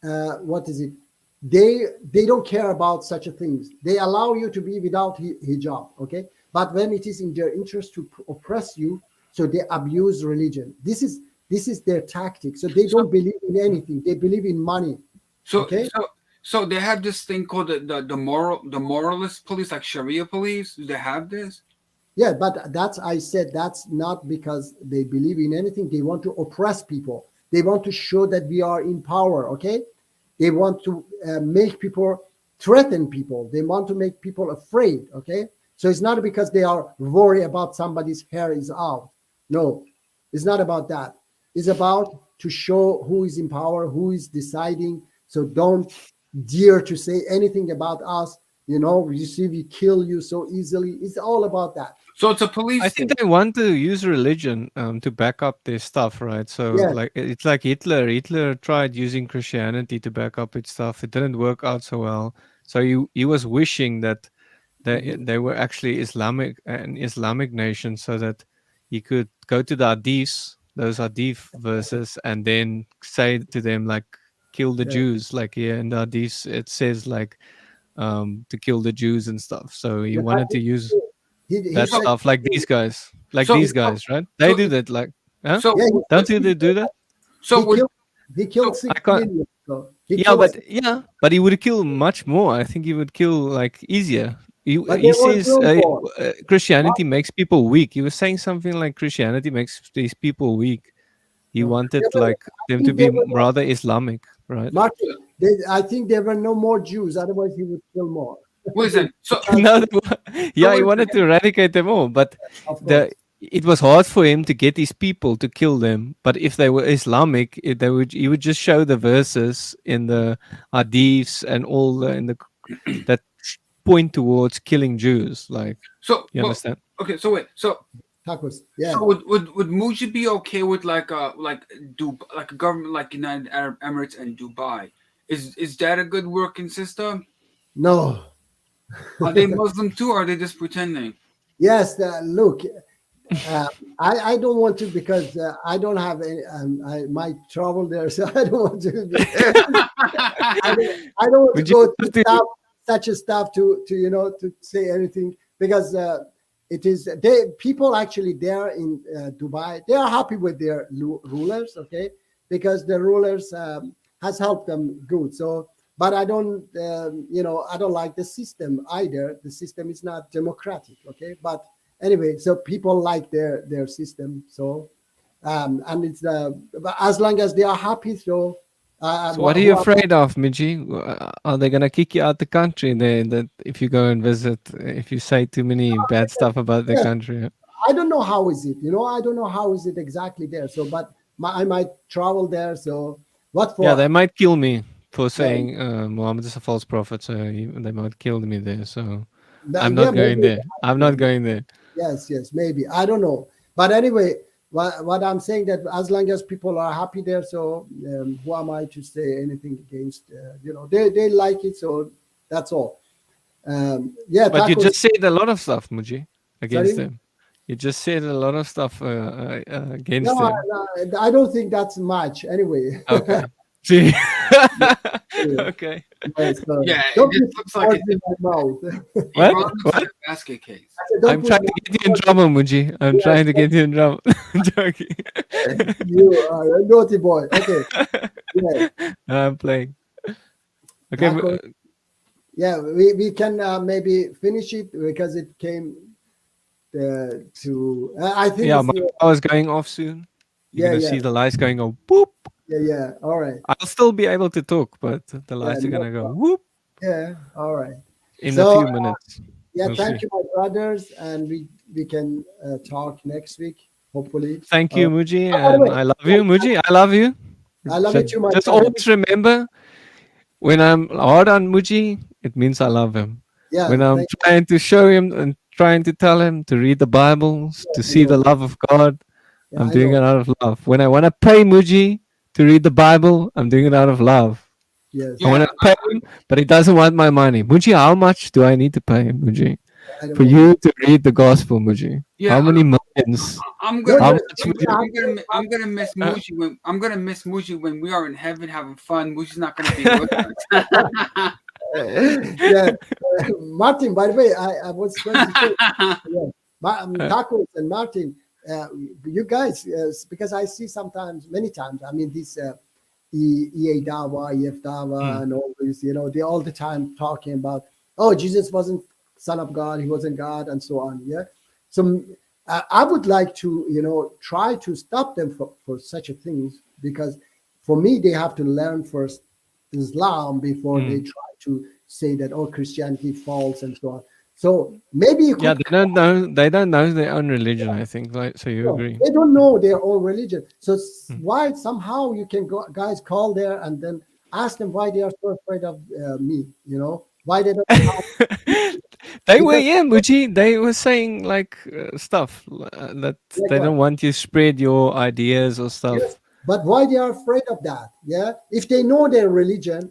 what is it? They don't care about such a things. They allow you to be without hijab. Okay, but when it is in their interest to oppress you, so they abuse religion. This is their tactic. So they don't believe in anything. They believe in money. So Okay. So they have this thing called the moralist police, like Sharia police. Do they have this? Yeah, but I said that's not because they believe in anything. They want to oppress people. They want to show that we are in power. Okay, they want to make people threaten people. They want to make people afraid. Okay, so it's not because they are worried about somebody's hair is out. No, it's not about that. It's about to show who is in power, who is deciding. So don't dare to say anything about us. You see, we kill you so easily. It's all about that. So it's a police. I think they want to use religion to back up their stuff, right? So Yeah. like it's like Hitler. Hitler tried using Christianity to back up its stuff. It didn't work out so well. So he was wishing that they were actually an Islamic nation, so that he could go to the Hadiths, those Hadith verses, and then say to them like, kill the Yeah. Jews. Like here in the Hadiths, it says like to kill the Jews and stuff. So he Yeah, wanted I to use He that said- stuff like these guys, So- right? They so- do that, like, huh? So Yeah, Don't you they do that? so he would, killed, he killed so 6 can't- million. So he Yeah, killed- but he would kill much more. I think he would kill like easier. But He they won't says kill more. Christianity makes people weak. He was saying something like Christianity makes these people weak. He No. wanted Yeah, but like them to think be they were- rather Islamic, right? Martin, I think there were no more Jews. Otherwise, he would kill more. listen. So No, yeah, he wanted to eradicate them all, but Of the course. it was hard for him to get these people to kill them. But if they were Islamic, he would just show the verses in the hadiths and all that point towards killing Jews. Like, so you well, understand? okay. So wait. So Tacos. Yeah. So would Muji be okay with like a government like United Arab Emirates and Dubai? Is that a good working system? No. Are they Muslim too, or are they just pretending? Yes. Look, I don't want to because I don't have any. I might travel there, so I don't want to. I don't want to Would you go have to to- such a stuff to to say anything because it is people actually there in Dubai. They are happy with their rulers, okay, because the rulers has helped them good. So, but I don't, I don't like the system either. The system is not democratic, okay. But anyway, so people like their system. So, and it's but as long as they are happy, so. So what are you afraid of, Miji? Are they gonna kick you out the country? That if you go and visit, if you say too many bad stuff about the Yeah. country? I don't know how is it. I don't know how is it exactly there. So, but I might travel there. So, what for? Yeah, they might kill me for saying Muhammad is a false prophet. So they might kill me there. So I'm not going maybe. there. I'm not going there. Yes, maybe. I don't know. But anyway, what I'm saying that as long as people are happy there, so who am I to say anything against? They like it, so that's all. Yeah, But you tacos- just said a lot of stuff, Muji, against Sorry? them. You just said a lot of stuff against no, them. I don't think that's much. Anyway, Okay. See. Okay. Yes, Yeah, don't it put just looks like words in my mouth. What? Iran looks like a basket case. Don't I'm put trying to get you in trouble, Muji. I'm Yes. trying to get you in trouble. Joking. You are a naughty boy. Okay. Yeah. I'm playing. Okay. Tacos. Yeah, we can maybe finish it because it came to. I think. Yeah, it's, my power is going off soon. You're Yeah, gonna yeah. see the lights going go whoop. yeah. All right. I'll still be able to talk, but the lights are no gonna go whoop Yeah. All right. in So, a few minutes. Yeah. We'll Thank see. you, my brothers, and we can talk next week, hopefully. Thank you, Muji, by the and way, I love you, Muji. I love you. I love you too, my Just brother. always remember, when I'm hard on Muji, it means I love him. Yeah. When I'm trying to show him and trying to tell him to read the Bible, to see the love of God, yeah, I'm I doing know. it out of love. When I want to pay Muji to read the Bible, I'm doing it out of love. Yes. I want to pay him, but he doesn't want my money. Muji, how much do I need to pay him, Muji, I don't for know. you to read the gospel, Muji? Yeah, How many millions? I'm How gonna, much I'm gonna miss Muji when when we are in heaven having fun. Muji's not gonna be with us. Yeah. Martin, by the way, I was going to say, Tacos and Martin, you guys, because I see many times, I mean, this EA Dawa, EF Dawa, and all these, they all the time talking about, oh, Jesus wasn't Son of God, he wasn't God, and so on. Yeah. So I would like to, try to stop them for such a things, because for me, they have to learn first Islam before they try to say that Christianity false and so on. So maybe you could. Yeah, they don't know. They don't know their own religion. I think. Like, so you No, agree? they don't know their own religion. So why somehow you can go, guys call there and then ask them why they are so afraid of me? Why they don't. They were, yeah, Muji. They were saying like stuff that Like they what? don't want you to spread your ideas or stuff. Yes, but why they are afraid of that? Yeah, if they know their religion,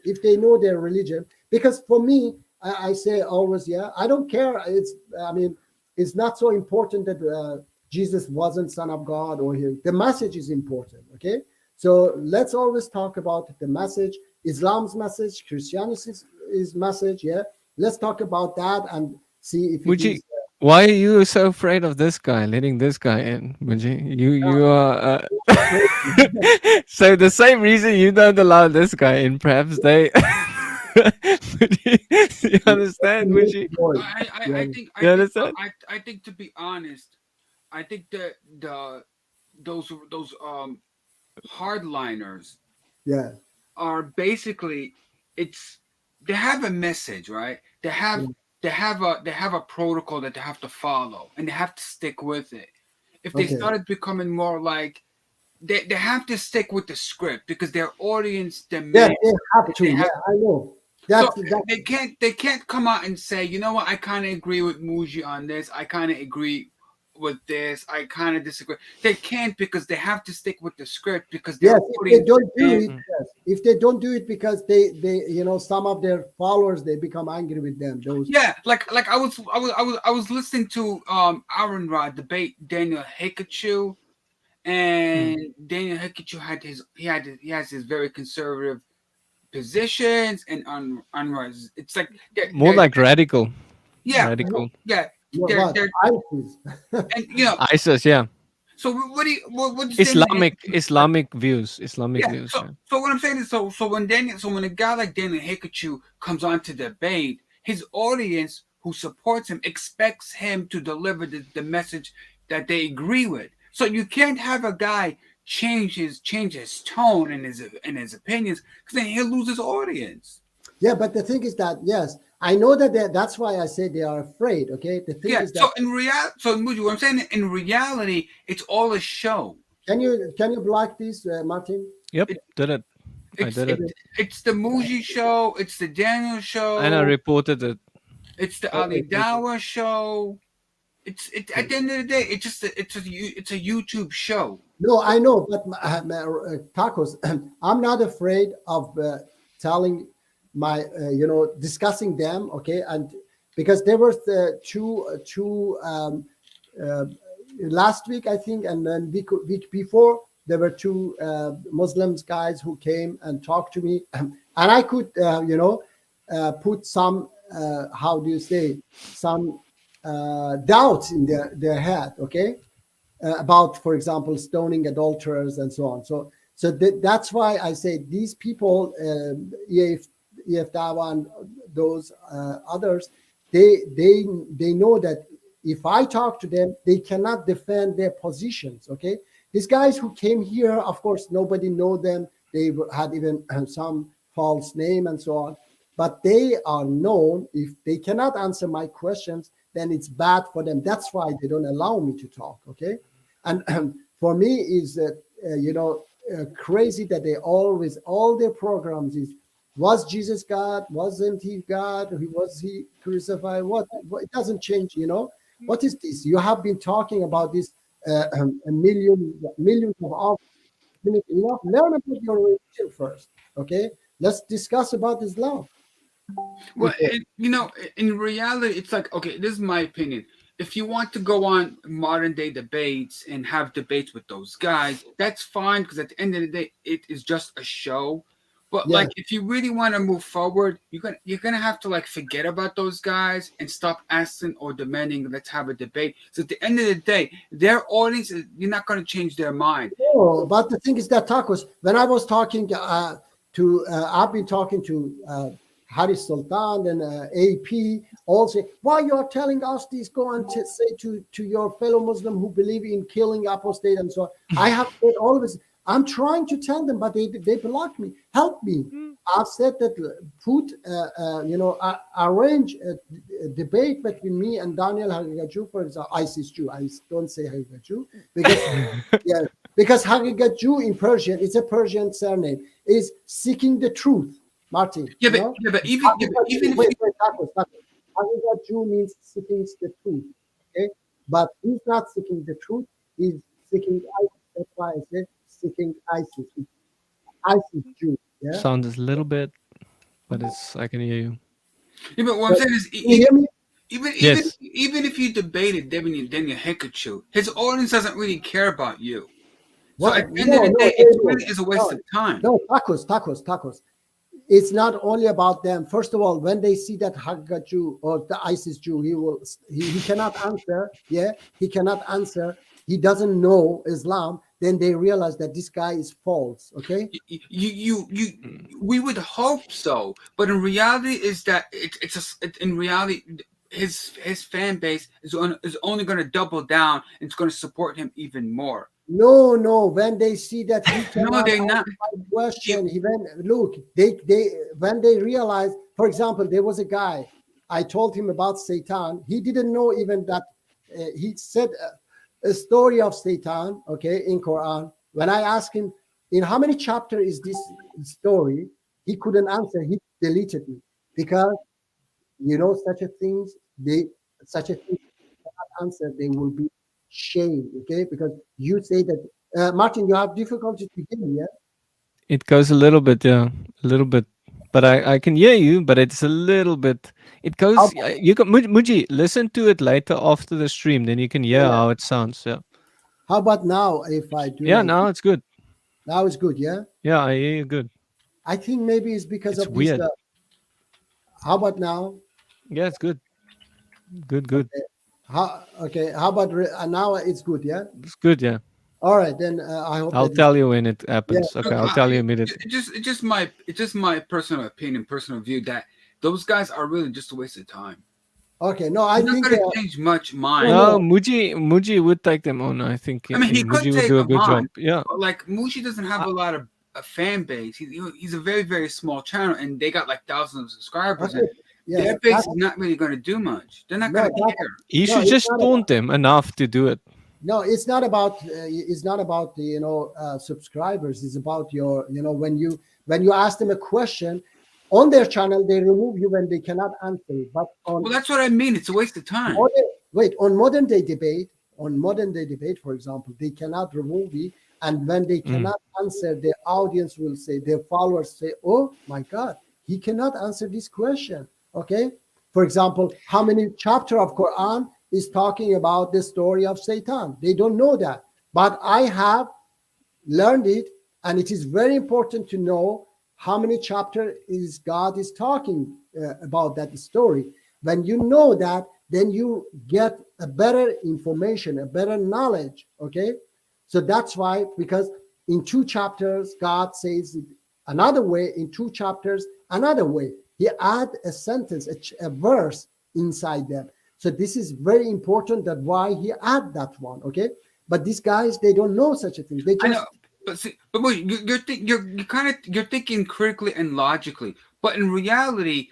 because for me, I say always, yeah, I don't care. It's not so important that Jesus wasn't Son of God or the message is important. Okay, so let's always talk about the message, Islam's message, Christianity's message. Yeah, let's talk about that and see if it Muji, is. why are you so afraid of this guy, letting this guy in, Muji? You are. So the same reason you don't allow this guy in, perhaps they. You understand, Muji? I think You understand? I think, to be honest, I think that those hardliners Yeah. are basically, they have a message, right? They have a protocol that they have to follow, and they have to stick with it. If they Okay. started becoming more like, they have to stick with the script because their audience Yeah, demands. they have to. They Yeah, have- I know. So That's they can't come out and say, you know what, I kind of agree with Muji on this. I kind of agree with this. I kind of disagree. They can't, because they have to stick with the script because their yes. If they audience don't do it, demands. yes. If they don't do it because they some of their followers they become angry with them. Those. Yeah, like I was listening to Aaron Rod debate Daniel Hikachu, and Daniel Hikachu has his very conservative positions, and on it's like More like radical. yeah, Radical. yeah, What? they're ISIS. and ISIS, yeah. so what do you what does Daniel Islamic views. Islamic Yeah. views. So, Yeah. so what I'm saying is, so when a guy like Daniel Hikachu comes on to debate, his audience who supports him expects him to deliver the message that they agree with. So you can't have a guy change his tone and his opinions, because then he'll lose his audience. Yeah, but the thing is that yes, I know that that's why I say they are afraid. Okay, the thing Yeah. is that So Muji, what I'm saying, in reality, it's all a show. can you block this, Martin? Yep. Did it. I It's did it. it's the Muji show. It's the Daniel show. And I reported it. It's the Okay, Ali thank you. Dawa show. It's at the end of the day, it's a YouTube show. No, I know, but tacos. I'm not afraid of telling my, discussing them. Okay, and because there were two last week, I think, and then week before there were two Muslims guys who came and talked to me, and I could, put some how do you say, some doubts in their head. Okay. About, for example, stoning adulterers and so on. So that's why I say these people, EF Dawa and those others, they know that if I talk to them, they cannot defend their positions. Okay, these guys who came here, of course, nobody know them. They had even some false name and so on, but they are known. If they cannot answer my questions, then it's bad for them. That's why they don't allow me to talk. Okay, and for me is crazy that they always, all their programs is, was Jesus God? Wasn't he God? Was he crucified? What it doesn't change. What is this? You have been talking about this millions of hours. Enough. Learn about your religion first. Okay, let's discuss about Islam. Well, in reality, it's like, okay, this is my opinion. If you want to go on modern day debates and have debates with those guys, that's fine, because at the end of the day, it is just a show. But Yeah. like, if you really want to move forward, you're gonna have to like forget about those guys and stop asking or demanding, let's have a debate. So at the end of the day, their audience, you're not gonna change their mind. No, but the thing is that tacos. When I was talking I've been talking to Haris Sultan and AP. Also, why you are telling us this? Go and say to your fellow Muslim who believe in killing apostate and so on. I have said always, I'm trying to tell them, but they block me. Help me. I've said that arrange a debate between me and Daniel Hagigaju, for example, ISIS Jew. I don't say Hagigaju because because Hagigaju in Persian, it's a Persian surname, is seeking the truth. Martin. Yeah, you know? but even if wait, Hagigaju means seeking the truth. Okay, but he's not seeking the truth. He's seeking ISIS. That's why I said seeking ISIS. ISIS Jew. Yeah. Sounds a little bit, but I can hear you. yeah, but what I'm saying is, Can you hear me? Yes. even if you debated Daniel Hekachu, his audience doesn't really care about you. So What? at the end of the day, it really is a waste of time. No, tacos. It's not only about them. First of all, when they see that Hagga Jew or the ISIS Jew, he cannot answer. Yeah, he cannot answer. He doesn't know Islam. Then they realize that this guy is false. Okay. We would hope so, but in reality, is that in reality, his fan base is only going to double down and it's going to support him even more. No. When they see that he cannot No, they're answer not. my question, when they realize, for example, there was a guy, I told him about Satan. He didn't know even that he said a story of Satan, okay, in Quran. When I asked him, in how many chapter is this story? He couldn't answer. He deleted me because such a thing cannot answer. They will be shamed, okay? Because you say that, Martin, you have difficulty to hear me, yeah? It goes a little bit, yeah, a little bit. But I can hear you, but it's a little bit. It goes. Okay. You can Muji, listen to it later after the stream, then you can hear how it sounds. Yeah. How about now if I do Yeah. like Now it's good. now it's good, yeah? Yeah, I hear you good. I think maybe it's because It's of weird. this. How about now? Yeah, it's good. Good. How about now it's good, yeah? It's good. Yeah. All right, then I hope I'll that tell you when it happens. Okay, I'll tell you immediately. It's just my personal opinion, personal view that those guys are really just a waste of time. okay. No, I He's not think going to change much mind. No, Muji would take them on. I think. I mean, he could Muji would take do a them good job. on. Yeah. But like Muji doesn't have a lot of a fan base. He's a very, very small channel, and they got like thousands of subscribers. okay. And Yes, their base is not really going to do much. They're not No, going to that's- care. He No, should it's just not taunt them enough to do it. No, it's not about the subscribers. It's about your when you ask them a question on their channel, they remove you when they cannot answer it. But on Well, that's what I mean. It's a waste of time. on modern day debate, for example, they cannot remove you, and when they cannot answer, their audience will say, their followers say, "Oh my God, he cannot answer this question." Okay, for example, how many chapter of Quran is talking about the story of Satan? They don't know that, but I have learned it, and it is very important to know how many chapter is God is talking about that story. When you know that, then you get a better information, a better knowledge. Okay, so that's why, because in 2 chapters God says it another way, in 2 chapters another way. He add a sentence, a verse inside them. So this is very important. That why he add that one. Okay, but these guys, they don't know such a thing. They I just know, but see, but wait, you're thinking critically and logically, but in reality,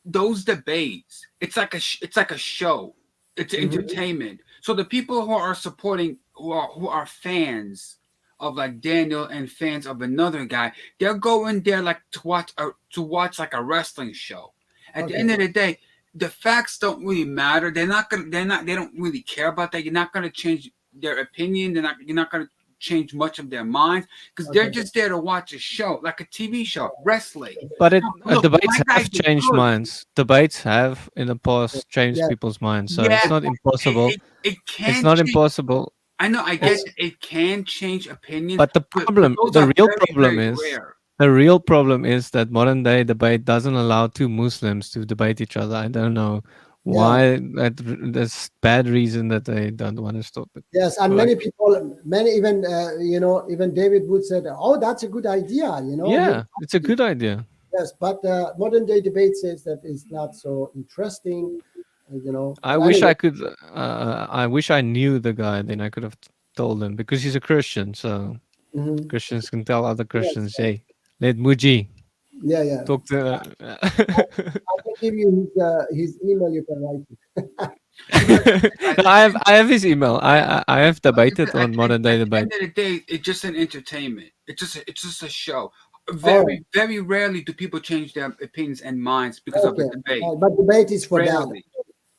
those debates, it's like a show. It's entertainment. So the people who are supporting, who are fans of like Daniel and fans of another guy, they'll go in there like to watch like a wrestling show. At the end of the day, the facts don't really matter. They don't really care about that. You're not gonna change their opinion. You're not gonna change much of their minds because they're just there to watch a show, like a TV show, wrestling. But Look, debates my guys have are changed good. minds. Debates have in the past changed Yeah. people's minds. So Yeah, it's not impossible. It can. It's not change. impossible. I know. I guess it can change opinions. But the problem, those the are real very, problem very is rare. the real problem is that modern day debate doesn't allow 2 Muslims to debate each other. I don't know why. There's bad reason that they don't want to stop it. yes, and Like- many people, even even David Wood said, "Oh, that's a good idea." Yeah, it's a good idea. Yes, but modern day debate says that it's not so interesting. I But wish anyway, I could. I wish I knew the guy. Then I could have told him because he's a Christian. So Mhm. Christians can tell other Christians, hey, let Muji Yeah. talk to. I can give you his email. You can write it. I have his email. I have debated on modern day At the debate. end of the day, it's just an entertainment. It's just a show. right. Very rarely do people change their opinions and minds because of a Okay. debate. But debate is for that. Rarely.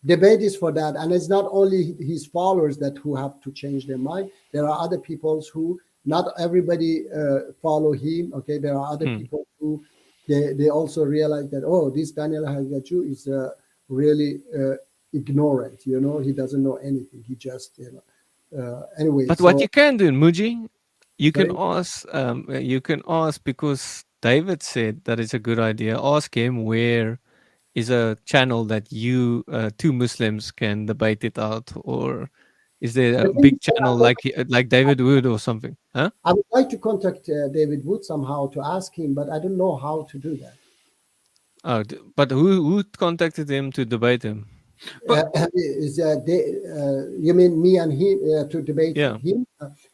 Debate is for that, and it's not only his followers that who have to change their mind. There are other peoples who not everybody follow him. Okay, there are other people who they also realize that, oh, this Daniel Haggachu is really ignorant. You know, he doesn't know anything. He just anyway. But so, what you can do, Muji, you can Sorry? ask. You can ask because David said that it's a good idea. Ask him where is a channel that you two Muslims can debate it out, or is there the a thing big is that channel like David Wood or something? Huh? I would like to contact David Wood somehow to ask him, but I don't know how to do that. Oh, but who contacted him to debate him? You mean me and him to debate Yeah. him?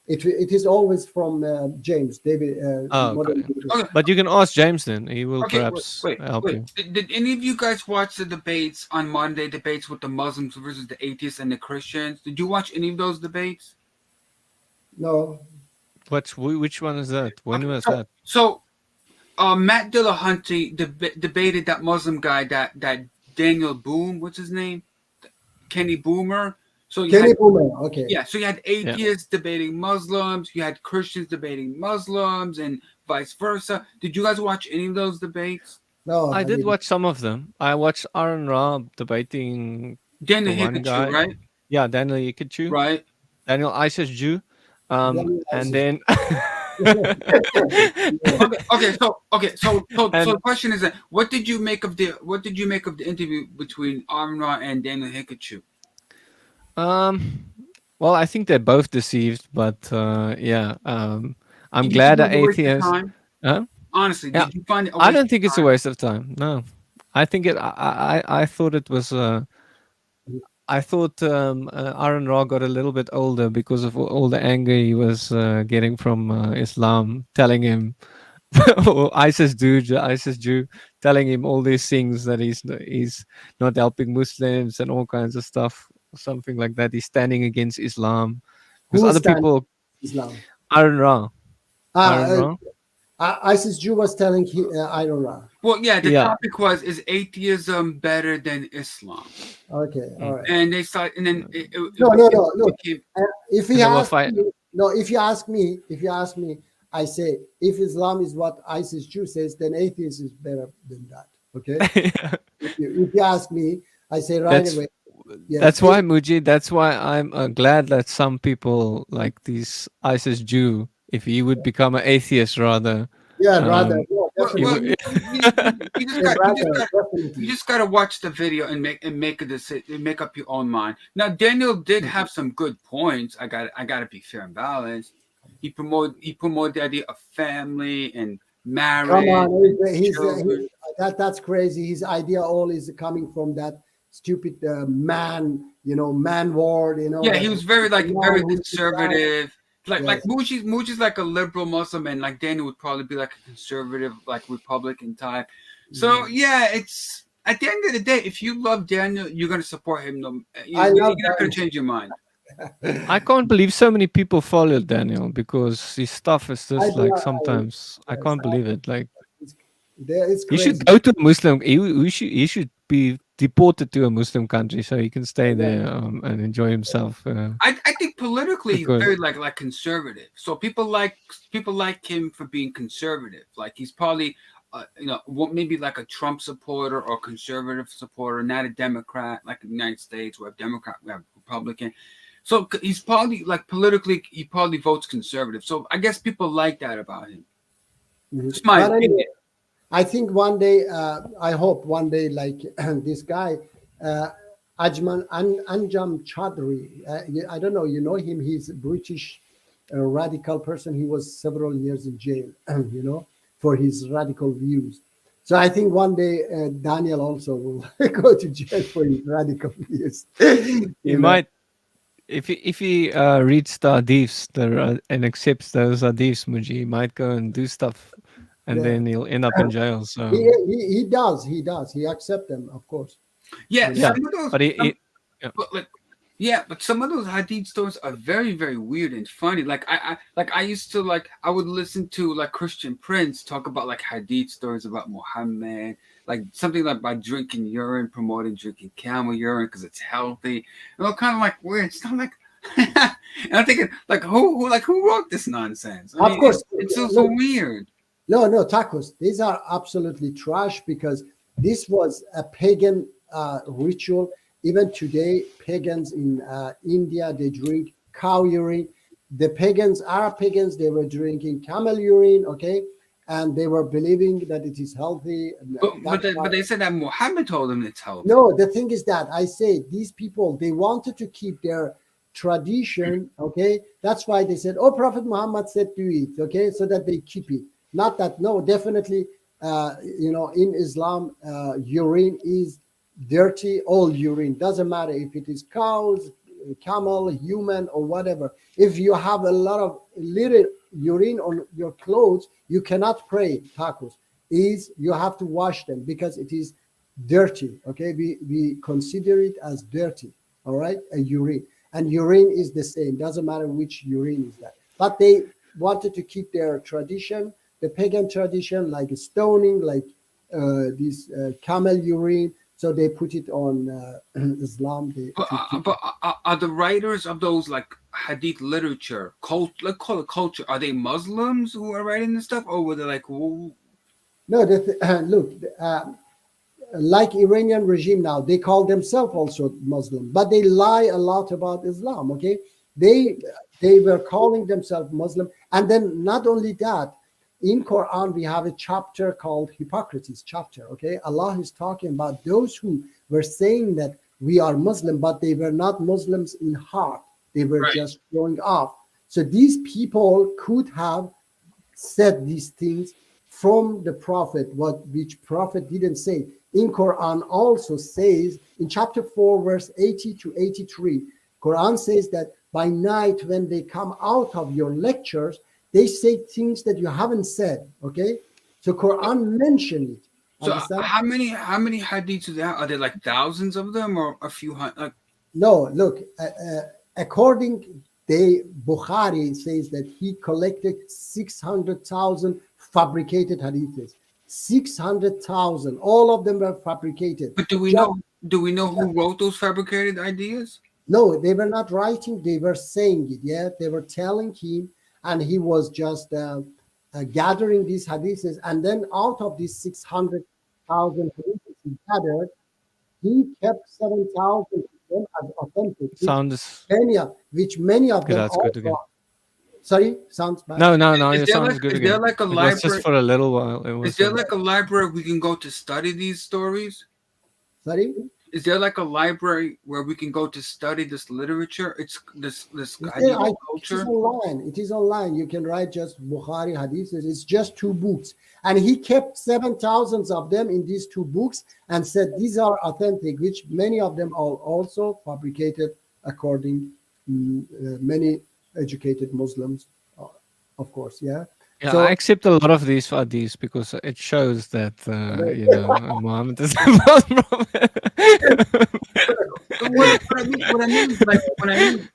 It is always from James David. Oh, Modern okay. David. Okay, But you can ask James then. He will okay, perhaps help you. Did any of you guys watch the debates on Monday? Debates with the Muslims versus the atheists and the Christians. Did you watch any of those debates? No, Which one is that? When was so, that? So, Matt Dillahunty debated that Muslim guy, that Daniel Boom, what's his name? Kenny Boomer. So you Kenny had, Boomer. Okay. yeah, so you had atheists debating Muslims, you had Christians debating Muslims, and vice versa. Did you guys watch any of those debates? No, I did didn't. watch some of them. I watched Aaron Rob debating Daniel the one Hickachu, guy. right? Yeah, Daniel Ikechu, Right. Daniel Isis Jew. Daniel And Isis. then So And- the question is that what did you make of the interview between Aaron Ra and Daniel Hickachu? well, I think they're both deceived, but yeah, I'm Did you glad think that it was a waste of atheists. time? Huh? Honestly, Yeah. did you find it? I don't think it's a waste of time. No, I think it. I thought it was. I thought Aaron Ra got a little bit older because of all the anger he was getting from Islam, telling him, or ISIS Jew, telling him all these things that he's not helping Muslims and all kinds of stuff, something like that. He's standing against Islam because Who other stands people. Islam? Aaron Ra. Aaron Ra. ISIS Jew was telling Iron Ra. Well, yeah. The Yeah. topic was, is atheism better than Islam? Okay, all right. And they started, and then No. Look, became- if And he they were asked fight- me, no, if you ask me, I say if Islam is what ISIS Jew says, then atheism is better than that. Okay. if you ask me, I say right That's- away. Yes. That's why, Muji. That's why I'm glad that some people like these ISIS Jew, if he would become an atheist rather. Yeah, rather. um, No, Well, definitely. you just gotta watch the video and make a decision, make up your own mind. Now, Daniel did have some good points. I gotta be fair and balanced. He promoted the idea of family and marriage. Come on, children. that's crazy. His idea all is coming from that stupid man, man ward. Yeah, he was very very who's conservative. Like Yes. Muji's like a liberal Muslim, and like Daniel would probably be like a conservative, like Republican type. So yeah, it's at the end of the day, if you love Daniel, you're gonna support him. I You're love not gonna Daniel. change your mind. I can't believe so many people follow Daniel because his stuff is I just do- like I- sometimes I yes, can't believe it. Like It's he crazy. should go to a Muslim. He should be deported to a Muslim country so he can stay there and enjoy himself. I think politically he's Because- very like conservative. So people like him for being conservative. Like he's probably maybe like a Trump supporter or conservative supporter, not a Democrat like in the United States. We have Democrat, we have Republican. So he's probably like politically, he probably votes conservative. So I guess people like that about him. Mhm. It's my But anyway, opinion. I think one day, I hope one day, like this guy, Anjam Chaudhry. I don't know, you know him. He's a British radical person. He was several years in jail, for his radical views. So I think one day Daniel also will go to jail for his radical views. He might. if he reads the hadiths and accepts those hadiths, Muji, he might go and do stuff, and Yeah. then he'll end up in jail. So He does. He accepts them, of course. Yeah, yeah, some of those. but But like, yeah, but some of those hadith stories are very, very weird and funny. Like I used to like I would listen to like Christian Prince talk about like hadith stories about Muhammad, like something like by drinking urine, promoting drinking camel urine because it's healthy, and all kind of like weird stuff. Like, and I'm thinking like who wrote this nonsense? Of course. it's so Look, weird. No, tacos. These are absolutely trash because this was a pagan ritual. Even today, pagans in India, they drink cow urine. The pagans, Arab pagans, they were drinking camel urine, okay? And they were believing that it is healthy. But they said that Muhammad told them it's healthy. No, the thing is that I say these people, they wanted to keep their tradition, okay? That's why they said, oh, Prophet Muhammad said do it, okay? So that they keep it. Not that, no, definitely, in Islam, urine is dirty. All urine, doesn't matter if it is cows, camel, human, or whatever. If you have a lot of little urine on your clothes, you cannot pray. Tacos you have to wash them because it is dirty. Okay, we consider it as dirty. All right, a urine, and urine is the same. Doesn't matter which urine is that. But they wanted to keep their tradition, the pagan tradition, like stoning, like this camel urine. So they put it on Islam. But are the writers of those like hadith literature, let's call it culture, are they Muslims who are writing this stuff, or were they like, whoa? No, look, like Iranian regime now, they call themselves also Muslim, but they lie a lot about Islam. Okay, they were calling themselves Muslim, and then not only that, in Quran we have a chapter called Hippocrates chapter. Okay, Allah is talking about those who were saying that we are Muslim, but they were not Muslims in heart. They were just showing off. So these people could have said these things from the Prophet, which Prophet didn't say. In Quran also says in chapter 4, verse 80 to 83, Quran says that by night when they come out of your lectures, they say things that you haven't said. Okay, so Quran mentioned it. So Understand? how many hadiths are there? Like thousands of them, or a few hundred? Like, No, look, according Bukhari says that he collected 600,000 fabricated hadiths. 600,000, all of them were fabricated. but do we know who wrote those fabricated ideas? No, they were not writing, they were saying it. Yeah, they were telling him, and he was just gathering these hadiths. And then out of these 600,000 hadiths he gathered, he kept 7,000 of them as authentic. sounds Many of them that's good again. Sorry, sounds bad. No, Is it there sounds like- good is again. there like a It was library- just for a little while. It was Is there like a library we can go to study these stories? Sorry. Is there like a library where we can go to study this literature? It's this Yeah, hadith it is culture. online. It is online. You can write just Bukhari hadiths. It's just 2 books, and he kept 7,000 of them in these 2 books and said these are authentic, which many of them are also fabricated according many educated Muslims, of course. Yeah. Yeah, So- I accept a lot of these hadiths because it shows that Muhammad is a Muslim. What I mean is like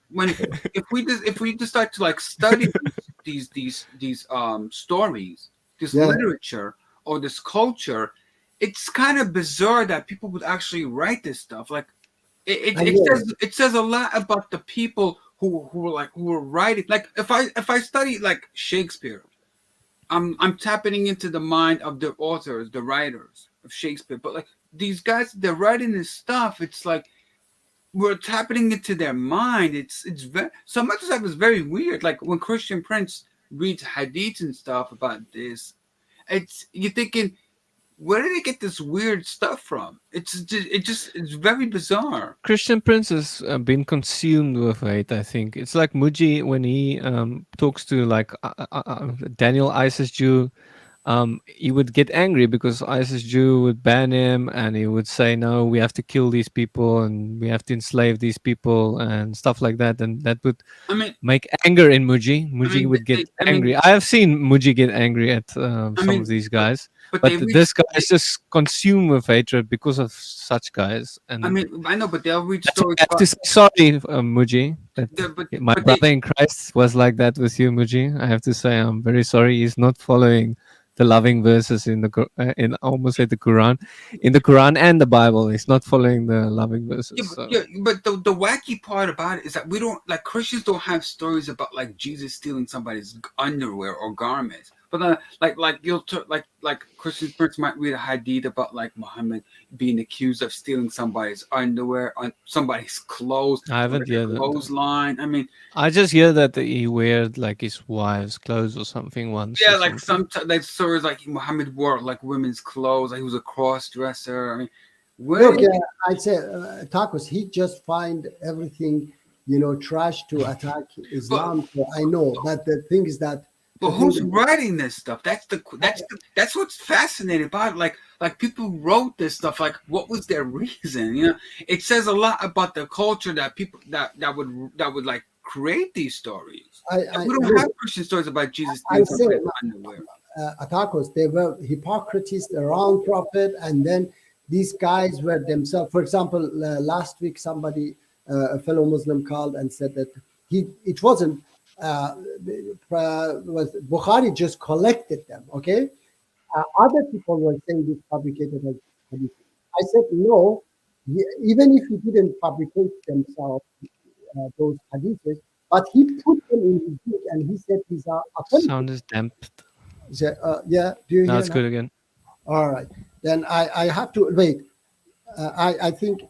when if we just start to like study these stories, this Yeah. literature or this culture, it's kind of bizarre that people would actually write this stuff. Like it says a lot about the people who were writing. Like if I study like Shakespeare, I'm tapping into the mind of the authors, the writers of Shakespeare. But like these guys, they're writing this stuff. It's like we're tapping into their mind. It's very, so much stuff is very weird. Like when Christian Prince reads hadiths and stuff about this, you're thinking, where did they get this weird stuff from? It's very bizarre. Christian Prince has been consumed with hate. I think it's like Muji when he talks to like Daniel Isis Jew. he would get angry because ISIS Jew would ban him, and he would say, "No, we have to kill these people, and we have to enslave these people, and stuff like that." And that would I mean, make anger in Muji. Muji mean, would get I mean- angry. I have seen Muji get angry at some mean, of these guys, but but they reach, this guy is just consumed with hatred because of such guys. And I mean, I know, but they'll reach that's why stories. I have to say sorry, Muji. That my but brother in Christ was like that with you, Muji. I have to say I'm very sorry. He's not following the loving verses in the in almost say the Quran, in the Quran and the Bible. He's not following the loving verses. Yeah, So. but the wacky part about it is that we don't like Christians don't have stories about like Jesus stealing somebody's underwear or garments. But like you'll like Christian parents might read a hadith about like Muhammad being accused of stealing somebody's underwear on somebody's clothes. I haven't or their heard that. clothesline. I mean, I just hear that he wears like his wife's clothes or something once. yeah, or like something. some like stories like Muhammad wore like women's clothes. Like he was a cross dresser. I mean, where Look, I'd say Tacos. He just find everything, trash to attack Islam. So I know, but the thing is that. But who's writing this stuff? That's what's fascinating about it. Like people wrote this stuff. Like, what was their reason? It says a lot about the culture that people that would like create these stories. I We don't have Christian stories about Jesus stealing somebody's underwear. Atakos, they were hypocrites around Prophet, and then these guys were themselves. For example, last week somebody, a fellow Muslim, called and said that it wasn't. Was Bukhari just collected them, okay? Other people were saying this fabricated hadith. I said no. Even if he didn't fabricate themselves those hadiths, but he put them in his book, and he said these are authentic. Sound is damped. Yeah, do you Now hear it's now? good again. All right, then I have to wait. I think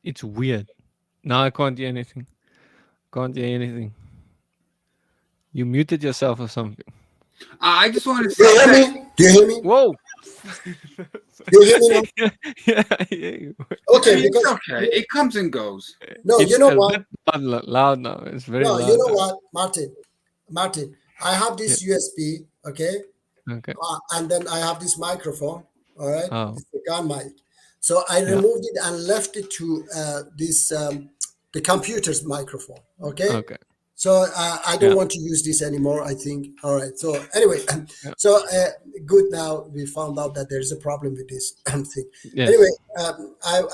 It's weird. Now I can't hear anything. Can't hear anything. You muted yourself or something. I just want to Do you say hear me? Do you hear me? Whoa! Do you hear me now? Yeah, I hear you. Okay, it's because okay. It comes and goes. no, It's you know a what? bit loud now. It's very No, loud. you know now. what, Martin. I have this USB, okay, Okay. and then I have this microphone. All right, Oh. it's a gun mic. So I Yeah. removed it and left it to this the computer's microphone. Okay. Okay. So I don't Yeah. want to use this anymore, I think. All right. So anyway, Yeah. so good. Now we found out that there is a problem with this thing. Yes. Anyway,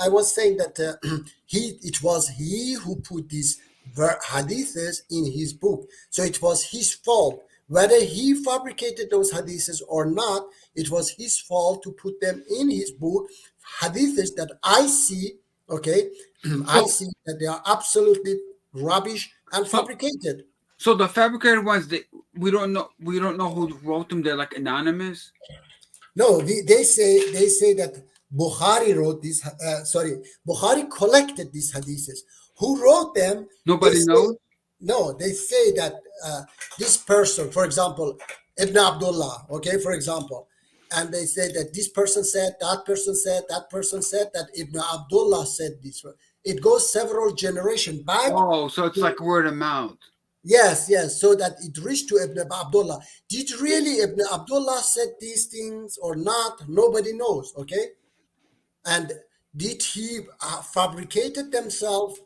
I was saying that it was he who put these hadiths in his book. So it was his fault. Whether he fabricated those hadiths or not, it was his fault to put them in his book. Hadiths that I see, okay, I see that they are absolutely rubbish and fabricated. So the fabricated ones, we don't know who wrote them. They're like anonymous. No, they say that Bukhari wrote this. Bukhari collected these hadiths. Who wrote them? Nobody They say- knows. No, they say that this person, for example, Ibn Abdullah, okay, for example, and they say that this person said, that person said, that person said, that Ibn Abdullah said this. It goes several generations back. Oh, so it's like word of mouth. Yes, so that it reached to Ibn Abdullah. Did really Ibn Abdullah said these things or not? Nobody knows, okay? And did he fabricated himself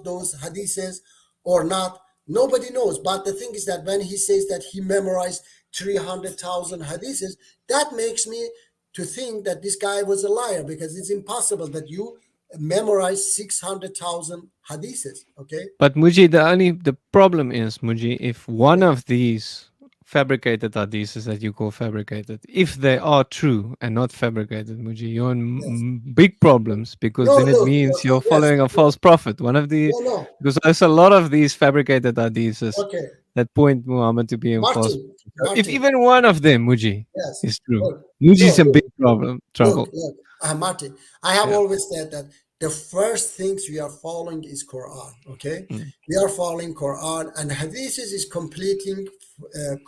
those hadiths or not? Nobody knows. But the thing is that when he says that he memorized 300,000 hadiths, that makes me to think that this guy was a liar, because it's impossible that you memorize 600,000 hadiths. Okay. But Muji, the problem is, Muji, if one of these fabricated hadiths that you call fabricated, if they are true and not fabricated, Muji, you're in big problems, because No, then it no, means no, you're yes. following a false prophet. One of the No. because there's a lot of these fabricated hadiths Okay. that point Muhammad to be a false. Martin, If even one of them, Muji, yes. is true, Look, Muji's no, in big trouble. Look, Martin, I have Yeah. always said that the first things we are following is Quran. Okay, Mm. we are following Quran, and hadiths is completing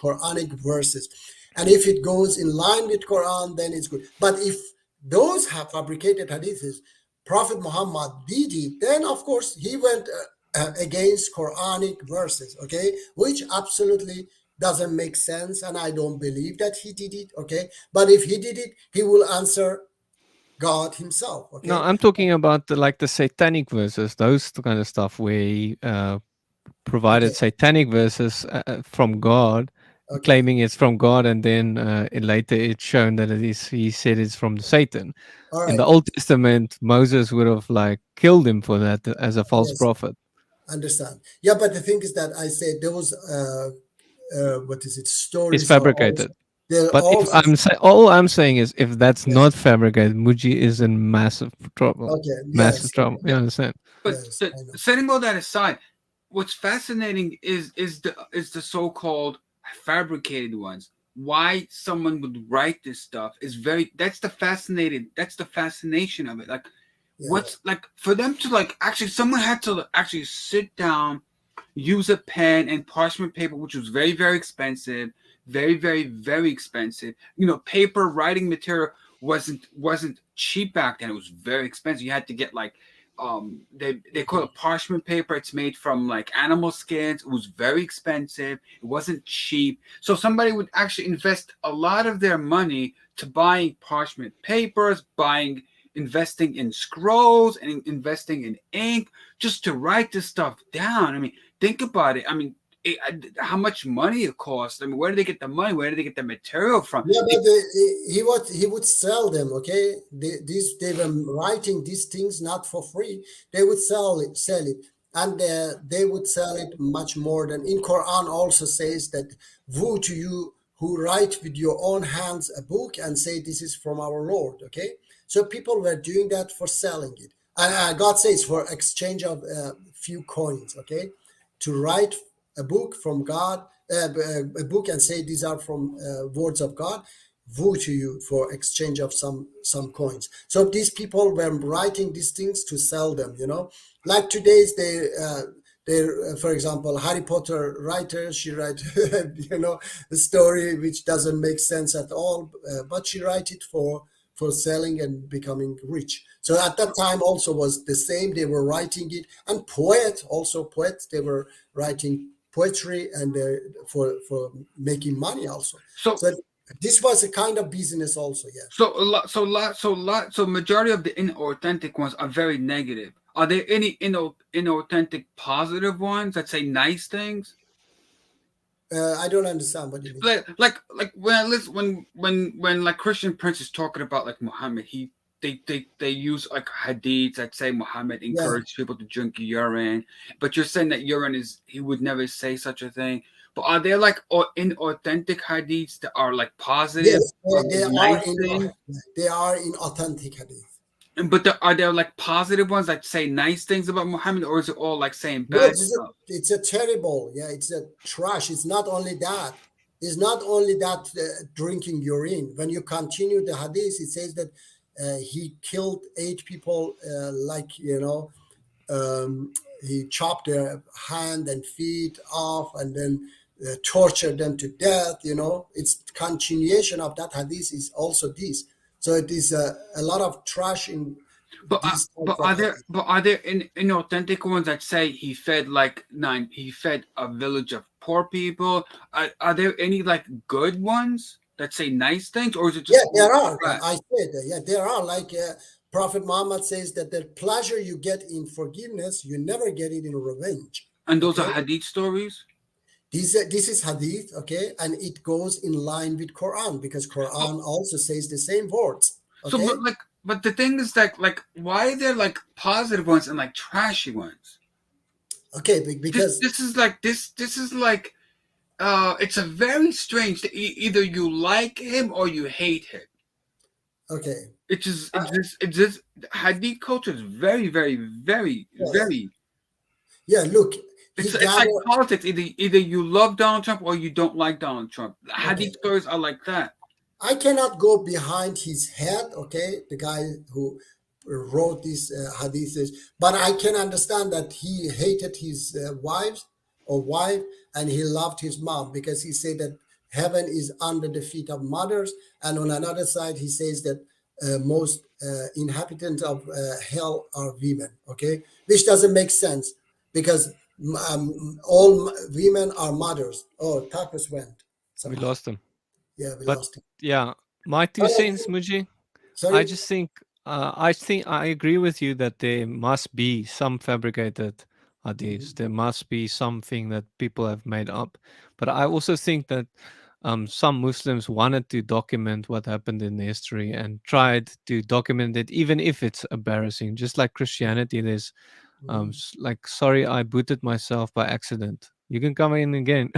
Quranic verses. And if it goes in line with Quran, then it's good. But if those have fabricated hadiths, Prophet Muhammad did it, then of course he went against Quranic verses. Okay, which absolutely doesn't make sense, and I don't believe that he did it. Okay, but if he did it, he will answer God himself. Okay. No, I'm talking about like the satanic verses, those kind of stuff where he provided Okay. satanic verses from God, Okay. claiming it's from God, and then later it's shown that he said it's from Satan. All In right. the Old Testament, Moses would have like killed him for that as a false Yes. prophet. Understand. Yeah, but the thing is that I say those what is it, stories It's fabricated. they're But if also all I'm saying is, if that's Yes. not fabricated, Muji is in massive trouble. okay. Massive Yes. trouble. You understand? But Yes, I know. setting all that aside, what's fascinating is the so-called fabricated ones. Why someone would write this stuff is that's the fascination of it. Like Yeah. what's like for them to like actually someone had to actually sit down, use a pen and parchment paper, which was very, very expensive, very, very, very expensive. You know, paper writing material wasn't cheap back then. It was very expensive. You had to get like they call it parchment paper. It's made from like animal skins. It was very expensive. It wasn't cheap. So somebody would actually invest a lot of their money to buying parchment papers, investing in scrolls and investing in ink just to write this stuff down. I mean, think about it. I mean, how much money it costs. I mean, where do they get the money? Where do they get the material from? Yeah, but he would sell them. Okay, they were writing these things not for free. They would sell it, and they would sell it much more than in Quran. Also says that woe to you who write with your own hands a book and say this is from our Lord. Okay, so people were doing that for selling it. And God says for exchange of few coins. Okay, to write a book from God, a book, and say these are from words of God. Woe to you for exchange of some coins. So these people were writing these things to sell them. You know, like today's for example, Harry Potter writer, she write you know, a story which doesn't make sense at all, but she write it for selling and becoming rich. So at that time also was the same. They were writing it, and poets, they were writing poetry and for making money also. So this was a kind of business also. Yeah. So majority of the inauthentic ones are very negative. Are there any inauthentic positive ones that say nice things? I don't understand what you mean. Like when I listen when like Christian Prince is talking about like Muhammad, they use like hadiths that say Muhammad encouraged people to drink urine, but you're saying that urine he would never say such a thing. But are there like inauthentic hadiths that are like positive? Yes, they are in authentic hadith. But are there like positive ones that say nice things about Muhammad, or is it all like saying No, bad stuff? it's a terrible. Yeah, it's a trash. It's not only that. It's not only that drinking urine. When you continue the hadith, it says that he killed 8 people. Like, you know, he chopped their hand and feet off, and then tortured them to death. You know, it's continuation of that hadith is also this. So it is a lot of trash in. But are there inauthentic ones that say he fed a village of poor people? Are there any like good ones that say nice things, or is it just there are? trash? I said there are. Like Prophet Muhammad says that the pleasure you get in forgiveness, you never get it in revenge. And those are hadith stories. This is hadith, okay, and it goes in line with Quran because Quran also says the same words. Okay? So, but the thing is that, like, why are there like positive ones and like trashy ones? Okay, because this is like it's a very strange. Either you like him or you hate him. Okay. It's just hadith culture is very, very, very, very. Yeah, look. It's like politics. Either you love Donald Trump or you don't like Donald Trump. Hadith stories are like that. I cannot go behind his head, okay, the guy who wrote these hadiths, but I can understand that he hated his wife, and he loved his mom because he said that heaven is under the feet of mothers, and on another side he says that most inhabitants of hell are women, okay, which doesn't make sense because all women are mothers. Oh, Tacos went. We Somehow. lost him. Yeah, we But lost him. yeah, my two Oh, cents, Muji. sorry. I just think I agree with you that there must be some fabricated hadiths. There must be something that people have made up. But I also think that some Muslims wanted to document what happened in history and tried to document it, even if it's embarrassing. Just like Christianity, there's like, sorry, I booted myself by accident. You can come in again.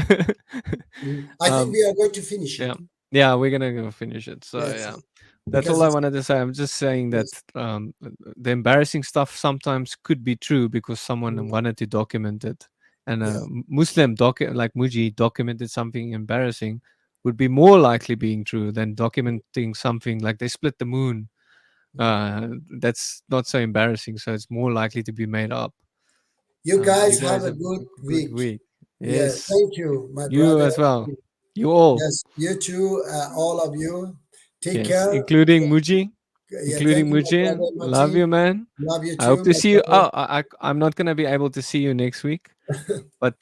I think we are going to finish Yeah, it. yeah, we're gonna go finish it. So Yes, yeah, yes. that's Because all I it's wanted to say. I'm just saying that yes. the embarrassing stuff sometimes could be true because someone Mm, wanted to document it, and yeah. a Muslim like Muji documented something embarrassing would be more likely being true than documenting something like they split the moon. That's not so embarrassing, so it's more likely to be made up. You You guys have guys a have good a good week. week. Yeah, Yes, thank you, my you brother. as well. You all. Yes, you too, all of you. Take Yes, care. including Muji. Yeah, Including thank you, my Mujin. brother Love Mati. you, man. Love you I hope too, to my see you. brother. Oh, I'm not gonna be able to see you next week, but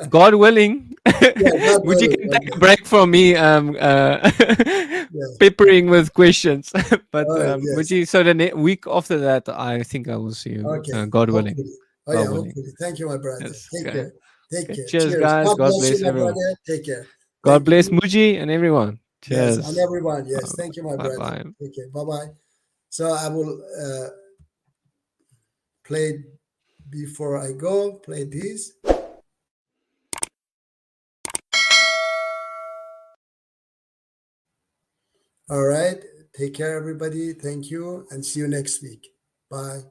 God willing, Yeah, God Muji willing. can take a Okay. break from me. Yes. Peppering with questions. But Oh, yes. Muji, so the week after that, I think I will see you. Okay. God willing. Hopefully. Oh, God yeah, willing. hopefully. Thank you, my brother. Yes. Take Okay. care. Take Okay. care. Cheers, Cheers. guys. God God bless you, bless my everyone. brother. Take care. God Thank bless you. Muji and everyone. Yes, and Cheers. everyone. Yes, thank you, my Bye brother. bye. Take care. Bye bye. So I will play before I go. Play this. All right. Take care, everybody. Thank you, and see you next week. Bye.